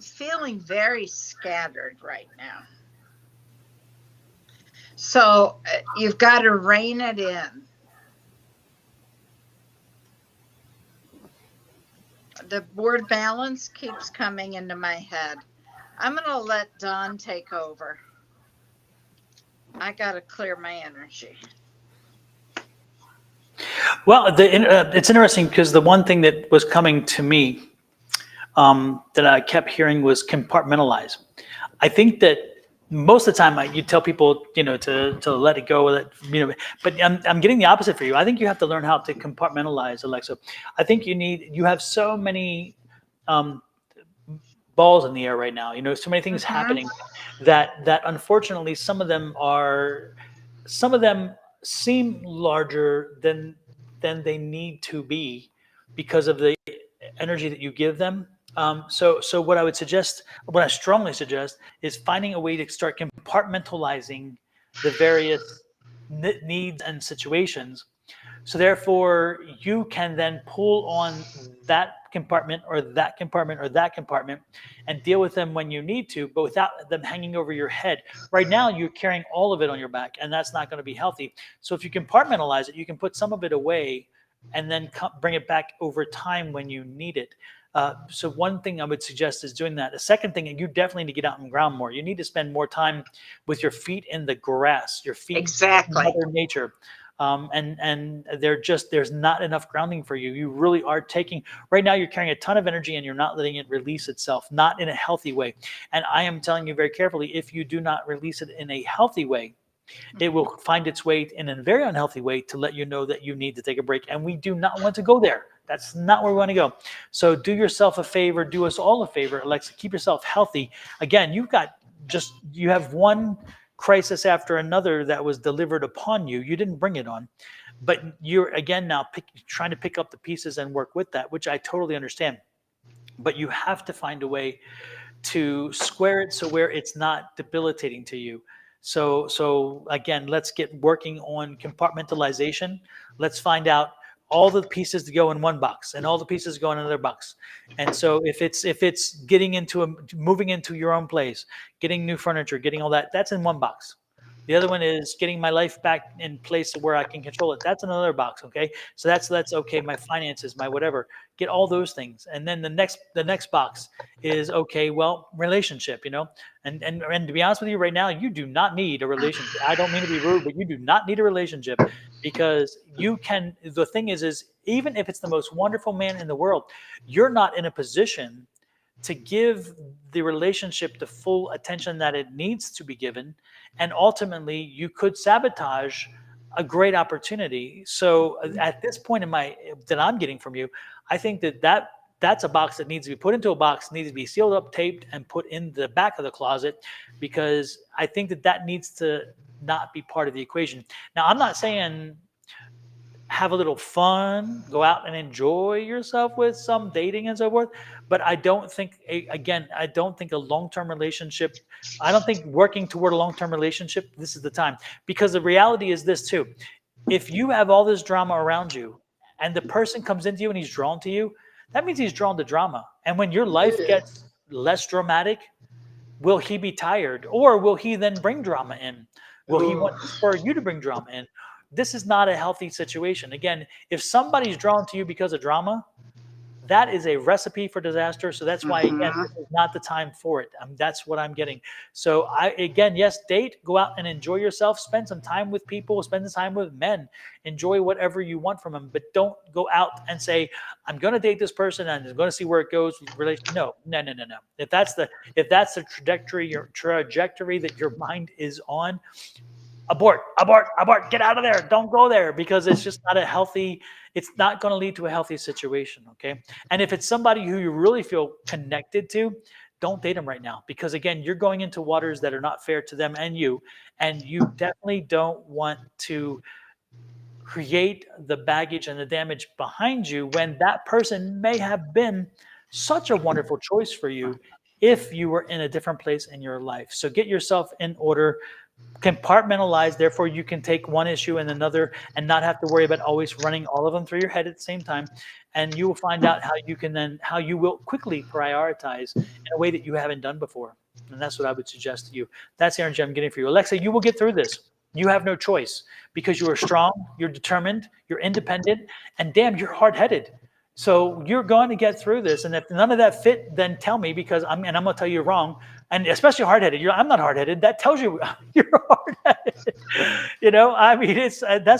feeling very scattered right now. So you've got to rein it in. The word balance keeps coming into my head. I'm going to let Don take over. I got to clear my energy. Well, it's interesting because the one thing that was coming to me that I kept hearing was compartmentalize. I think that most of the time you tell people, to let it go, but I'm getting the opposite for you. I think you have to learn how to compartmentalize, Alexa. I think you have so many balls in the air right now, so many things happening that unfortunately some of them seem larger than they need to be because of the energy that you give them. So what I strongly suggest is finding a way to start compartmentalizing the various needs and situations. So therefore, you can then pull on that compartment or that compartment or that compartment and deal with them when you need to, but without them hanging over your head. Right now, you're carrying all of it on your back, and that's not going to be healthy. So if you compartmentalize it, you can put some of it away and then bring it back over time when you need it. So one thing I would suggest is doing that. The second thing, you definitely need to get out and ground more. You need to spend more time with your feet in the grass, your feet Exactly. in Mother Nature. And there's not enough grounding for you. You really are right now you're carrying a ton of energy and you're not letting it release itself, not in a healthy way. And I am telling you very carefully, if you do not release it in a healthy way, it will find its way in a very unhealthy way to let you know that you need to take a break. And we do not want to go there. That's not where we want to go. So do yourself a favor, do us all a favor, Alexa, keep yourself healthy. Again, you have one crisis after another that was delivered upon you. You didn't bring it on, but you're again now trying to pick up the pieces and work with that, which I totally understand. But you have to find a way to square it so where it's not debilitating to you. So again, let's get working on compartmentalization. Let's find out all the pieces to go in one box and all the pieces go in another box. And so if it's moving into your own place, getting new furniture, getting all that, that's in one box. The other one is getting my life back in place where I can control it. That's another box. Okay. So that's okay. My finances, my whatever, get all those things. And then the next box is okay. Well, relationship, and to be honest with you right now, you do not need a relationship. I don't mean to be rude, but you do not need a relationship because the thing is even if it's the most wonderful man in the world, you're not in a position to give the relationship the full attention that it needs to be given. And ultimately, you could sabotage a great opportunity. So at this point that I'm getting from you, I think that's a box that needs to be put into a box, needs to be sealed up, taped, and put in the back of the closet, because I think that needs to not be part of the equation. Now, I'm not saying have a little fun, go out and enjoy yourself with some dating and so forth. But I don't think, I don't think a long-term relationship, I don't think working toward a long-term relationship, this is the time. Because the reality is this too. If you have all this drama around you and the person comes into you and he's drawn to you, that means he's drawn to drama. And when your life gets less dramatic, will he be tired, or will he then bring drama in? Will he want to spur you to bring drama in? This is not a healthy situation. Again, if somebody's drawn to you because of drama, that is a recipe for disaster. So that's why, again, this is not the time for it. That's what I'm getting. So yes, date, go out and enjoy yourself, spend some time with people, spend some time with men, enjoy whatever you want from them, but don't go out and say, I'm going to date this person and I'm going to see where it goes. No. If that's the trajectory that your mind is on, abort, get out of there. Don't go there, because it's just not it's not going to lead to a healthy situation. Okay. And if it's somebody who you really feel connected to, don't date them right now, because again, you're going into waters that are not fair to them and you definitely don't want to create the baggage and the damage behind you when that person may have been such a wonderful choice for you if you were in a different place in your life. So get yourself in order, Compartmentalize, therefore you can take one issue and another and not have to worry about always running all of them through your head at the same time. And you will find out how you will quickly prioritize in a way that you haven't done before. And that's what I would suggest to you. That's the energy I'm getting for you. Alexa, you will get through this. You have no choice because you are strong, you're determined, you're independent, and damn, you're hard-headed. So you're going to get through this. And if none of that fit, then tell me, because I'm going to tell you you're wrong. And especially hard-headed. I'm not hard-headed. That tells you you're hard-headed. I mean,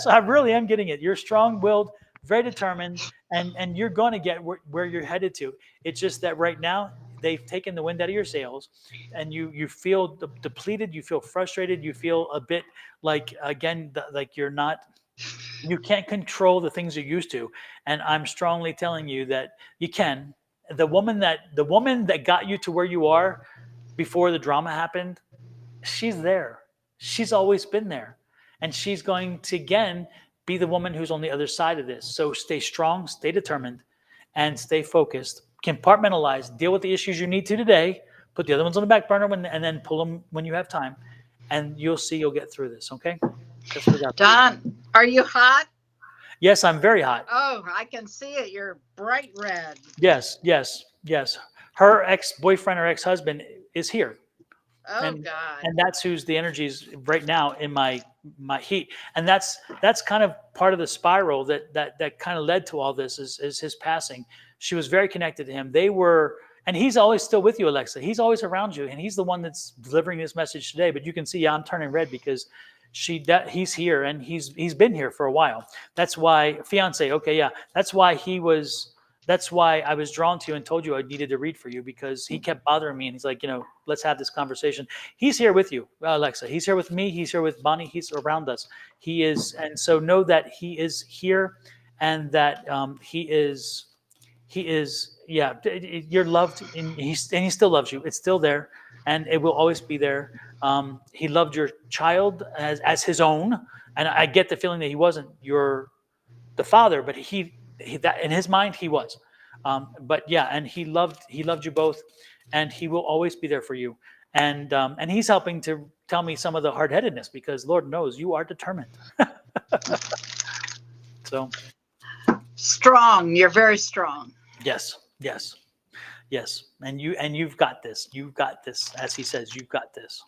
I really am getting it. You're strong-willed, very determined, and you're going to get where you're headed to. It's just that right now they've taken the wind out of your sails, and you feel depleted. You feel frustrated. You feel a bit like, again, like you can't control the things you're used to. And I'm strongly telling you that you can. The woman that got you to where you are before the drama happened, she's there. She's always been there. And she's going to, again, be the woman who's on the other side of this. So stay strong, stay determined, and stay focused. Compartmentalize, deal with the issues you need to today, put the other ones on the back burner, and then pull them when you have time. And you'll see you'll get through this, okay? That's what I got. Don, are you hot? Yes, I'm very hot. Oh, I can see it. You're bright red. Yes. Her ex-boyfriend or ex-husband is here. Oh, God. And that's who's the energies right now in my heat. And that's kind of part of the spiral that kind of led to all this is his passing. She was very connected to him. And he's always still with you, Alexa. He's always around you. And he's the one that's delivering this message today. But you can see, I'm turning red because he's here, and he's been here for a while. That's why fiance. Okay. Yeah. That's why I was drawn to you and told you I needed to read for you, because he kept bothering me, and he's like, let's have this conversation. He's here with you, Alexa. He's here with me. He's here with Bonnie. He's around us. He is. And so know that he is here, and that he is, yeah, you're loved, and he still loves you. It's still there, and it will always be there. He loved your child as his own. And I get the feeling that he wasn't the father, but he that in his mind he was. But yeah, and he loved you both, and he will always be there for you. And he's helping to tell me some of the hard-headedness, because Lord knows you are determined. So strong. You're very strong. Yes. And you've got this. You've got this. As he says, you've got this.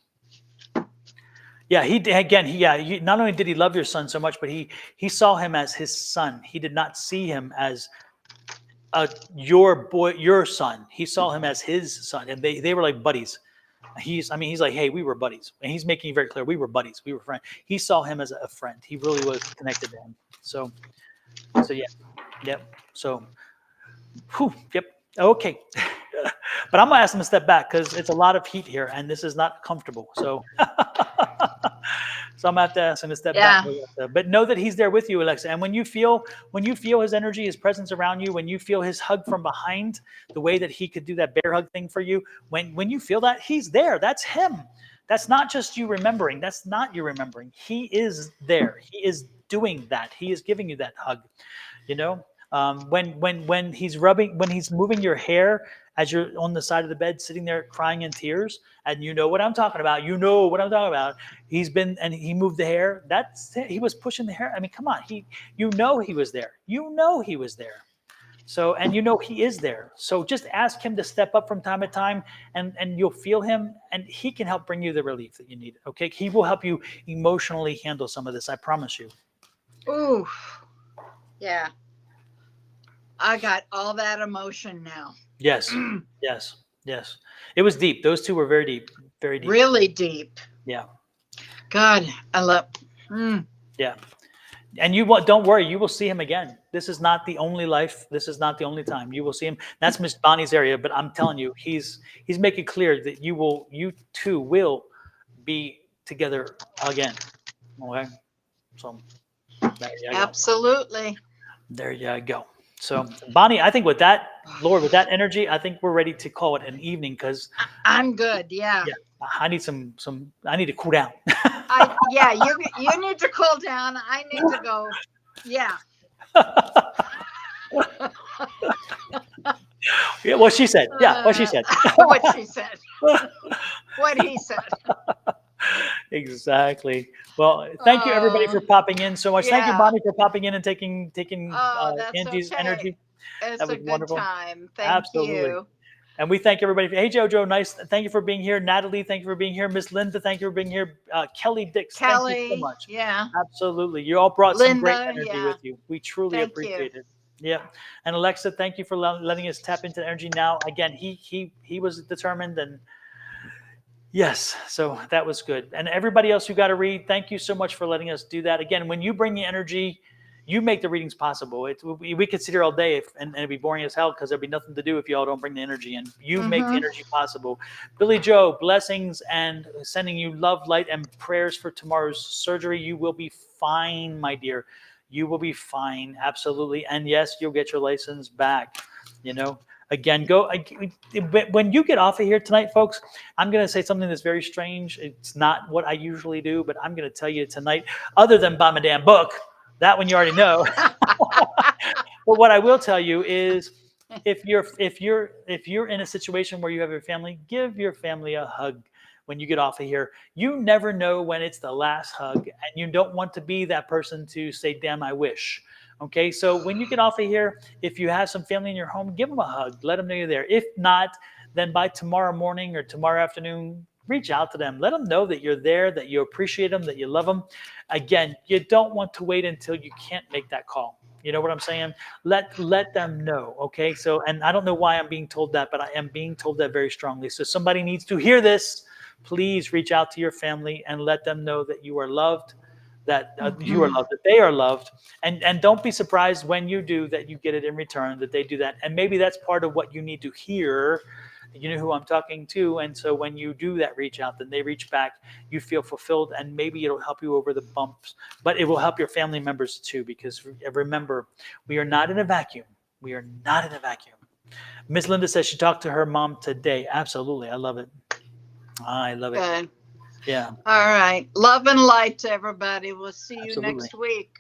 Yeah, he not only did he love your son so much, but he saw him as his son. He did not see him as your son. He saw him as his son, and they were like buddies. He's like, hey, we were buddies, and he's making it very clear we were buddies, we were friends. He saw him as a friend. He really was connected to him. So yeah, yep. So, yep. Okay. But I'm gonna ask him to step back, because it's a lot of heat here, and this is not comfortable. So, so I'm gonna have to ask him to step back. But know that he's there with you, Alexa. And when you feel his energy, his presence around you, when you feel his hug from behind, the way that he could do that bear hug thing for you, when you feel that, he's there. That's him. That's not just you remembering. That's not you remembering. He is there. He is doing that. He is giving you that hug. When he's moving your hair as you're on the side of the bed, sitting there crying in tears, and you know what I'm talking about. You know what I'm talking about. He moved the hair. He was pushing the hair. I mean, come on. He was there. He was there. So, and he is there. So just ask him to step up from time to time, and you'll feel him, and he can help bring you the relief that you need. Okay. He will help you emotionally handle some of this. I promise you. Ooh. Yeah. I got all that emotion now. Yes. It was deep. Those two were very deep. Very deep. Really deep. Yeah. God, I love. Yeah. And don't worry, you will see him again. This is not the only life. This is not the only time. You will see him. That's Miss Bonnie's area, but I'm telling you, he's making clear that you two will be together again. Okay. So there you go. Absolutely. There you go. So, Bonnie, I think with that energy, I think we're ready to call it an evening, because I'm good. Yeah. I need I need to cool down. You need to cool down. I need to go. Yeah. Yeah, what she said. Yeah, what she said. What she said. What he said. Exactly. Well, thank you everybody for popping in so much. Thank you, Yeah. Bonnie, for popping in and taking Oh, that's Angie's okay. energy. It's That a was good wonderful. time. Thank Absolutely. you. And we thank everybody. Hey, Jojo, nice. Thank you for being here. Natalie, thank you for being here. Miss Linda, thank you for being here. Kelly Dix, thank you so Kelly, much. yeah. Absolutely. You all brought some great Linda, energy yeah. with you. We truly Thank you. appreciate it. Yeah. And Alexa, thank you for letting us tap into energy now. Again, he was determined, and yes, so that was good. And everybody else who got to read, thank you so much for letting us do that. Again, when you bring the energy, you make the readings possible. We could sit here all day and it'd be boring as hell because there'd be nothing to do if you all don't bring the energy in. You make the energy possible. Billy Joe, blessings and sending you love, light, and prayers for tomorrow's surgery. You will be fine, my dear. You will be fine. Absolutely. And yes, you'll get your license back. You know, again, when you get off of here tonight, folks, I'm going to say something that's very strange. It's not what I usually do, but I'm going to tell you tonight, other than buy my damn book, that one you already know. But what I will tell you is if you're in a situation where you have your family, give your family a hug when you get off of here. You never know when it's the last hug, and you don't want to be that person to say, damn, I wish. Okay, so when you get off of here, if you have some family in your home, give them a hug. Let them know you're there. If not, then by tomorrow morning or tomorrow afternoon, reach out to them. Let them know that you're there, that you appreciate them, that you love them. Again, you don't want to wait until you can't make that call. You know what I'm saying? Let them know. Okay. So, and I don't know why I'm being told that, but I am being told that very strongly. So somebody needs to hear this. Please reach out to your family and let them know that you are loved, that you are loved, that they are loved, and don't be surprised when you do that you get it in return, that they do that, and maybe that's part of what you need to hear. You know who I'm talking to, and so when you do that reach out, then they reach back, you feel fulfilled, and maybe it'll help you over the bumps, but it will help your family members too, because remember, we are not in a vacuum. We are not in a vacuum. Miss Linda says she talked to her mom today. Absolutely. I love it. I love it. Good. Yeah. All right. Love and light to everybody. We'll see you Absolutely. next week.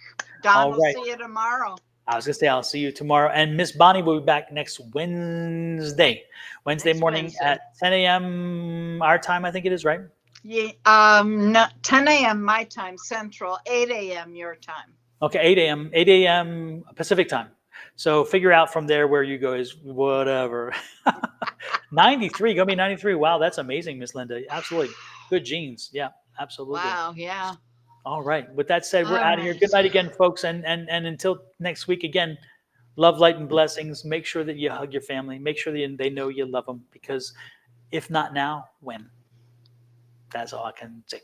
Don All will right. see you tomorrow. I was going to say, I'll see you tomorrow. And Miss Bonnie will be back next Wednesday Next morning Wednesday. at 10 a.m. our time, I think it is, right? Yeah, no, 10 a.m. my time, Central, 8 a.m. your time. Okay, 8 a.m. Pacific time. So figure out from there where you go is whatever. 93, gonna be 93. Wow, that's amazing, Miss Linda. Absolutely. Good genes. Yeah, absolutely. Wow, yeah. All right. With that said, we're All out of here. right. Good night again, folks. And until next week, again, love, light, and blessings. Make sure that you hug your family. Make sure that they know you love them, because if not now, when? That's all I can say.